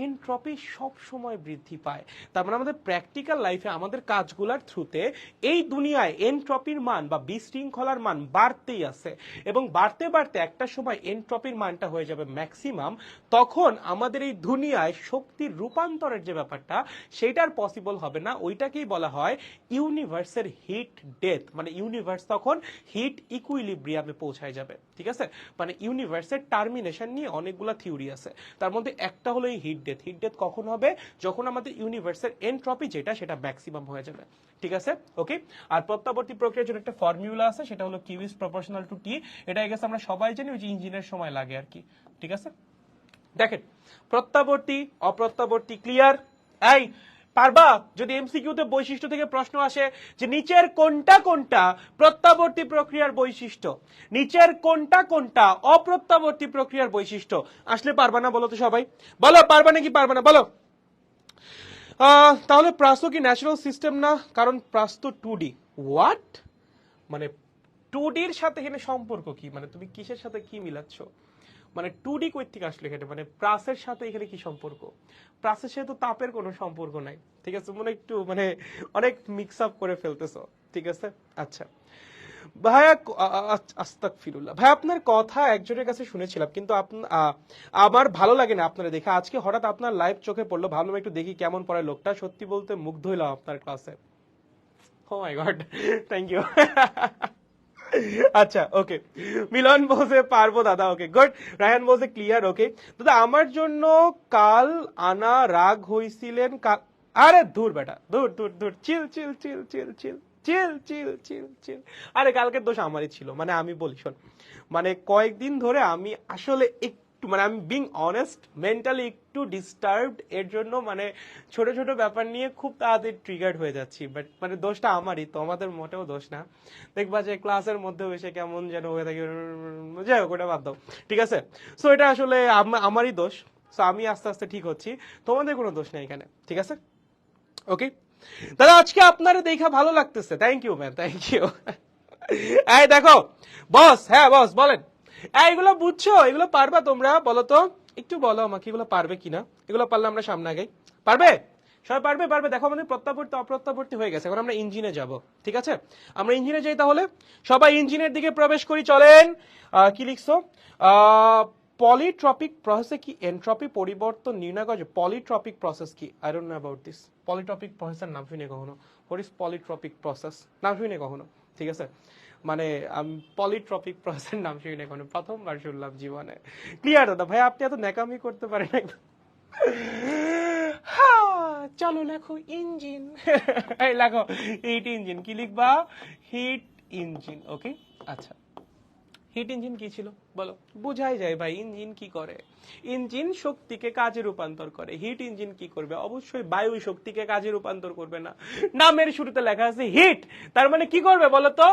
এনট্রপি সব সময় বৃদ্ধি পায়। তার মানে আমাদের প্র্যাকটিক্যাল লাইফে আমাদের কাজগুলোর থ্রুতে এই দুনিয়ায় এনট্রপির মান বা বিশৃঙ্খলার মান বাড়তেই আছে, এবং বাড়তে বাড়তে একটা সময় এনট্রপির মানটা হয়ে যাবে ম্যাক্সিমাম। তখন আমাদের এই দুনিয়ায় শক্তির রূপান্তরের যে ব্যাপারটা সেটার পসিবল হবে না। ওইটাকেই বলা হয় ইউনিভার্সের হিট ডেথ, মানে ইউনিভার্স তখন হিট ইকুইলিব্রিয়ামে পৌঁছায় যাবে। ঠিক আছে, মানে ইউনিভার্সের টার্মিনেশন নিয়ে অনেকগুলো থিওরি আছে, তার মধ্যে একটা হলো এই হিট ডেথ। হিট ডেথ কখন হবে? যখন আমাদের ইউনিভার্সের এনট্রপি যেটা সেটা ম্যাক্সিমাম হয়ে যাবে। ঠিক আছে, ওকে। আর প্রত্যাবর্তী প্রক্রিয়ার জন্য একটা ফর্মুলা আছে, সেটা হলো কিউ ইজ প্রপোর্শনাল টু টি। এটা গেছে আমরা সবাই জানি, ওই যে ইঞ্জিনের সময় লাগে আর কি। ঠিক আছে, দেখেন প্রত্যাবর্তী অপ্রত্যাবর্তী ক্লিয়ার। এই পারবা যদি এমসিকিউতে বৈশিষ্ট্য থেকে প্রশ্ন আসে যে নিচের কোনটা কোনটা প্রত্যাবর্তী প্রক্রিয়ার বৈশিষ্ট্য, নিচের কোনটা কোনটা অপ্রত্যাবর্তী প্রক্রিয়ার বৈশিষ্ট্য, আসলে পারবা না বলো তো সবাই? বলো পারবা নাকি পারবা না বলো। তাহলে প্রাস্ত কি ন্যাচারাল সিস্টেম না? কারণ প্রাস্ত 2D। হোয়াট? মানে 2Dর সাথে এখানে সম্পর্ক কি? মানে তুমি কিসের সাথে কি মিলাচ্ছ? মানে 2D কই থেকে আসলে এখানে? মানে প্রাসের সাথে এখানে কি সম্পর্ক? প্রাসের সাথে তো তাপের কোনো সম্পর্ক নাই। ঠিক আছে, মনে একটু মানে অনেক মিক্স আপ করে ফেলতেছো। ঠিক আছে, আচ্ছা ভাইয়া, আস্তাগফিরুল্লাহ ভাই, আপনার কথা একজনের কাছে শুনেছিলাম, কিন্তু আমার ভালো লাগে না আপনারা দেখে। আজকে হঠাৎ আপনার লাইভ চোখে পড়লো, ভাবলাম একটু দেখি কেমন পড়ায় লোকটা। সত্যি বলতে মুগ্ধ হইলাম আপনার ক্লাসে। ও মাই গড, থ্যাংক ইউ। আচ্ছা ওকে, মিলন বলছে পারবো দাদা, ওকে গুড। রায়হান বলছে ক্লিয়ার, ওকে দাদা। আমার জন্য কাল আনা রাগ হইছিলেন আরে দূর বেটা, দূর দূর দূর, চিল চিল চিল চিল চিল চিল চিল চিল চিল। আরে কালকের দোষ আমারই ছিল। মানে আমি বলি শোন, মানে কয়েকদিন ধরে আমি আসলে একটু, মানে আমি বিং অনেস্ট, মেন্টালি একটু ডিস্টার্বড। এর জন্য মানে ছোট ছোট ব্যাপার নিয়ে খুব তাড়াতাড়ি ট্রিগার্ড হয়ে যাচ্ছি। বাট মানে দোষটা আমারই, তো আমাদের মোটেও দোষ না। দেখবা যে ক্লাসের মধ্যে এসে কেমন যেন হয়ে থাকে, যাই হোক ওটা বাদ দাও। ঠিক আছে, সো এটা আসলে আমারই দোষ। সো আমি আস্তে আস্তে ঠিক হচ্ছি, তোমাদের কোনো দোষ নেই এখানে। ঠিক আছে, ওকে দাদা। আজকে আপনারা দেখা ভালো লাগতেছে, thank you ma'am, thank you. এই দেখো বস, হ্যাঁ বস বলেন। এগুলো বুঝছো? এগুলো পারবা তোমরা? বলো তো, একটু বলো আমাকে এগুলো পারবে কিনা। এগুলো পারলে আমরা সামনে আগাই। পারবে সবাই? পারবে পারবে। দেখো আমাদের প্রত্যাবর্তী অপ্রত্যাবর্তী হয়ে গেছে, এখন আমরা ইঞ্জিনে যাব। ঠিক আছে, আমরা ইঞ্জিনে যাই তাহলে। সবাই ইঞ্জিনের দিকে প্রবেশ করি, চলেন। কি লিখছো? পলিট্রপিক প্রসেসে কি এনট্রপি পরিবর্তন নির্ণয় করা যায়? পলিট্রপিক প্রসেস কি? I don't know about this. Polytropic প্রসেসের নাম শুনে কখনো? What is polytropic process? নাম শুনে কখনো? ঠিক আছে, মানে আমি পলিট্রপিক প্রসেসের নাম শুনে কখনো, প্রথমবার শুনলাম জীবনে। ক্লিয়ার দাদা ভাই, আপনি এত ন্যাকামি করতে পারেন না। চলো লেখো ইঞ্জিন। এই লেখো হিট ইঞ্জিন। কি লিখবা? Hit engine. ওকে আচ্ছা, হিট ইঞ্জিন কি ছিল বলো? বুঝাই যায় ভাই ইঞ্জিন কি করে। ইঞ্জিন শক্তিকে কাজে রূপান্তর করে। হিট ইঞ্জিন কি করবে? অবশ্যই বায়ু শক্তিকে কাজে রূপান্তর করবে না। নামের শুরুতে লেখা আছে হিট, তার মানে কি করবে বলতো?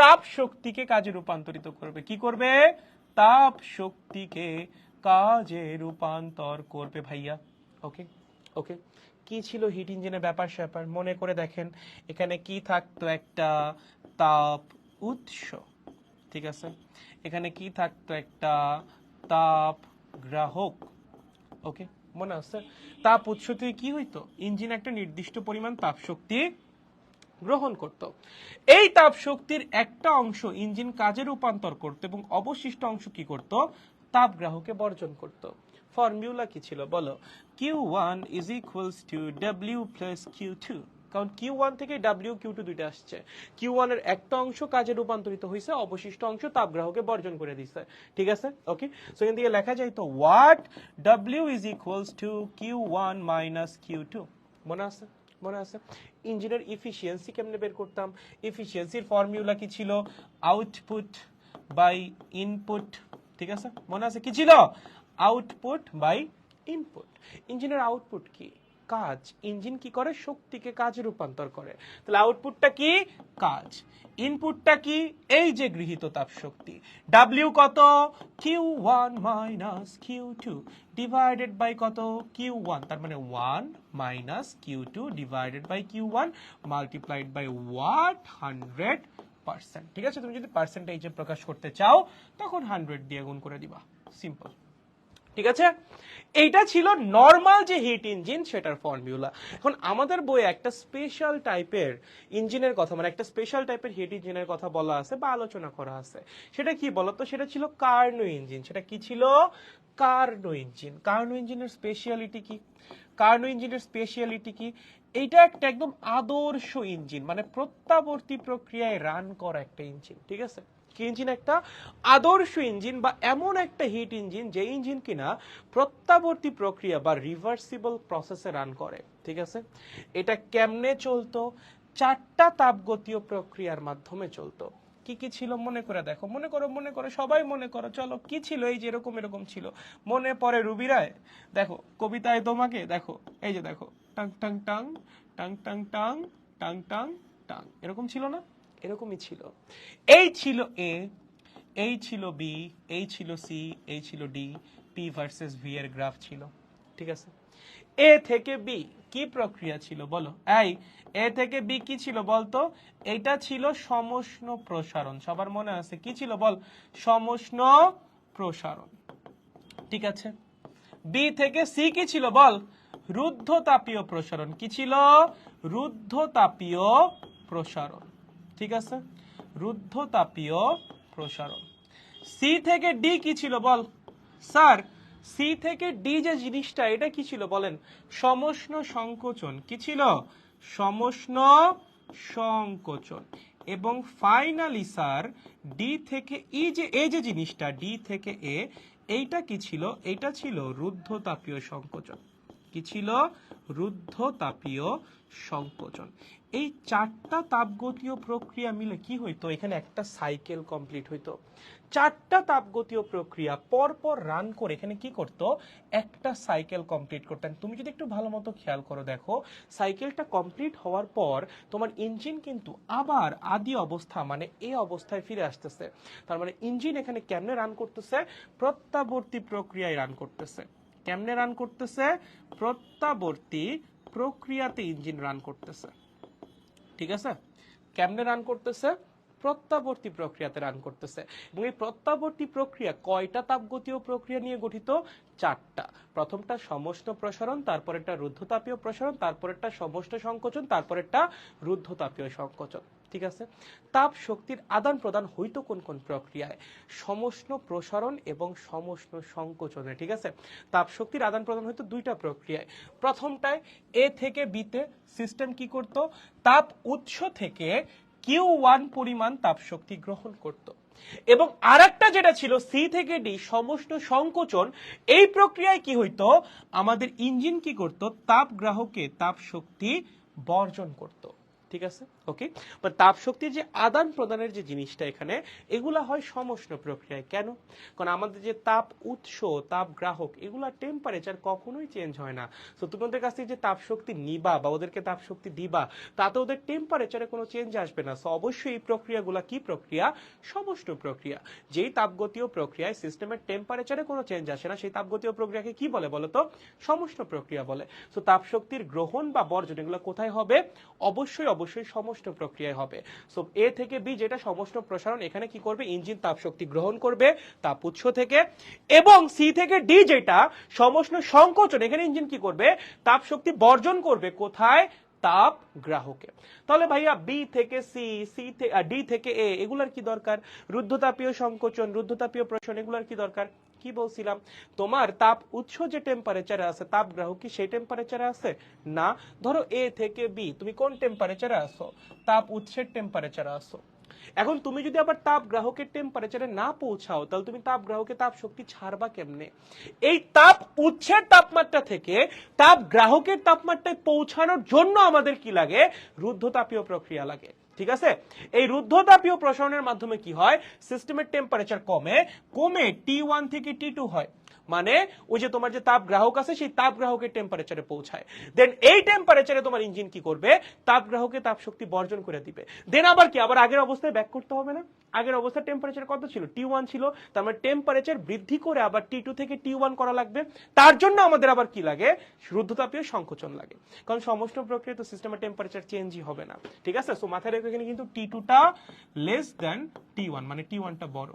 তাপ শক্তিকে কাজে রূপান্তরিত করবে। কি করবে? তাপ শক্তিকে কাজে রূপান্তর করবে ভাইয়া। ওকে ওকে, কি ছিল হিট ইঞ্জিনের ব্যাপার স্যাপার মনে করে দেখেন। এখানে কি থাকতো? একটা তাপ উৎস। ঠিক আছে, এখানে কি থাকতো? একটা তাপ গ্রাহক। ওকে, মনে আছে? তাপ উৎস থেকে কি হইতো? ইঞ্জিন একটা নির্দিষ্ট পরিমাণ তাপ শক্তি গ্রহণ করত। এই তাপ শক্তির একটা অংশ ইঞ্জিন কাজে রূপান্তর করত, এবং অবশিষ্ট অংশ কি করত? তাপ গ্রাহকে বর্জন করত। ফর্মুলা কি ছিল বলো? Q1 is equals to W plus Q2। কারণ Q1 থেকে W Q2 দুইটা আসছে। Q1 এর একটা অংশ কাজে রূপান্তরিত হয়েছে, অবশিষ্ট অংশ তাপ গ্রাহকে বর্জন করে দিচ্ছে। ঠিক আছে, ওকে। সো এখান থেকে লেখা যায় তো what W is equals to Q1 minus Q2। মনে আছে? মনে আছে? ইঞ্জিনের ইফিসিয়েন্সি কেমনে বের করতাম? ইফিসিয়েন্সির ফর্মুলা কি ছিল? Output by input. ঠিক আছে, মনে আছে কি ছিল? Output by input. ইঞ্জিনের আউটপুট কি? কাজ। ইঞ্জিন কি করে? শক্তিকে কাজে রূপান্তর করে। তাহলে আউটপুটটা কি? কাজ। ইনপুটটা কি? এই যে গৃহীত তাপ শক্তি। ডাব্লিউ কত? Q1 minus Q2 divided by কত? Q1, তার মানে 1 minus Q2 divided by Q1 multiplied by what? 100%। ঠিক আছে, তুমি যদি পার্সেন্টেজে প্রকাশ করতে চাও তখন 100 দিয়ে গুণ করে দিবা, সিম্পল। ঠিক আছে, এইটা ছিল নর্মাল যে হিট ইঞ্জিন সেটার ফর্মুলা। এখন আমাদের বইয়ে একটা স্পেশাল টাইপের ইঞ্জিনের কথা, মানে একটা স্পেশাল টাইপের হিট ইঞ্জিনের কথা বলা আছে বা আলোচনা করা আছে। সেটা কি বলতো? সেটা ছিল কার্নো ইঞ্জিন। সেটা কি ছিল? Karnaugh engine. কার্নো ইঞ্জিনের স্পেশালিটি কি? কার্নো ইঞ্জিনের স্পেশালিটি কি? এইটা একটা একদম আদর্শ ইঞ্জিন, মানে প্রত্যাবর্তী প্রক্রিয়ায় রান করা একটা ইঞ্জিন। ঠিক আছে, কি ইঞ্জিন? একটা আদর্শ ইঞ্জিন বা এমন একটা হিট ইঞ্জিন যে ইঞ্জিন কিনা প্রত্যাবর্তী প্রক্রিয়া বা রিভার্সিবল প্রসেসে রান করে। ঠিক আছে, এটা কেমনে চলতো? চারটা তাপগতীয় প্রক্রিয়ার মাধ্যমে চলতো। কি কি ছিল মনে করে দেখো, মনে করো সবাই মনে করো, চলো কি ছিল? এই যে এরকম এরকম ছিল, মনে পড়ে রুবি রায়? দেখো কবিতায় তোমাকে দেখো, এই যে দেখো, tongue tongue tongue tongue tongue tongue tongue tongue tongue, এরকম ছিল না? এরকমই ছিল। এই ছিল এ, এই ছিল বি, এই ছিল সি, এই ছিল ডি, পি ভার্সেস ভি এর গ্রাফ ছিল। ঠিক আছে, এ থেকে বি কি প্রক্রিয়া ছিল বলো? এই এ থেকে বি কি ছিল বলতো? এটা ছিল সমষ্ণ প্রসারণ। সবার মনে আছে কি ছিল বল? সমষ্ণ প্রসারণ। ঠিক আছে, বি থেকে সি কি ছিল বল? রুদ্ধতাপীয় প্রসারণ। কি ছিল? রুদ্ধতাপীয় প্রসারণ। ঠিক আছে, রুদ্ধতাপীয় প্রসারণ। সি থেকে ডি কি ছিল বল? স্যার সি থেকে ডি যে জিনিসটা, এটা কি ছিল বলেন? সমষ্ণ সংকোচন। কি ছিল? সমষ্ণ সংকোচন। এবং ফাইনালি স্যার ডি থেকে ই যে এই যে জিনিসটা, ডি থেকে এ, এইটা কি ছিল? এইটা ছিল রুদ্ধতাপীয় সংকোচন। কি ছিল? রুদ্ধতাপীয় সংকোচন। এই চারটা তাপগতীয় প্রক্রিয়া মিলে কি হইতো? এখানে একটা সাইকেল কমপ্লিট হইতো। চারটা তাপগতীয় প্রক্রিয়া পরপর রান করে এখানে কি করতো? একটা সাইকেল কমপ্লিট করতেন। তুমি যদি একটু ভালো মতো খেয়াল করো, দেখো সাইকেলটা কমপ্লিট হওয়ার পর তোমার ইঞ্জিন কিন্তু আবার আদি অবস্থা মানে এই অবস্থায় ফিরে আসতেছে। তার মানে ইঞ্জিন এখানে কেমনে রান করতেছে? প্রত্যাবর্তী প্রক্রিয়ায় রান করতেছে। কেমনে রান করতেছে? প্রত্যাবর্তী প্রক্রিয়াতে ইঞ্জিন রান করতেছে। ঠিক আছে, কেমনে রান করতেছে? প্রত্যাবর্তী প্রক্রিয়াতে রান করতেছে। এবং এই প্রত্যাবর্তী প্রক্রিয়া কয়টা তাপগতীয় প্রক্রিয়া নিয়ে গঠিত? চারটা। প্রথমটা সমষ্ণ প্রসারণ, তারপরেরটা রুদ্ধতাপীয় প্রসারণ, তারপরেরটা সমষ্ণ সংকোচন, তারপরেরটা রুদ্ধতাপীয় সংকোচন। ঠিক আছে, তাপ শক্তির আদান প্রদান হইতো কোন কোন প্রক্রিয়ায়? সমষ্ণ প্রসারণ এবং সমষ্ণ সংকোচনে। ঠিক আছে, তাপ শক্তির আদান প্রদান হইতো দুইটা প্রক্রিয়ায়। প্রথমটায় এ থেকে বিতে সিস্টেম কি করত? তাপ উৎস থেকে Q1 পরিমাণ তাপ শক্তি গ্রহণ করত। এবং আরেকটা যেটা ছিল সি থেকে ডি সমষ্ণ সংকোচন, এই প্রক্রিয়ায় কি হইতো? আমাদের ইঞ্জিন কি করত? তাপ গ্রাহকে তাপ শক্তি বর্জন করত। ঠিক আছে, ওকে। বা তাপ শক্তির যে আদান প্রদানের যে জিনিসটা এখানে, এগুলা হয় সমষ্ণ প্রক্রিয়ায়। কেন? কারণ আমাদের যে তাপ উৎস, তাপ গ্রাহক, এগুলা টেম্পারেচার কখনোই চেঞ্জ হয় না। তো তুমি ওদের কাছ থেকে যে তাপ শক্তি নিবা বা ওদেরকে তাপ শক্তি দিবা, তাতে ওদের টেম্পারেচারে কোনো চেঞ্জ আসবে না। সো অবশ্যই এই প্রক্রিয়াগুলা কি প্রক্রিয়া? সমষ্ণ প্রক্রিয়া। যেই তাপগতীয় প্রক্রিয়ায় সিস্টেমের টেম্পারেচারে কোনো চেঞ্জ আসে না, সেই তাপগতীয় প্রক্রিয়াকে কি বলে বলতো? সমষ্ণ প্রক্রিয়া বলে। সো তাপ শক্তির গ্রহণ বা বর্জন এগুলো কোথায় হবে? অবশ্যই অবশ্যই সমষ্ণ প্রক্রিয়ায় হবে। সো এ থেকে বি যেটা সমষ্ণ প্রসারণ, এখানে কি করবে? ইঞ্জিন তাপ শক্তি গ্রহণ করবে তাপ উৎস থেকে। এবং সি থেকে ডি যেটা সমষ্ণ সংকোচন, এখানে ইঞ্জিন কি করবে? তাপ শক্তি বর্জন করবে কোথায়? তাপ গ্রাহকে। তাহলে ভাইয়া বি থেকে সি, সি থেকে ডি থেকে এ, এগুলার কি দরকার? রুদ্ধতাপীয় সংকোচন, রুদ্ধতাপীয় প্রসারণ, এগুলার কি দরকার? কি বলছিলাম? তোমার তাপ উৎস যে টেম্পারেচারে আছে, তাপ গ্রাহক কি সেই টেম্পারেচারে আছে? না। ধরো এ থেকে বি, তুমি কোন টেম্পারেচারে আসো? তাপ উৎসের টেম্পারেচারে আসো। এখন তুমি যদি আবার তাপ গ্রাহকের টেম্পারেচারে না পৌঁছাও, তাহলে তুমি তাপ গ্রাহকে তাপ শক্তি ছাড়বা কেমনে? এই তাপ উৎসের তাপমাত্রা থেকে তাপ গ্রাহকের তাপমাত্রায় পৌঁছানোর জন্য আমাদের কি লাগে? রুদ্ধতাপীয় প্রক্রিয়া লাগে। ঠিক আছে, এই রুদ্ধতাপীয় প্রসারণের মাধ্যমে কি হয়? সিস্টেমের টেম্পারেচার কমে কমে T1 থেকে T2 হয়। মানে ওই যে তোমার যে তাপ গ্রাহক আছে, সেই তাপ গ্রাহকের টেম্পারেচারে পৌঁছায়। দেন এই টেম্পারেচারে তোমার ইঞ্জিন কি করবে? তাপ গ্রাহকে তাপ শক্তি বর্জন করে দিবে। দেন আবার কি? আবার আগের অবস্থায় ব্যাক করতে হবে না? আগের অবস্থায় টেম্পারেচার কত ছিল? T1 ছিল। তার মানে টেম্পারেচার বৃদ্ধি করে আবার T2 থেকে T1 করা লাগবে। তার জন্য আমাদের আবার কি লাগে? রুদ্ধতাপীয় সংকোচন লাগে। কারণ সমষ্ণ প্রক্রিয়া তো সিস্টেমের টেম্পারেচার চেঞ্জই হবে না। ঠিক আছে, সো মাথায় রেখে এখানে কিন্তু T2 টা লেস দ্যান T1, মানে T1 টা বড়।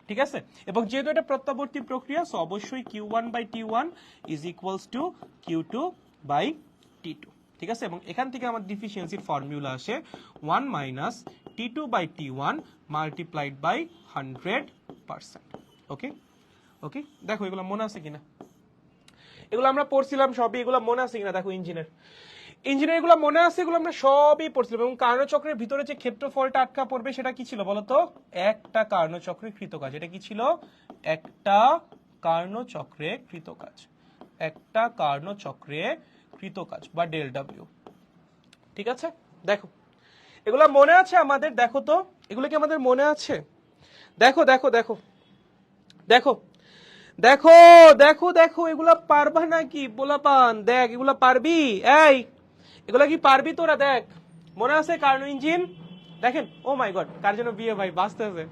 ঠিক আছে, এবং যেহেতু এটা প্রত্যাবর্তী প্রক্রিয়া সো অবশ্যই Q1/T1 is equals two Q2/T2, ঠিক আছে, এবং এখান থেকে আমার ডিফিসিয়েন্সির ফর্মুলা আসে 1 মাইনাস T2/T1 মাল্টিপ্লাইড বাই 100%। ওকে ওকে, দেখো এগুলো মনে আছে কিনা, এগুলো আমরা পড়ছিলাম সবই, এগুলো মনে আছে কিনা দেখো ইঞ্জিনিয়ার এগুলো মনে আছে, এগুলো আমরা সবই পড়ছিলাম। এবং কার্ণচক্রের ভিতরে যে ক্ষেত্রফলটা আটকা পড়বে সেটা কি ছিল বলতো, একটা কার্ণচক্রে কৃতকাজ। এটা কি ছিল, একটা কার্ণচক্রে কৃতকাজ, একটা কার্ণচক্রে কৃতকাজ বা ডেল ডব্লিউ, ঠিক আছে। দেখো এগুলো মনে আছে আমাদের, দেখো তো এগুলো কি আমাদের মনে আছে, দেখো দেখো দেখো দেখো দেখো দেখো দেখো এগুলা পারবা নাকি পোলাপান, দেখ এগুলা পারবি, এই এগুলা কি পারবি তোরা, দেখ মনে আছে কার্নো ইঞ্জিন, দেখেন ও মাই গড কার জন্য বিয়ে ভাই বাঁচতে আছে,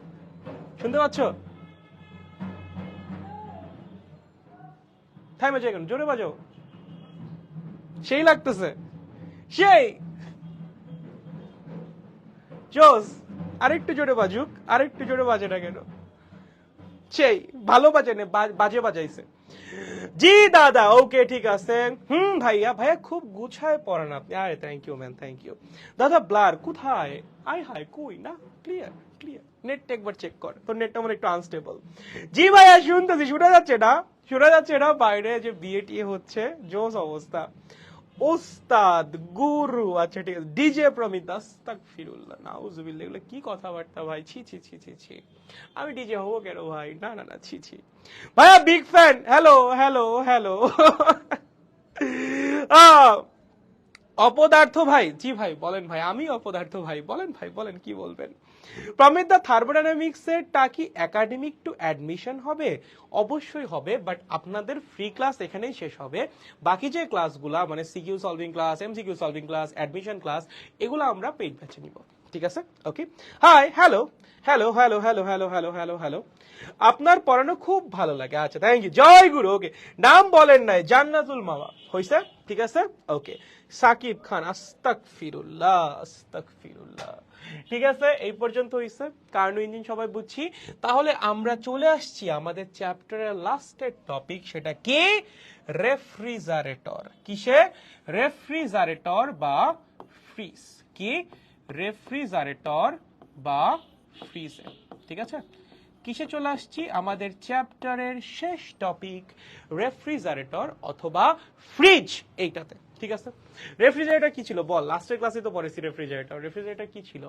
শুনতে পাচ্ছ, থামে যাই কেন, জোরে বাজাও, সেই লাগতেছে, সেই জোস, আরেকটু জোরে বাজুক, আরেকটু জোরে বাজে না কেন, সেই ভালো বাজে না, বাজে বাজাইছে, জি দাদা ওকে ঠিক আছে, ভাইয়া ভাইয়া খুব গুছায় পড়ান আপনি, আরে thank you man thank you. দাদা ব্লার কোথায়, আই হাই কই না, ক্লিয়ার ক্লিয়ার, নেটটা একবার চেক কর, তোর নেটটা মনে একটু আনস্টেবল। জি ভাইয়া শুনতেছি, শোনা যাচ্ছে না, শোনা যাচ্ছে না, বাইরে যে বিয়ে টিয়ে হচ্ছে, জোস অবস্থা, ওস্তাদ গুরু, আচ্ছা ঠিক আছে, ডিজে প্রমিত, আস্তাগফিরুল্লাহ নাউজুবিল্লাহ, এগুলো কি কথাবার্তা ভাই, ছি ছি ছি ছি ছি, আমি ডিজে হবো কেন ভাই, না না না ছি ছি, ভাইয়া big fan, hello hello hello. অপদার্থ ভাই, জি ভাই বলেন ভাই, আমি অপদার্থ ভাই, বলেন ভাই বলেন কি বলবেন। প্রমিত দা থার্মোডাইনামিক্সের টা কি একাডেমিক টু অ্যাডমিশন হবে, অবশ্যই হবে, বাট আপনাদের ফ্রি ক্লাস এখানেই শেষ হবে, বাকি যে ক্লাসগুলা মানে CQ solving class, MCQ solving class, admission class, এগুলো আমরা পেইড ব্যাচে নিব, ঠিক আছে। Okay hi hello hello hello hello hello hello hello hello, আপনার পড়ানো খুব ভালো লাগে, আচ্ছা থ্যাংক ইউ, জয় গুরু, ওকে নাম বলেন নাই, জান্নাতুল মামা হইছে, ঠিক আছে ওকে, সাকিব খান, আস্তাগফিরুল্লাহ আস্তাগফিরুল্লাহ, ঠিক আছে এই পর্যন্ত হইছে, কার্নো ইঞ্জিন সবাই বুঝছি, তাহলে আমরা চলে আসছি আমাদের চ্যাপ্টারের লাস্টের টপিক, সেটা কি রেফ্রিজারেটর, কিসে, রেফ্রিজারেটর বা ফ্রিজ, কি রেফ্রিজারেটর বা ফ্রিজে, ঠিক আছে, কিসে চলে আসছি, আমাদের চ্যাপ্টারের শেষ টপিক রেফ্রিজারেটর অথবা ফ্রিজ, এইটাতে, ঠিক আছে। রেফ্রিজারেটর কি ছিল বল, লাস্টের ক্লাসে তো পড়েছি রেফ্রিজারেটর, রেফ্রিজারেটর কি ছিল,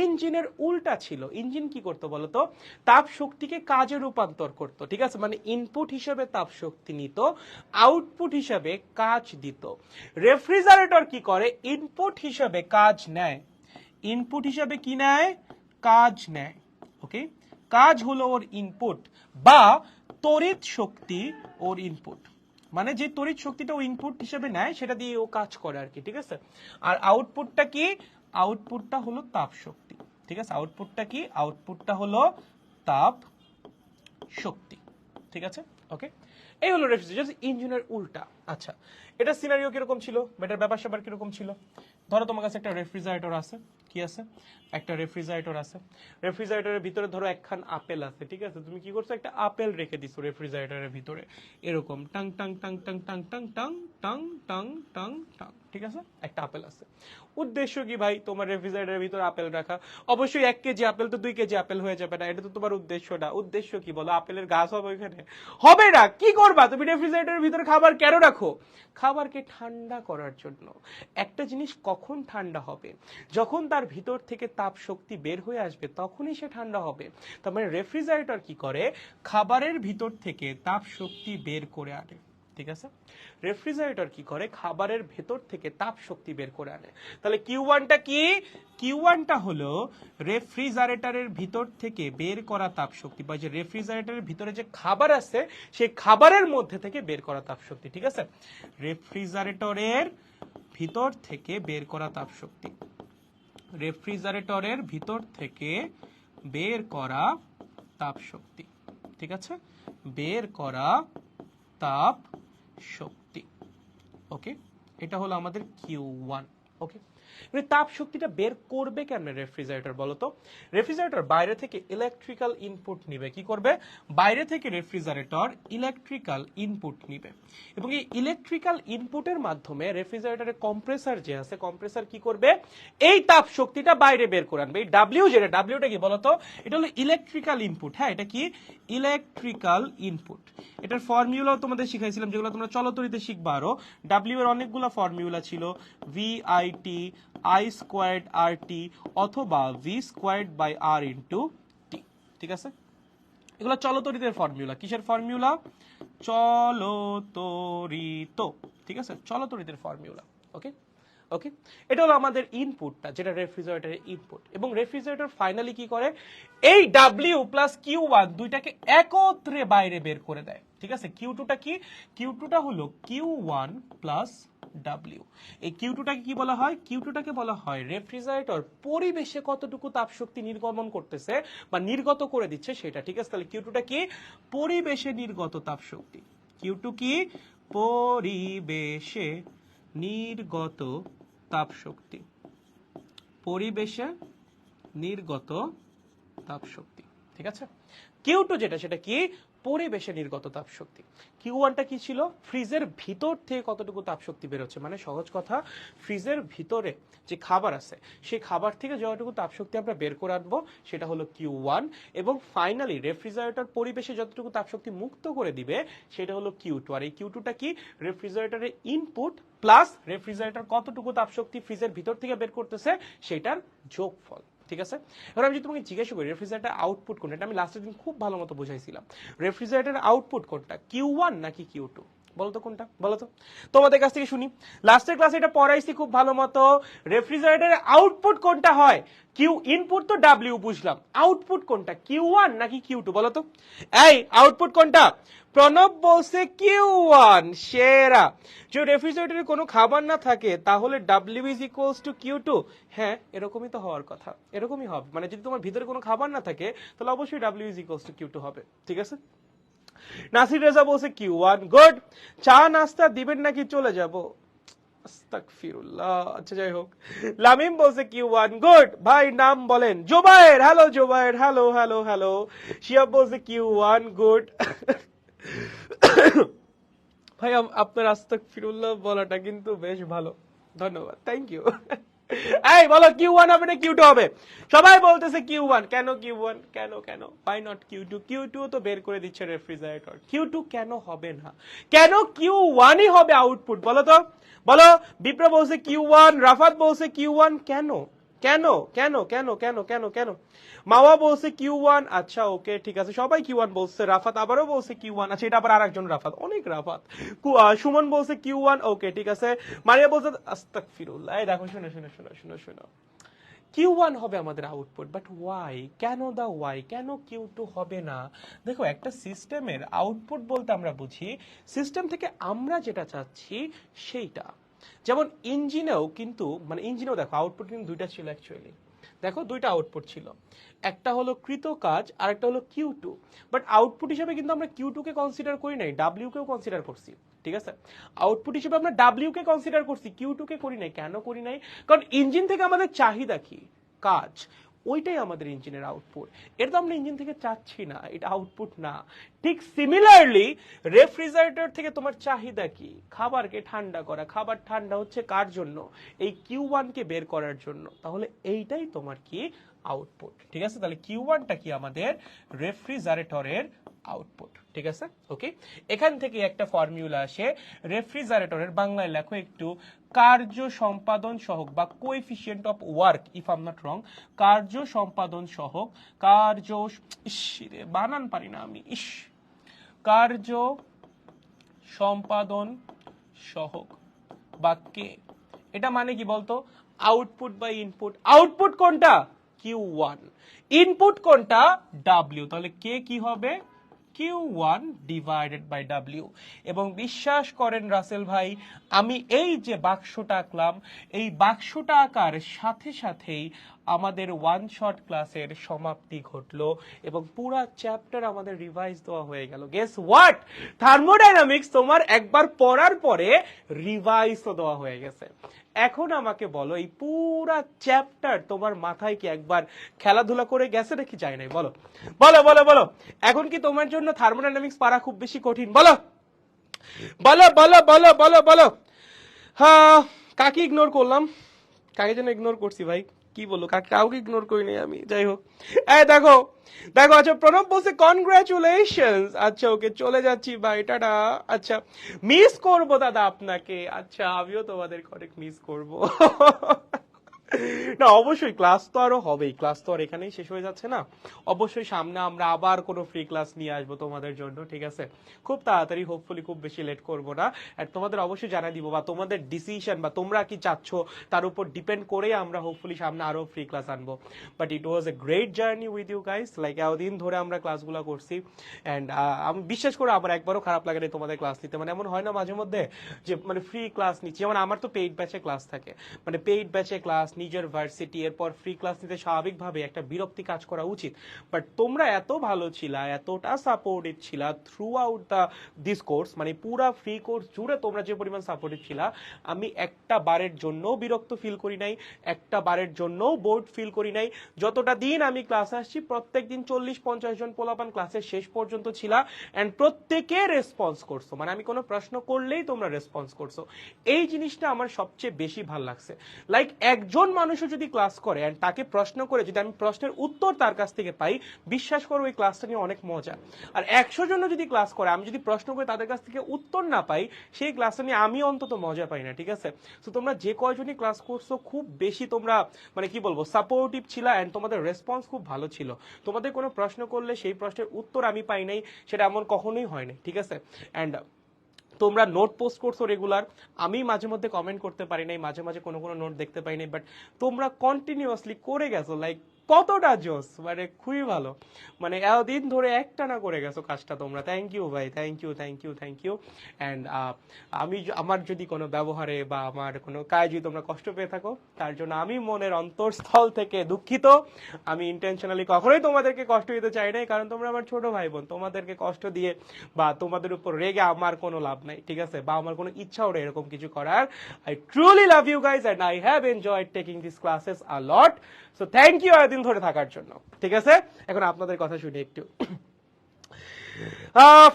ইঞ্জিনের উল্টা ছিল, ইঞ্জিন কি করতো বলতো, তাপ শক্তিকে কাজে রূপান্তর করতো, ঠিক আছে, মানে ইনপুট হিসেবে তাপ শক্তি নিত, আউটপুট হিসেবে কাজ দিত। রেফ্রিজারেটর কি করে, ইনপুট হিসেবে কাজ নেয়, ইনপুট হিসেবে কি নেয়, কাজ নেয়, ওকে, কাজ হলো ওর ইনপুট, বা তড়িৎ শক্তি ওর ইনপুট, মানে যে তড়িৎ শক্তিটা ও ইনপুট হিসেবে নেয় সেটা দিয়ে ও কাজ করে আর কি, ঠিক আছে। আর আউটপুটটা কি, আউটপুটটা হলো তাপ শক্তি, ঠিক আছে, আউটপুটটা কি, আউটপুটটা হলো তাপ শক্তি, ঠিক আছে ওকে। এই হলো রেফ্রিজারেটর, ইঞ্জিনের উল্টা। আচ্ছা এটা সিনারিও কিরকম ছিল, এটার ব্যাপার স্যাপার কিরকম ছিল, ধরো তোমার কাছে একটা রেফ্রিজারেটর আছে, কি আছে, একটা রেফ্রিজারেটর আছে, রেফ্রিজারেটরের ভিতরে ধরো একখান আপেল আছে, ঠিক আছে, তুমি কি করছো, একটা আপেল রেখে দিছো রেফ্রিজারেটরের ভিতরে, এরকম tongue tongue tongue tongue tongue tongue tongue tongue tongue tongue tongue, ঠিক আছে, একটা আপেল আছে। উদ্দেশ্য কি ভাই তোমার রেফ্রিজারেটরের ভিতরে আপেল রাখা, অবশ্যই 1 কেজি আপেল তো 2 কেজি আপেল হয়ে যাবে না, এটা তো তোমার উদ্দেশ্য না, উদ্দেশ্য কি বলো, আপেলের গাছ হবে ওইখানে, হবে না, কি করবা তুমি রেফ্রিজারেটরের ভিতরে খাবার কেন রাখো, খাবারকে ঠান্ডা করার জন্য। একটা জিনিস কখন ঠান্ডা হবে, যখন তার ভিতর থেকে তাপ শক্তি বের হয়ে আসবে তখনই সে ঠান্ডা হবে। তার মানে রেফ্রিজারেটর কি করে, খাবারের ভিতর থেকে তাপ শক্তি বের করে আনে, ঠিক আছে, রেফ্রিজারেটর কি করে, খাবারের ভেতর থেকে তাপ শক্তি বের করে আনে। তাহলে কিউ1টা কি, কিউ1টা হলো রেফ্রিজারেটরের ভিতর থেকে বের করা তাপ শক্তি, বা যে রেফ্রিজারেটরের ভিতরে যে খাবার আছে সেই খাবারের মধ্যে থেকে বের করা তাপ শক্তি, ঠিক আছে, রেফ্রিজারেটরের ভিতর থেকে বের করা তাপ শক্তি, রেফ্রিজারেটরের ভিতর থেকে বের করা তাপ শক্তি, ঠিক আছে, বের করা তাপ শক্তি, ওকে, এটা হলো আমাদের কিউ1, ওকে। তাপ শক্তিটা বের করবে কেমনে রেফ্রিজারেটর বলো তো? রেফ্রিজারেটর বাইরে থেকে ইলেকট্রিক্যাল ইনপুট নিবে। কি করবে? বাইরে থেকে রেফ্রিজারেটর ইলেকট্রিক্যাল ইনপুট নিবে, এবং এই ইলেকট্রিক্যাল ইনপুটের মাধ্যমে রেফ্রিজারেটরের কম্প্রেসার যে আছে, কম্প্রেসার কি করবে? এই তাপ শক্তিটা বাইরে বের করে আনবে। এই ডাব্লিউ যেটা, ডাব্লিউটা কি বলতো? এটা হলো ইলেকট্রিক্যাল ইনপুট। হ্যাঁ, এটা কি? Electrical input. এটার ফর্মুলাও তোমাদের শিখাইছিলাম, যেগুলো তোমরা চলতরিতে শিখবা আরো। ডাব্লিউ এর অনেকগুলো ফর্মুলা ছিল, VIT, I squared R T, অথবা V squared by R into T. ঠিক আছে, এগুলো চলতরিতের ফর্মুলা। কিসের ফর্মুলা? চলতরিত। ঠিক আছে, চলতরিতের ফর্মুলা। ওকে ওকে, এটা হলো আমাদের ইনপুটটা, যেটা রেফ্রিজারেটরের ইনপুট। এবং রেফ্রিজারেটর ফাইনালি কি করে? এই ডাব্লিউ প্লাস কিউ ওয়ান দুইটাকে একত্রে বাইরে বের করে দেয়। ঠিক আছে, কিউ টুটা কি? কিউ টুটা হলো কিউ ওয়ান প্লাস ডাব্লিউ। এই কিউ টুটাকে কি বলা হয়? কিউ টুটাকে বলা হয় রেফ্রিজারেটর পরিবেশে কতটুকু তাপশক্তি নির্গমন করতেছে বা নির্গত করে দিচ্ছে সেটা। ঠিক আছে, তাহলে কিউ টুটা কি? পরিবেশে নির্গত তাপশক্তি। কিউ টু কি? পরিবেশে নির্গত তাপশক্তি। পরিবেশে নির্গত তাপশক্তি। ঠিক আছে, কিউ টু যেটা, সেটা কি? পরিবেশে নির্গত তাপশক্তি। কিউ ওয়ানটা কি ছিল? ফ্রিজের ভিতর থেকে কতটুকু তাপশক্তি বেরোচ্ছে, মানে সহজ কথা, ফ্রিজের ভিতরে যে খাবার আছে সেই খাবার থেকে যতটুকু তাপশক্তি আমরা বের করে আনবো সেটা হলো কিউ ওয়ান। এবং ফাইনালি রেফ্রিজারেটর পরিবেশে যতটুকু তাপশক্তি মুক্ত করে দিবে সেটা হলো কিউ টু। আর এই কিউ টুটা কি? রেফ্রিজারেটরের ইনপুট প্লাস রেফ্রিজারেটর কতটুকু তাপশক্তি ফ্রিজের ভিতর থেকে বের করতেছে সেটার যোগফল। ঠিক আছে, এবার আমি যদি তোমাকে জিজ্ঞাসা করি রেফ্রিজারেটর আউটপুট কোনটা, এটা আমি লাস্টের দিন খুব ভালো মতো বুঝাইছিলাম। রেফ্রিজারেটর আউটপুট কোনটা? কিউ ওয়ান নাকি কিউ টু? বলতো কোনটা? বলো তো, তোমাদের কাছ থেকে শুনি। লাস্টের ক্লাসে এটা পড়াইছি খুব ভালো মতো। রেফ্রিজারেটরের আউটপুট কোনটা হয়? কিউ। ইনপুট তো ডাব্লিউ বুঝলাম, আউটপুট কোনটা? কিউ ওয়ান নাকি কিউ টু? বলো তো, এই আউটপুট কোনটা? প্রণব বলছে কিউ ওয়ান। সেরা। যে রেফ্রিজারেটরে কোনো খাবার না থাকে তাহলে W is equals to Q two. হ্যাঁ, এরকমই তো হওয়ার কথা, এরকমই হবে। মানে যদি তোমার ভিতরে কোনো খাবার না থাকে তাহলে অবশ্যই W is equals to Q two হবে। ঠিক আছে, নাসির রেজা বলছে কিউ ওয়ান। গুড। চা নাস্তা দিবেন নাকি চলে যাব? আস্তাগফিরুল্লাহ। আচ্ছা, যাই হোক। লামিম বলছে কিউ ওয়ান। গুড। ভাই নাম বলেন। Zubair. Hello Zubair. Hello hello hello. Shihab বলছে কিউ ওয়ান। গুড। ভাই আপনার আস্তাগফিরুল্লাহ বলাটা কিন্তু বেশ ভালো, ধন্যবাদ, থ্যাংক ইউ। এই বলো কিউ ওয়ান হবে না কিউ টু হবে? সবাই বলতেছে কিউ ওয়ান। কেন কিউ ওয়ান? কেন কেন? Why not Q two? Q two তো বের করে দিচ্ছে রেফ্রিজারেটর। কিউ টু কেন হবে না? কেন কিউ ওয়ানই হবে আউটপুট? বলো তো, বলো। বিপ্র বলছে কিউ ওয়ান, রাফাত বলছে কিউ ওয়ান। কেন কেন কেন কেন কেন কেন কেন? মাওয়া বলছে কিউ ওয়ান। আচ্ছা ওকে, ঠিক আছে, সবাই কিউ ওয়ান বলছে। রাফাত আবারও বলছে কিউ ওয়ান। আচ্ছা, এটা আবার আরেকজন রাফাত, অনেক রাফাত। সুমন বলছে কিউ ওয়ান। ওকে, ঠিক আছে। মারিয়া বলছে আস্তাগফিরুল্লাহ। এই দেখো, শুনো শুনো শুনো শুনো শুনো, কিউ ওয়ান হবে আমাদের আউটপুট, বাট ওয়াই? কেন দা ওয়াই? কেন কিউ টু হবে না? দেখো, একটা সিস্টেমের আউটপুট বলতে আমরা বুঝি সিস্টেম থেকে আমরা যেটা চাচ্ছি সেইটা। যেমন ইঞ্জিনেও কিন্তু, মানে ইঞ্জিনেও দেখো আউটপুট কিন্তু দুইটা ছিল অ্যাকচুয়ালি। দেখো, দুইটা আউটপুট ছিল, একটা হলো কৃত কাজ আর একটা হলো কিউ টু। বাট আউটপুট হিসেবে কিন্তু আমরা কিউ টু কে কনসিডার করি নাই, ডাব্লিউ কেও কনসিডার করছি। ঠিক আছে, আউটপুট হিসেবে আমরা ডাব্লিউ কে কনসিডার করছি, কিউ টু কে করি নাই। কেন করি নাই? কারণ ইঞ্জিন থেকে আমাদের চাহিদা কি? কাজ। ওইটাই আমাদের ইঞ্জিনের আউটপুট। এটা তো আমরা ইঞ্জিন থেকে চাচ্ছি না, এটা আউটপুট না। ঠিক সিমিলারলি রেফ্রিজারেটর থেকে তোমার চাহিদা কি? খাবারকে ঠান্ডা করা। খাবার ঠান্ডা হচ্ছে কার জন্য? এই কিউ ওয়ান কে বের করার জন্য। তাহলে এইটাই তোমার কি? আউটপুট। ঠিক আছে, তাহলে কিউ ওয়ানটা কি? আমাদের রেফ্রিজারেটরের আউটপুট। ঠিক আছে, ওকে। এখান থেকে একটা ফর্মুলা আসে রেফ্রিজারেটরের, বাংলায় লেখো একটু, কার্য সম্পাদন সহক বা coefficient of work, if I am not wrong. কার্য সম্পাদন সহক, কার্য, রে বানান পারি না আমি, কার্য সম্পাদন সহক বা কে। এটা মানে কি বলতো? আউটপুট বা ইনপুট। আউটপুট কোনটা? Q one. ইনপুট কোনটা? ডাব্লিউ। তাহলে কে কি হবে? Q one divided by W. এবং বিশ্বাস করেন রাসেল ভাই, আমি এই যে বাক্সটা আঁকলাম, এই বাক্সটা আঁকার সাথে সাথেই আমাদের ওয়ান শট ক্লাসের সমাপ্তি ঘটলো এবং পুরো চ্যাপ্টার আমাদের রিভাইজ দেওয়া হয়ে গেল। গেস হোয়াট, থার্মোডাইনামিক্স তোমার একবার পড়ার পরে রিভাইজ তো দেওয়া হয়ে গেছে। এখন আমাকে বলো এই পুরা চ্যাপ্টার তোমার মাথায় কি একবার খেলাধুলা করে গেছে নাকি যায় নাই? বলো বলো বলো বলো, এখন কি তোমার জন্য থার্মোডাইনামিক্স পারা খুব বেশি কঠিন? বলো বলো বলো বলো বলো বলো। হ্যাঁ, কাকে ইগনোর করলাম? কাকে যেন ইগনোর করছি ভাই, কি বললো? কাউকে ইগনোর করি নাই আমি, যাই হোক। দেখো দেখো, আচ্ছা প্রণব বলছে কনগ্রাচুলেশনস। আচ্ছা ওকে, চলে যাচ্ছি ভাই, টাটা। আচ্ছা, মিস করবো দাদা আপনাকে। আচ্ছা আমিও তোমাদের অনেক মিস করবো। না অবশ্যই ক্লাস তো আরো হবেই, ক্লাস তো আর এখানেই শেষ হয়ে যাচ্ছে না। অবশ্যই সামনে আমরা আবার কোনো ফ্রি ক্লাস নিয়ে আসবো তোমাদের জন্য, ঠিক আছে? খুব তাড়াতাড়ি, হোপফুলি খুব বেশি লেট করবো না। আর তোমাদের অবশ্যই জানাই দিব, বা তোমাদের ডিসিশন বা তোমরা কি চাচ্ছ তার উপর ডিপেন্ড করে আমরা হোপফুলি সামনে আরো ফ্রি ক্লাস আনবো। But it was a great journey with you guys, like এতদিন ধরে আমরা ক্লাসগুলো করছি অ্যান্ড আমি বিশ্বাস করে আমার একবারও খারাপ লাগে না তোমাদের ক্লাস নিতে। মানে এমন হয় না মাঝে মধ্যে যে মানে ফ্রি ক্লাস নিচ্ছি, যেমন আমার তো পেইড ব্যাচে ক্লাস থাকে, মানে পেইড ব্যাচে ক্লাস, নিজের ভার্সিটি, এরপর ফ্রি ক্লাস নিতে স্বাভাবিকভাবে একটা বিরক্তি কাজ করা উচিত। বাট তোমরা এত ভালো ছিলা, এতটা সাপোর্টিভ ছিলা থ্রু আউট দিস কোর্স, মানে পুরা ফ্রি কোর্স জুড়ে তোমরা যে পরিমাণ সাপোর্টিভ ছিলা, আমি একটা বারের জন্য বিরক্ত ফিল করি নাই, একটা বারের জন্য বোর্ড ফিল করি নাই। যতটা দিন আমি ক্লাস আসছি প্রত্যেক দিন 40-50 জন পোলাপান ক্লাসের শেষ পর্যন্ত ছিলা এন্ড প্রত্যেকে রেসপন্স করছো, মানে আমি কোনো প্রশ্ন করলেই তোমরা রেসপন্স করছো। এই জিনিসটা আমার সবচেয়ে বেশি ভালো লাগছে। লাইক একজন মানুষও যদি ক্লাস করে এন্ড তাকে প্রশ্ন করে যদি আমি প্রশ্নের উত্তর তার কাছ থেকে পাই, বিশ্বাস করো ওই ক্লাসটা নিয়ে অনেক মজা। আর 100 জন যদি ক্লাস করে আমি যদি প্রশ্ন করে তাদের কাছ থেকে উত্তর না পাই, সেই ক্লাসটা নিয়ে আমি অন্তত মজা পাই না, ঠিক আছে? তো তোমরা যে কয়জনই ক্লাস করছো খুব বেশি তোমরা মানে কি বলবো সাপোর্টিভ ছিল এন্ড তোমাদের রেসপন্স খুব ভালো ছিল। তোমাদের কোনো প্রশ্ন করলে সেই প্রশ্নের উত্তর আমি পাই নাই, সেটা এমন কখনোই হয় নাই, ঠিক আছে? এন্ড তোমরা নোট পোস্ট করছো রেগুলার, আমি মাঝে মধ্যে কমেন্ট করতে পারি নাই, মাঝে মাঝে কোনো কোনো নোট দেখতে পাই নাই, বাট তোমরা কন্টিনিউয়াসলি করে গেছো, লাইক কতটা জোস, মানে খুবই ভালো। মানে এতদিন ধরে একটানা করে গেছো কাজটা তোমরা। থ্যাংক ইউ ভাই, thank you thank you thank you. And আমি আমার যদি কোনো ব্যবহারে বা আমার কোনো কাজে যদি তোমরা কষ্ট পেয়ে থাকো, তার জন্য আমি মনের অন্তরস্থল থেকে দুঃখিত। আমি ইন্টেনশনালি কখনোই তোমাদেরকে কষ্ট দিতে চাই নাই, কারণ তোমরা আমার ছোট ভাই বোন, তোমাদেরকে কষ্ট দিয়ে বা তোমাদের উপর রেগে আমার কোনো লাভ নাই, ঠিক আছে? বা আমার কোনো ইচ্ছাও নেই এরকম কিছু করার। I truly love you guys and I have enjoyed taking this classes a lot. So thank you এতদিন ধরে থাকার জন্য, ঠিক আছে? এখন আপনাদের কথা শুনি একটু।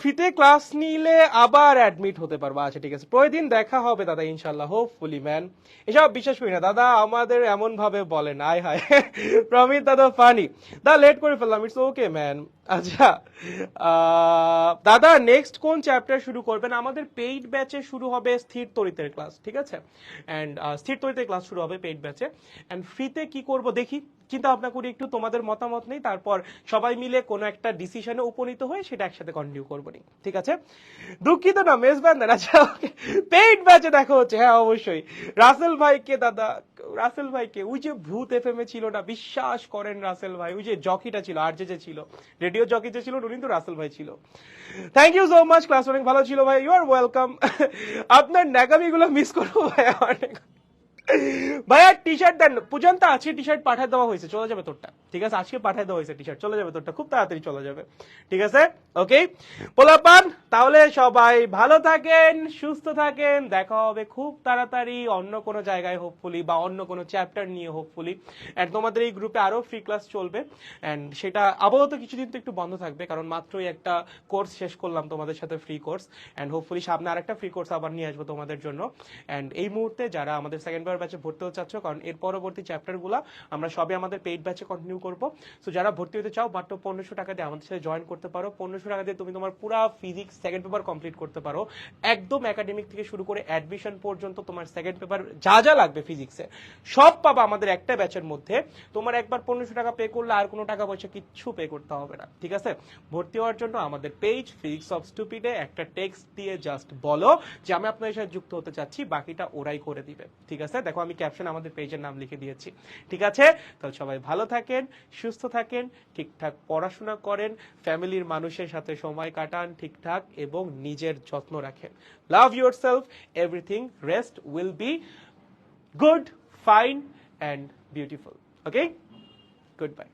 ফ্রিতে ক্লাস নিলে আবার অ্যাডমিট হতে পারবো, আচ্ছা ঠিক আছে, প্রতিদিন দেখা হবে দাদা ইনশাল্লাহ, হোপফুলি ম্যান। এসব বিশ্বাস করি না দাদা, আমাদের এমন ভাবে বলেন, আয় হায়। প্রমিত দাদা ফানি, দা লেট করে ফেললাম, ইটস ওকে ম্যান। আচ্ছা দাদা নেক্সট কোন চ্যাপ্টার শুরু করবেন? আমাদের পেইড ব্যাচে শুরু হবে স্থির তড়িতের ক্লাস, ঠিক আছে? অ্যান্ড স্থির তড়িতের ক্লাস শুরু হবে পেইড ব্যাচে। অ্যান্ড ফ্রিতে কি করব দেখি, চিন্তা ভাবনা করি একটু, তোমাদের মতামত নেই, তারপর সবাই মিলে কোনো একটা ডিসিশনে উপনীত হয়ে সেটা একসাথে কন্টিনিউ করবো নি, ঠিক আছে? দুঃখিত না মেজবান। আচ্ছা ওকে, পেইড ব্যাচে দেখা হচ্ছে, হ্যাঁ অবশ্যই। রাসেল ভাইকে দাদা, রাসেল ভাইকে ওই যে ভূত এফএম এ ছিল না, বিশ্বাস করেন রাসেল ভাই, ওই যে জকিটা ছিল, আর যে ছিল রেডিও জকি যে ছিল উনি তো রাসেল ভাই ছিল। Thank you so much, class অনেক ভালো ছিল ভাই, ইউ আর ওয়েলকাম। আপনার ন্যাকামিগুলো মিস করবো ভাই অনেক। ভাইয়া টি শার্ট দেন, পূজন্ত আজকে টি শার্ট পাঠায় দেওয়া হয়েছে, চলে যাবে তোরটা, ঠিক আছে? আজকে পাঠায় দেওয়া হয়েছে টি শার্ট, চলে যাবে তোরটা, খুব তাড়াতাড়ি চলে যাবে, ঠিক আছে? ওকে পোলাপান, তাহলে সবাই ভালো থাকেন, সুস্থ থাকেন, দেখা হবে খুব তাড়াতাড়ি অন্য কোনো জায়গায় হোপফুলি, বা অন্য কোনো চ্যাপ্টার নিয়ে হোপফুলি। এন্ড তোমাদের এই গ্রুপে আরো ফ্রি ক্লাস চলবে, এন্ড সেটা আপাতত কিছুদিন তো একটু বন্ধ থাকবে, কারণ মাত্রই একটা কোর্স শেষ করলাম তোমাদের সাথে, ফ্রি কোর্স। এন্ড হোপফুলি সামনে আরেকটা ফ্রি কোর্স আবার নিয়ে আসবো তোমাদের জন্য। এন্ড এই মুহূর্তে যারা আমাদের সেকেন্ড ব্যাচে ভর্তি হতে চাচ্ছ, কারণ এর পরবর্তী চ্যাপ্টারগুলো আমরা সবই আমাদের পেইড ব্যাচে কন্টিনিউ করবো। সো যারা ভর্তি হতে চাও মাত্র 1500 টাকা দিয়ে আমাদের সাথে জয়েন করতে পারো। 1500 টাকা দিয়ে তুমি তোমার পুরো ফিজিক্স সেকেন্ড পেপার কমপ্লিট করতে পারো, একদম একাডেমিক থেকে শুরু করে অ্যাডমিশন পর্যন্ত। তোমার সেকেন্ড পেপার যা যা লাগবে ফিজিক্সে সব পাবা আমাদের একটা ব্যাচের মধ্যে। তোমার একবার 1500 টাকা পে করলে আর কোনো টাকা পয়সা কিচ্ছু পে করতে হবে না, ঠিক আছে? ভর্তি হওয়ার জন্য আমাদের পেজ ফিজিক্স অফ স্টুপিডে একটা টেক্সট দিয়ে জাস্ট বলো যে আমি আপনাদের সাথে যুক্ত হতে চাচ্ছি, বাকিটা ওরাই করে দিবে, ঠিক আছে? দেখো আমি ক্যাপশন আমাদের পেজের নাম লিখে দিয়েছি, ঠিক আছে? তাহলে সবাই ভালো থাকেন, সুস্থ থাকেন, ঠিকঠাক পড়াশোনা করেন, ফ্যামিলির মানুষের সাথে সময় কাটান ঠিকঠাক, এবং নিজের যত্ন রাখেন। Love yourself, everything rest will be good, fine and beautiful. Okay, good by.